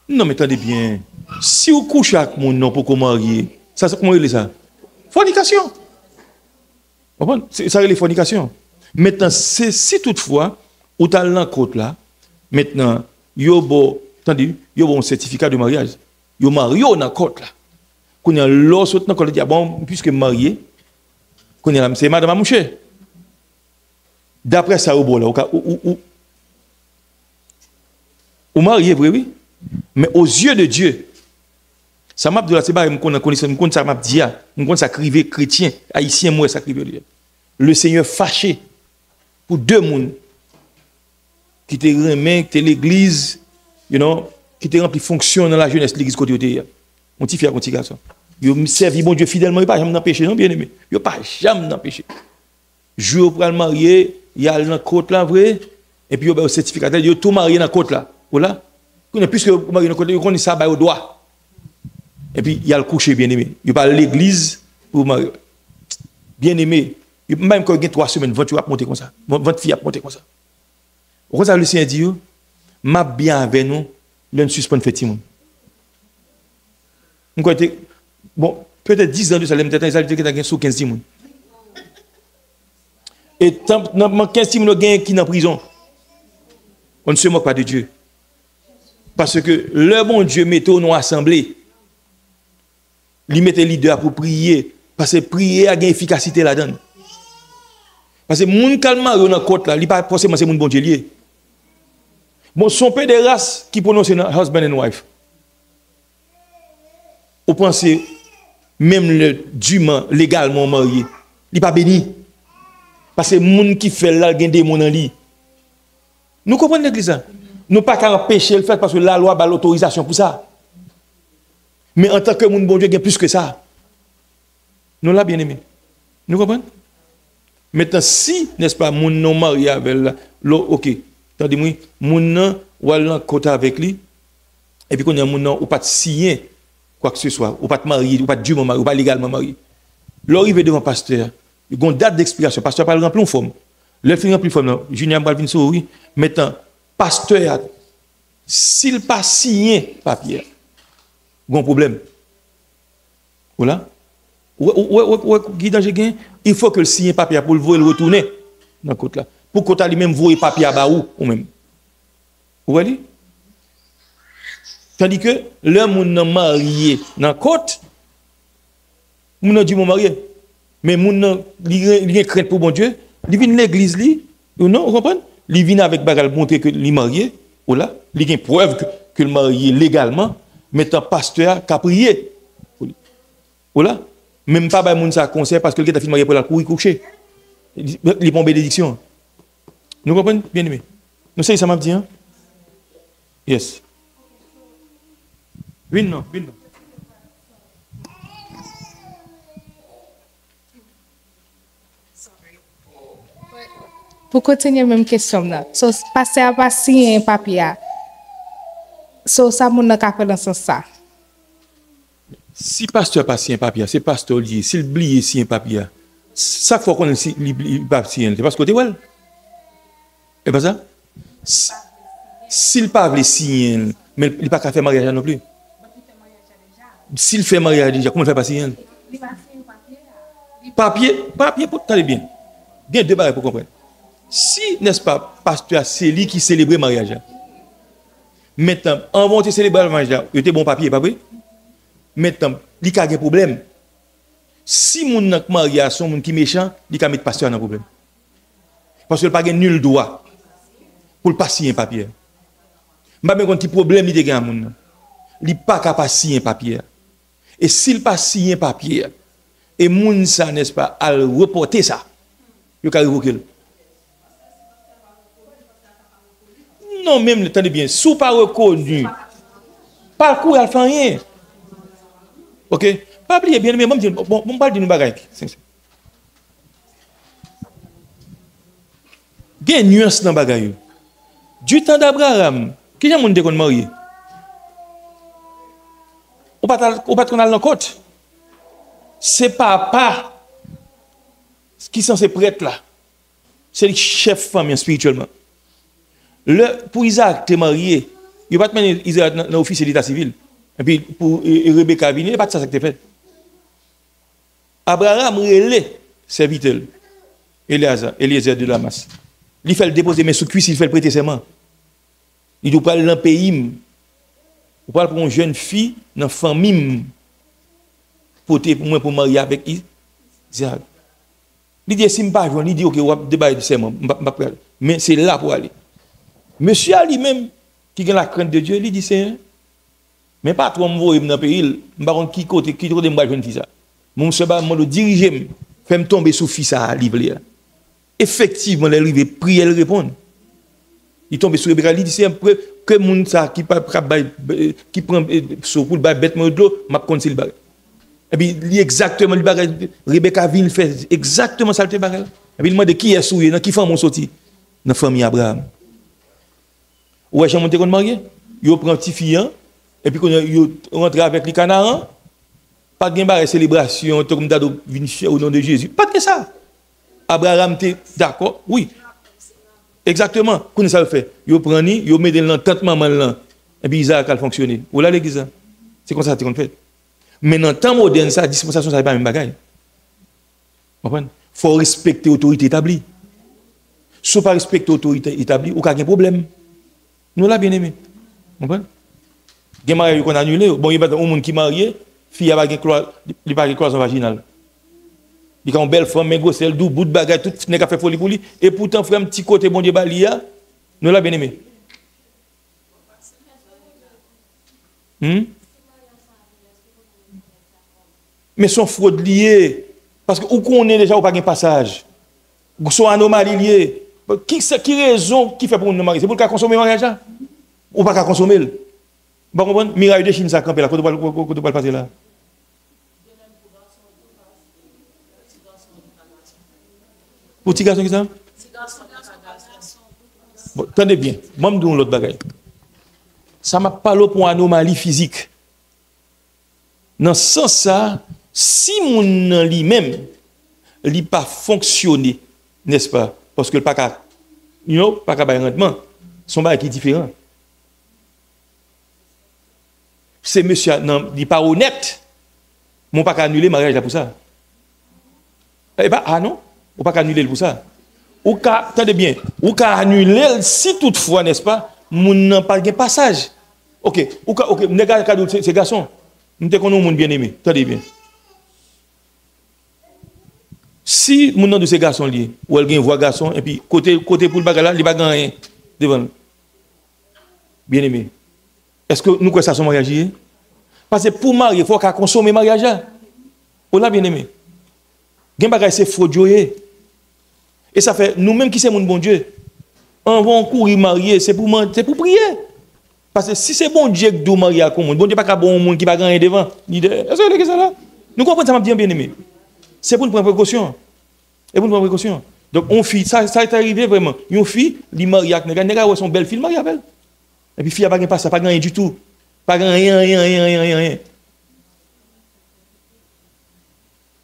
non mais attendez bien si vous couchez avec mon nom pour qu'on marier ça c'est comment il est ça fornication ça c'est fornication maintenant c'est si toutefois ou t'as dans côte là maintenant yo bon attendez yo bon certificat de mariage yo marié dans côte là qu'on a l'autre dans côte dit bon puisque marié qu'on a c'est madame Amouche d'après ça au bon là ou marié vrai oui mais aux yeux de Dieu ça m'a dit là c'est pas me connaît ça m'a dit me connaît ça crivé chrétien haïtien moi ça crivé le Seigneur fâché pour deux monde qui te remet qui te l'église you know qui te rempli fonction dans la jeunesse l'église côté on t'y fait un petit garçon Yo servi bon Dieu fidèlement, yo pas jamais n'empêcher non bien-aimé. Yo pas jamais n'empêcher. Jour pour le marier, il y a dans côte là vrai et puis yo ba certificat, yo tout marié dans côte là. Voilà. Puisque marié dans côte, yo connaît ça ba au droit. Et puis il y a le coucher bien-aimé. Yo pas l'église pour marier. Bien-aimé, même quand il y a 3 semaines, votre va monter comme ça. Votre fille va monter comme ça. Pourquoi ça le Seigneur dit m'a bien avec nous, l'un suspend fait timon. Bon, peut-être 10 ans de ça, peut-être ça veut dire que sous 15 timon. Et dans 15 timon gagne qui dans prison. On ne se moque pas de Dieu. Parce que le bon Dieu mette nous assemblée. Il mette leader pour prier parce que prier a une efficacité là-dedans. Parce que moun calma dans côte là, il pas forcément c'est moun bon Dieu lié. Bon, son père de race qui prononce husband and wife. Vous pensez, même le dûment légalement marié, il n'est pas béni. Parce que les gens qui font là, il y a des gens en lui. Nous comprenons l'église. Nous ne pouvons pas empêcher le fait parce que la loi a l'autorisation pour ça. Mais en tant que moun bon Dieu, il y a plus que ça. Nous l'avons bien aimé. Nous comprenons? Maintenant, si, n'est-ce pas, moun non marié avec l'autre, ok. Tandis-moi, moun ou al côté avec lui, et puis qu'on y a moun ou pas de signer quoi que ce soit, ou pas de marié, ou pas de dûment marié, ou pas légalement marié. L'arrivée devant pasteur, il y a une date d'expiration, pasteur pas remplir une forme. Le fin remplir forme, Junior Balvin oui. Maintenant, pasteur, s'il pas signé papier, il y a un problème. Voilà. Il faut que le signe papier pour le retourner dans le côté là. Pour que tu même voyer papier à Baou ou même. Vous voyez? Tandis que le monde marié dans la côte, le monde dit mon marié. Mais le monde il a crainte pour bon Dieu, il vient de l'église, non, vous comprenez? Il vient avec bagal montrer que il est marié, ou là, il a une preuve que le marié légalement, mais un pasteur qui a prié. Ou là, même pas bah moun ça conseil parce que le gars a fait marié pour la courir coucher. Il est en bénédiction. Nous comprenons bien aimé. Nous savons ça m'a dit hein? Yes. Oui non, oui non. Pour continuer même question là. So passer à passer un papier. So ça moun n'a ka fait dans ce sens ça. Si pasteur pas signé un papier, c'est pasteur lié. S'il oublie signer un papier, chaque fois qu'on il pas signer, c'est parce que tu es et pas ça? S'il pas veut signer, mais il pas qu'à faire mariage non plus. S'il fait mariage déjà, comment il fait pas signer? Papier pour t'aller bien. Bien deux barres pour comprendre. Si, n'est-ce pas, pasteur, c'est lui qui célèbre le mariage. Maintenant, avant de célébrer le mariage, il était bon papier, pas vrai? Maintenant, il y a un problème. Si mon nak marié son moun qui méchant, il ka mettre pasteur dans problème. Parce qu'il pas nul droit pour pas signer un papier. M'a ben un petit problème il a moun. Il pas capable signer un papier. Et s'il pas signer un papier et moun ça n'est-ce pas à reporter ça. Il ka révoquer. Non même attendez bien, sous pas reconnu. Pas coup il fait rien. OK? Pas oublier bien mais bon parle de nous bagaille. Gen nuance dans bagaille. Du temps d'Abraham, qui j'ai monde qu'on marié? Ou pas qu'on a dans côte. C'est papa qui sont ces prêtres là. C'est le chef famille spirituellement. Pour Isaac t'es marié, il va te mener Isaac dans l'officier d'état civil. Et puis pour Rebecca venir, il pas ça que tu fait. Abraham relé serviteur Eliezer de Damas. Il fait le déposer mais sous cuisse, il fait le prêter serment. Il doit parler dans le pays. Il parle pour une jeune fille dans la famille pour moi pour marier avec Isaac. Il dit si je ne pas il dit OK, on va débattre de serment, mais c'est là pour aller. Monsieur lui-même qui a la crainte de Dieu, il dit c'est mais pas trop m'envoyer dans le pays, par qui côté qui côté me jeune fille ça. Mon se ba me diriger, fait me tomber sous fils à livrer. Effectivement, elle arrive prier, elle répond. Il tombe sur Rebecca, il dit c'est un peu que moun ça qui prend sur pour le bête de l'eau, m'a conseillé le bail. Et puis, exactement, Rebecca vient fait exactement ça, le bagage. Et puis, il demande qui est souillé, dans qui femme on sorti? Dans la famille Abraham. Ou est-ce qu'on marié? Il prend un petit fille, et puis, quand il rentre avec les Canaans, pas de célébration, comme d'ado au nom de Jésus. Pas de ça. Abraham était d'accord, oui. Exactement. Comment ça le fait? Il prend, il met dans la tente maman là, et puis Isaac a fonctionné. Ou là, l'église. C'est comme ça qu'on fait. Mais dans le temps moderne, ça, la dispensation, ça n'est pas la même bagaille. Vous comprenez? Il faut respecter l'autorité établie. Si vous ne respectez l'autorité établie, vous avez un problème. Nous l'avons bien aimé. Vous comprenez? Il y a des mariages qu'on a annulés. Bon, il y a des gens qui sont mariés, fille n'a pas de cloison vaginale. Il y a une belle femme, mais grosse, elle bout de bagaille, tout n'est qu'à faire folie pour lui. Et pourtant, frère, un petit côté bon Dieu, nous l'avons bien aimé. Mais son fraude liée. Parce que où qu'on est déjà, ou pas un passage. Son anomalie liée. Qui raison qui fait pour nous marier? C'est pour le cas consommer le mariage? Ou pas qu'à consommer? Vous comprenez? Miraille de Chine, ça campe là. Quand tu vas passer là? Pour petit garçon qui ça? Bon, attendez bien. Moi, je me dis l'autre bagaille. Ça m'a parlé pour une anomalie physique. Dans ce sens, ça, si mon lui-même, il n'a pas fonctionné, n'est-ce pas? Parce que le pas qu'à, pas qu'à rendement, son bail qui est différent. C'est monsieur, non, il n'est pas honnête. Mon pas qu'à annuler le mariage là pour ça. Eh bien, ah non, ou pas qu'à annuler pour ça. Ou qu'à, attendez bien, ou qu'à annuler si toutefois, n'est-ce pas, mon n'a pas de passage. Ok, ok, ces garçons, nous te connaissons mon bien aimé, attendez bien. Si mon nom de ces garçons liés, ou elle gagne voix garçon, et puis côté pour le bagage là, il va gagner devant. Bien aimé. Est-ce que nous quoi ça son mariage? Parce que pour marier, il faut qu'à consommer le mariage. Ou là, bien aimé. Gen bagage c'est faux Dieu. Et ça fait nous-mêmes qui sommes mon bon Dieu. On va courir marier, c'est pour prier. Parce que si c'est bon Dieu qui doit marier avec monde, bon Dieu pas qu'à bon monde qui va gagner devant. Est-ce que c'est ça? Nous comprenons ça bien aimé. C'est pour nous prendre précaution. Et pour nous prendre précaution. Donc on fille, ça est arrivé vraiment. Une fille, li marie avec nègre son belle fille marie avec elle. Et puis fille a pas pas ça, pas gagner du tout. Pas gagner rien.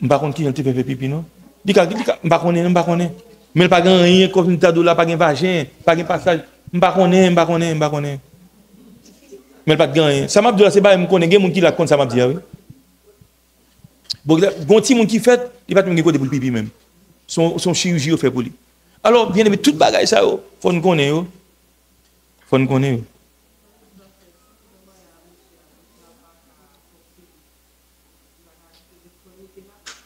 M'pa konn qui vient te faire pipi non. M'pa connais. Mais pas gagner comme une tado là pas gain vagin, pas gain passage. M'pa connais. Mais pas gagner. Ça m'a dit là c'est pas me connais gen moun qui la connait ça m'a dit oui. Bon ti moun qui fait, il va te me côté pour le pipi même. Son chirurgie fait pour lui. Alors bien aimé toute bagaille ça faut nous connaître.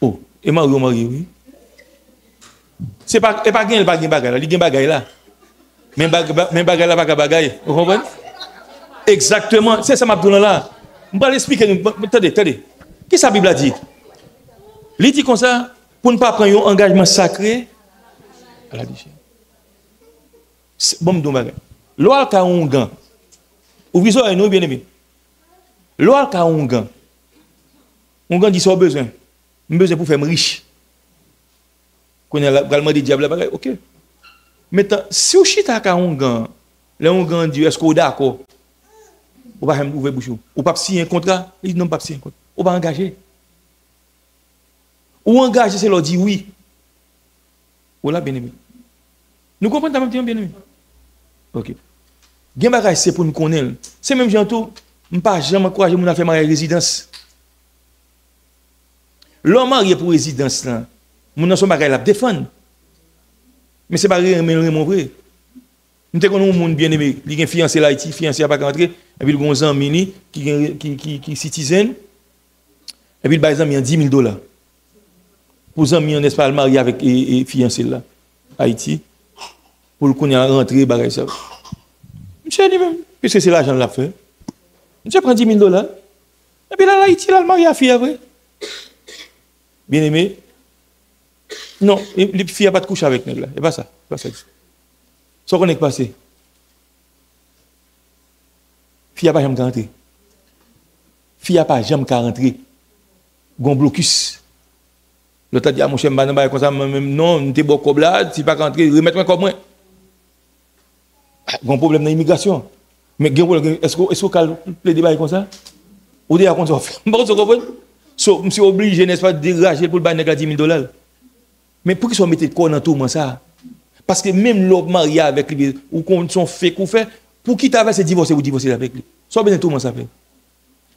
Oh, et marié, oui. C'est pas gain, il pas gain bagaille là, il gain bagaille là. Même bagaille là pas bagaille. Vous comprenez? Exactement, c'est ça m'a dit là. Je vais l'expliquer. Attendez. Qu'est-ce que la Bible a dit? Il dit comme ça, pour ne pas prendre un engagement sacré à la déchet. Bon, je vais l'oil ka un gant. Ouvrez ça, nous bien aimé. L'oil ka un gant. Un gant dit ça besoin. Besoin pour faire riche. Quand il y a également des diables, ok. Maintenant, si vous chita ka un gant, là un gant dit est-ce que vous d'accord? Ou pas ouvrir bouche. Ou pas signer un contrat, il non pas signer un contrat. Ou pas engager. Ou engager, c'est leur dire oui. Ou là, bien aimé. Nous comprenons même bien aimé. Ok. Gen bagay c'est pour nous connaître. C'est même jantou, m'pas jamais encourager moun à faire mariage résidence. L'homme marié pour résidence là, moun nan son bagay la défendre. Mais c'est pas mon vrai. Nous te connaissons moun bien aimé, il gen fiancé là Haïti, fiancé a pas rentrer, et puis il gon zanmi qui citizen. Et puis il bail zanmi $10 000. Pour zanmi en Espagne marié avec et fiancé là Haïti pour le connait rentrer bagay ça. Monsieur dit même, puisque c'est l'argent l'a fait. Monsieur prend $10 000. Et puis là, Haïti, là, le mari a fille vrai. Bien aimé. Non, les filles n'ont pas de couche avec nous là. Et pas ça. Pas ça. Ça qu'on est passé. Fille n'a pas jamais rentré. Fille n'a pas jamais rentré. gon blocus. L'autre a dit, ah, mon cher, madame, comme ça, même non, nous t'es bon comme là, si pas rentrer, remettre-moi comme moi. Gon problème dans l'immigration. Mais est-ce que vous plaidez débat comme ça? Ou déjà comme ça? Vous comprenez? So, je suis obligé, n'est-ce pas, de dégager pour le bail de 10 000 $. Mais pour qu'ils soient mis de corps dans tout le ça? Parce que même l'homme marié avec lui, ou qu'on sont fait, qu'on fait, pour qui t'avait se divorcer ou divorcer avec lui. Soit bien tout le monde ça fait.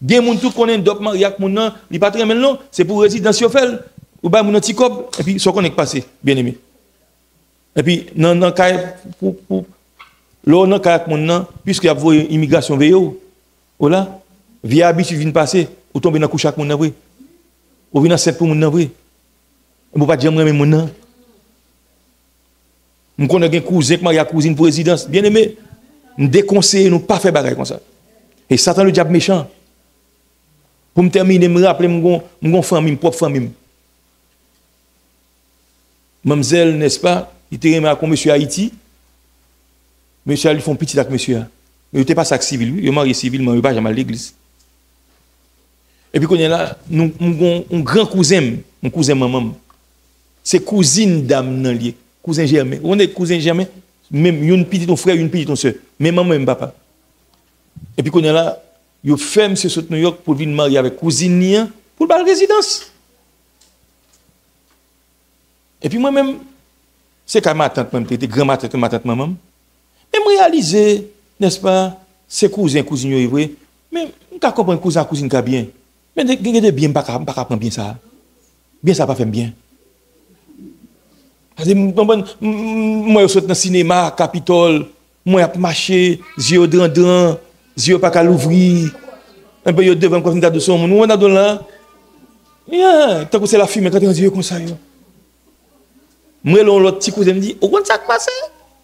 Bien moun tout connaît d'autres mariés avec mon nom, il pas très bien non, c'est pour résidence Yofel, ou ba mon petit cop, et puis soit qu'on est passé, bien aimé. Et puis dans cas pour l'on dans cas mon nom, puisque y a une immigration veilleux, ou là, via habitude vient passer, ou tomber dans couche avec mon nom vrai. Ou vient dans set pour mon nom vrai. Ou pas jamais mon nom. Nous connaissons un cousin qui marie à cousine pour résidence, bien aimé. Nous déconseillons nous pas faire bagarre comme ça. Et Satan le diable méchant. Pour me terminer, me rappeler mon famille, mon propre famille. Mademoiselle, n'est-ce pas, il était remis à monsieur Haïti. Monsieur, ils font petit avec monsieur. Mais il n'était pas ça civil, il est marié civil, mais il n'est pas jamais à l'église. Et puis, quand il est là, nous avons un grand cousin, mon cousin maman. C'est cousine d'âme dans lié. Cousin germain. On est cousin germain, même une petite ton frère, une petite ton soeur. Même maman, même papa. Et puis, quand il est là, il fait monsieur saute New York pour venir marier avec cousine pour la résidence. Et puis moi-même, c'est quand ma tante, même, c'était grand-ma tante, ma tante, maman. Mais je réalise, n'est-ce pas, c'est cousin, cousine, vrai. Mais je comprends cousin, cousine, qui bien. Mais de bien, pas prendre bien ça. Bien ça, pas faire bien. Moi, je saute dans le cinéma, Capitole, moi, je marche, yeux drandran, yeux pas qu'à l'ouvrir. Un peu devant comme ça de son monde, on a de là. Tant que c'est la fumée, quand on dit comme ça. Moi, l'autre petit cousin me dit, où ça passe?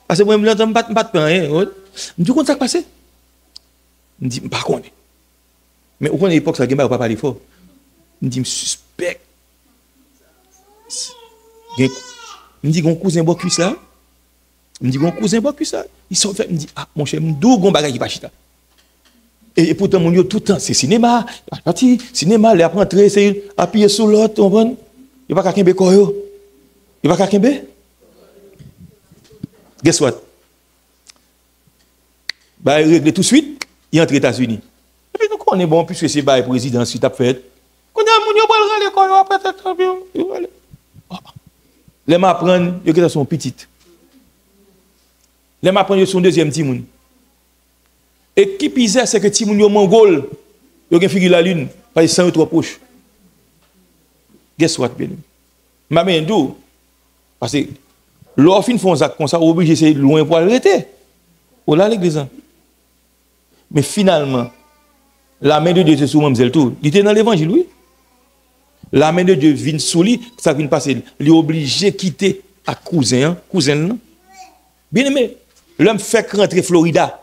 Parce que moi, je ne pas de pain. Je me dis, où ça passe? Je me dis, pas contre. Mais au cours de l'époque, ça ne va pas parler fort. Je me dis, je suspecte. Je me dis, mon cousin boit cuisse là. Je me dis, mon cousin boit cuisse là. Ils sont fait, je me dis, ah, mon cher, d'où gon bagage qui va chita. Et pourtant, mon yo, tout le temps, c'est cinéma. Parti, cinéma, les après c'est appuyer sur l'autre, on va. Il va pas qu'à quoi yo. Il va qu'à Guess what? Bah, il règle tout de suite, il entre aux États-Unis. Et puis, nous connaissons bon, puisque c'est le président, si tu as fait. Quand il y a mon yo, il va après, les m'apprennent, ils sont petites. Les m'apprennent, ils sont deuxième timoun. Et qui pisait, c'est que timoun yo mongol, ils ont figure la lune, parce que c'est trop proche. Guess what, bien? Ma main d'où? Parce que l'offre font ça comme ça, obligé c'est loin pour arrêter. Ou là l'église. Mais finalement, la main de Dieu c'est sur Mamzelle tout. Il était dans l'évangile, oui. La main de Dieu vient sous lui, ça vient passer. Il est obligé de quitter à cousin. Bien aimé, l'homme fait rentrer Florida.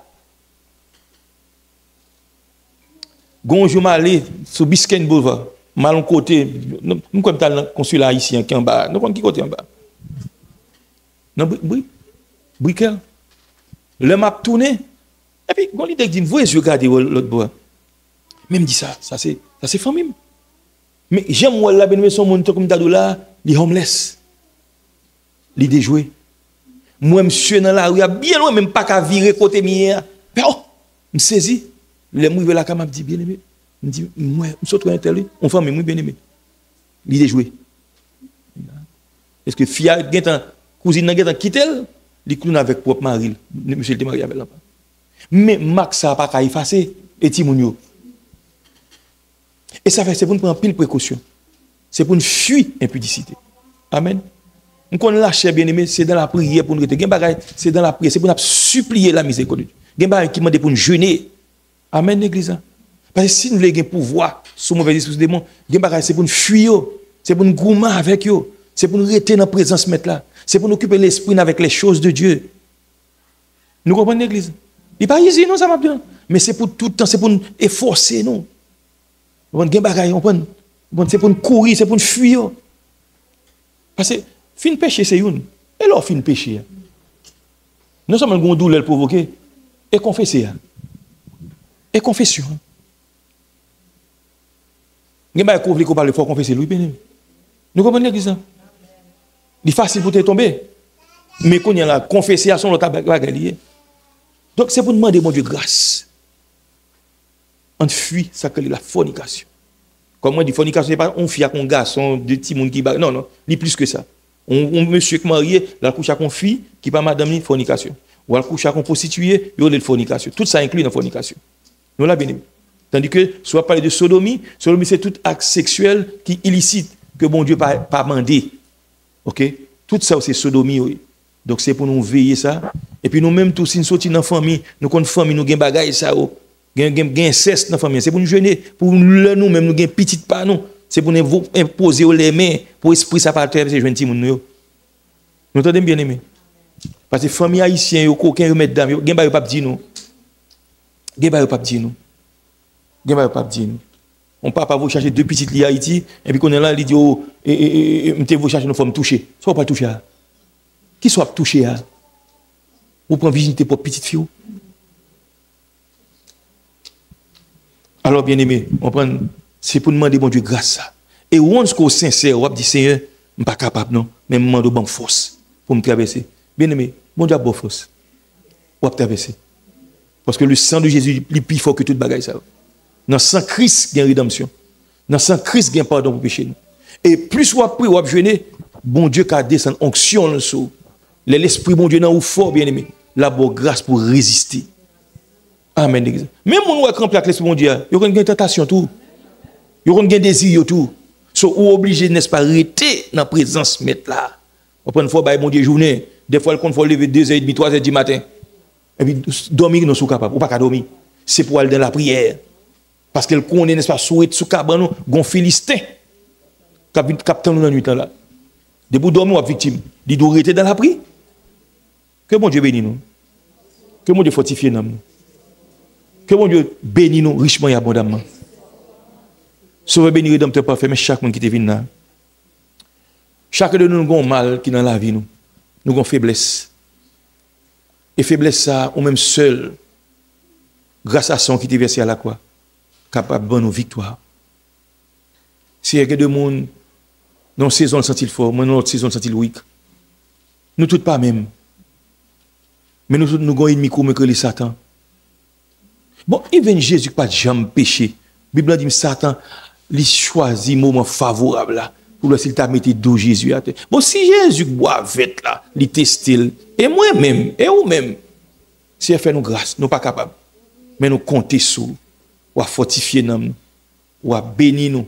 Gonjou m'allé sur Biscayne Boulevard. Malon côté, nous comme dans le consulat haïtien qui est en bas. Nous comme qui côté en bas. Non, oui. Briquel. L'homme a tourné. Et puis, quand il dit, vous voyez, je regarde l'autre bois. Même dit ça c'est famille. Mais j'aime moi la bénédiction mon comme là, les homeless. Les déjoués. Moi monsieur dans la rue bien loin même pas qu'à virer côté mien. Mais oh, me saisi. Les mouille la cam dit bien aimé. Me dit moi me saute intelli, on famille moi bien aimé. Les déjoués. Est-ce que fia gen cousine nan gen quitté li clown avec propre mari. Monsieur était marié avec là. Mais Max ça pas qu'à effacer et ti moun yo. Et ça fait, c'est pour nous prendre pile précaution. C'est pour nous fuir l'impudicité. Amen. Nous connaissons la chair bien-aimée, c'est dans la prière pour nous rester. C'est dans la prière, c'est pour nous supplier la miséricorde. Il y a des gens qui demandent pour nous jeûner. Amen, l'église. Parce que si nous avons un pouvoir sur mauvais esprit des démons, c'est pour nous fuir. C'est pour nous groumer avec eux. C'est pour nous rester dans la présence de là. C'est pour nous occuper l'esprit avec les choses de Dieu. Nous comprenons l'église. Il n'est pas easy, non, ça va bien. Mais c'est pour tout le temps, c'est pour nous efforcer, non. C'est pour nous courir, c'est pour nous fuir. Parce que fin péché, c'est une. Et là, fin péché. Nous sommes un douleur provoqué. Et confesser. Et confession. Il y a des qu'on parle fort confesser lui bien. Nous comprenons l'église ça. Il est facile pour te tomber. Mais quand il y a la confession l'autre bagage. Donc c'est pour demander mon Dieu grâce. On fuit ça que la fornication. Comme moi, dit fornication, c'est pas on fille à un garçon, de petits monde qui non, non, il plus que ça. On monsieur qui marié, la couche à une fille qui pas madame ni fornication. Ou la couche à une prostituée, il y a de fornication. Tout ça inclut dans la fornication. Nous l'a bien aimé. Tandis que, soit parler de sodomie, sodomie c'est tout acte sexuel qui est illicite, que bon Dieu pas mandé. Ok? Tout ça c'est sodomie. Oui. Donc c'est pour nous veiller ça. Et puis nous-mêmes, tous, si nous sortons dans la famille, nous avons une famille, nous avons des bagages, ça. Gen inceste dans la famille, c'est pour nous jeûner, pour nous-mêmes, nous avons petite pas nous, c'est pour nous imposer les mains, pour esprit ça par terre, c'est jeune petit monde nous. Nous entendons bien aimé. Parce que famille haïtienne, yo aucun remède dame, gen ba yo pas dire nous. Gen ba yo pas dire nous. Gen ba yo pas dire nous. On papa vous chercher deux petites li Haïti et puis qu'on est là, il dit oh m'te vous chercher une femme toucher. Soit pas toucher. Qui soit touché à? Ou prend virginité pour petite fille. Alors, bien aimé, c'est pour demander bon Dieu grâce. Et on est sincère, on dit Seigneur, je ne suis pas capable, non, mais je demande bonne force pour me traverser. Bien aimé, bon Dieu a bonne force. On va traverser. Parce que le sang de Jésus est plus fort que toute bagaille. Dans le sang Christ, il y a une rédemption. Dans le sang Christ, il y a un pardon pour péché. Et plus on prie, on jeûner, bon Dieu qui a descendu onction sur l'esprit, bon Dieu, dans fort, bien aimé, la bonne grâce pour résister. Amen. Même mon qui remplit avec l'esprit mon Dieu, il y a une tentation tout. Il y a un désir tout. So ou obligé n'est-ce pas rester dans la présence mettre là. On prend une fois mon Dieu journée, des fois il faut lever 2h30, 3h du matin. Et puis dormir nous sommes capables ou pas dormir. C'est pour aller dans la prière. Parce qu'elle connaît n'est-ce pas sous cabane gon philistin. Capitaine nous dans nuit là. Debout dormir ou victime, il doit rester dans la prière. Que mon Dieu bénisse nous. Que mon Dieu fortifie nous. Que mon Dieu bénisse nous richement et abondamment. Sauve béni rédempteur parfait, mais chaque monde qui te vient là. Chacun de nous avons mal qui dans la vie nous. Nous avons faiblesse. Et faiblesse ça, ou même seul, grâce à son qui te versé à la croix, capable de nos victoires. Si il y a des gens, dans une saison, sent-il fort, dans notre saison, sent-il weak. Nous tous pas même. Mais nous avons un ennemi comme que Satan. Bon, il vient Jésus pas de jamais péché. La Bible dit Satan, il choisit un moment favorable là, pour s'il t'a mis d'eau Jésus à terre. Bon, si Jésus boit avec là, il teste, et moi-même, et vous-même, si elle fait nous grâce, nous pas capables. Mais nous comptons sur, ou à fortifier nous, ou à bénir nous,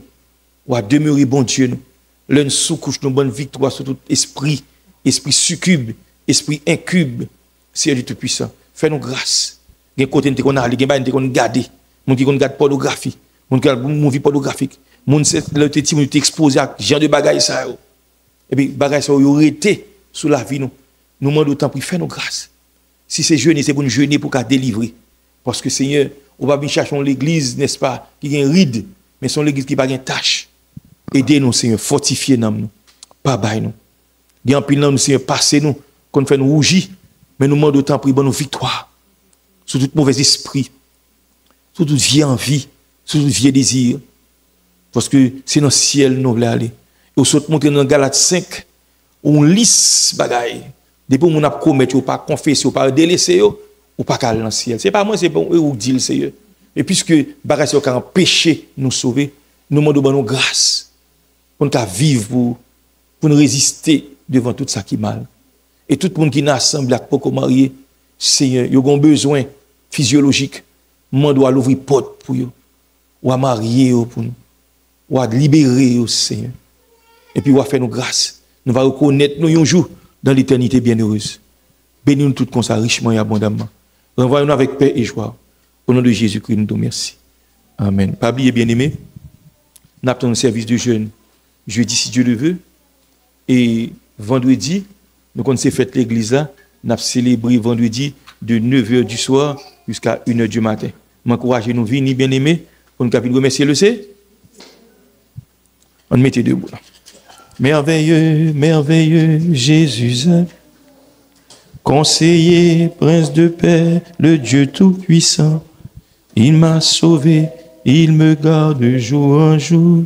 ou à demeurer bon Dieu nous. L'un sous-couche nos bonnes victoires sur tout esprit, esprit succube, esprit incube, Seigneur du Tout-Puissant. Fais-nous grâce. Il y a des côtés qu'on a, il y a des qu'on garde, mon qui regarde pornographie, mon qui regarde movie pornographique, mon c'est le petit mon exposé à genre de bagaille ça. Et puis bagaille ça yo été sous la vie nous. Nous demandons autant pour faire nos grâces. Si c'est jeûner, c'est pour nous jeûner pour qu'à délivrer. Parce que Seigneur, on va venir chercher l'église, n'est-ce pas, qui a une ride, mais son l'église qui n'a pas de tâche. Aidez-nous, Seigneur, fortifiez nous, pas bail nous. Il y a un pile nous, Seigneur, passez-nous, qu'on fait nous rougir, mais nous demandons autant pour nos victoires. Sur tout mauvais esprit, sur toute vieille envie, sur tout vieux désir. Parce que c'est dans le ciel nous voulons aller. Et on saute monter dans Galates 5, on lisse bagaille. Depuis qu'on a commettre, ou pas confesser, ou pas délaisser, ou pas aller dans le ciel. C'est pas moi, c'est bon, ou dit le Seigneur. Et puisque bagaille c'est un péché nous sauver, nous demandons nos grâce pour nous vivre, pour nous résister devant tout ça qui est mal. Et tout le monde qui est assemblé avec beaucoup marié, Seigneur, ils ont besoin physiologique. Moi, dois l'ouvrir porte pour eux, ou à marier pour nous, ou à libérer au Seigneur. Et puis, on va faire nos grâces. Nous allons reconnaître nous un jour dans l'éternité bienheureuse. Bénis-nous tout comme ça, richement et abondamment. Renvoyons-nous avec paix et joie. Au nom de Jésus-Christ, nous te remercions. Amen. Pas oublier, bien-aimés, nous avons un service de jeûne jeudi, si Dieu le veut. Et vendredi, nous avons fait l'église là. Nous avons célébré vendredi de 9h du soir jusqu'à 1h du matin. M'encouragez nous venir bien aimés pour nous remercier le C. On mettait debout. Merveilleux, merveilleux Jésus, conseiller, prince de paix, le Dieu tout-puissant. Il m'a sauvé, il me garde jour en jour.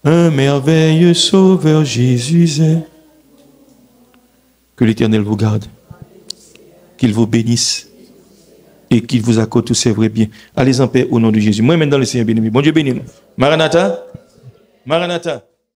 Un merveilleux sauveur Jésus est. Que l'Éternel vous garde. Qu'il vous bénisse. Et qu'il vous accorde tous ses vrais biens. Allez en paix au nom de Jésus. Moi, maintenant, le Seigneur béni. Bon Dieu béni. Maranatha. Maranatha.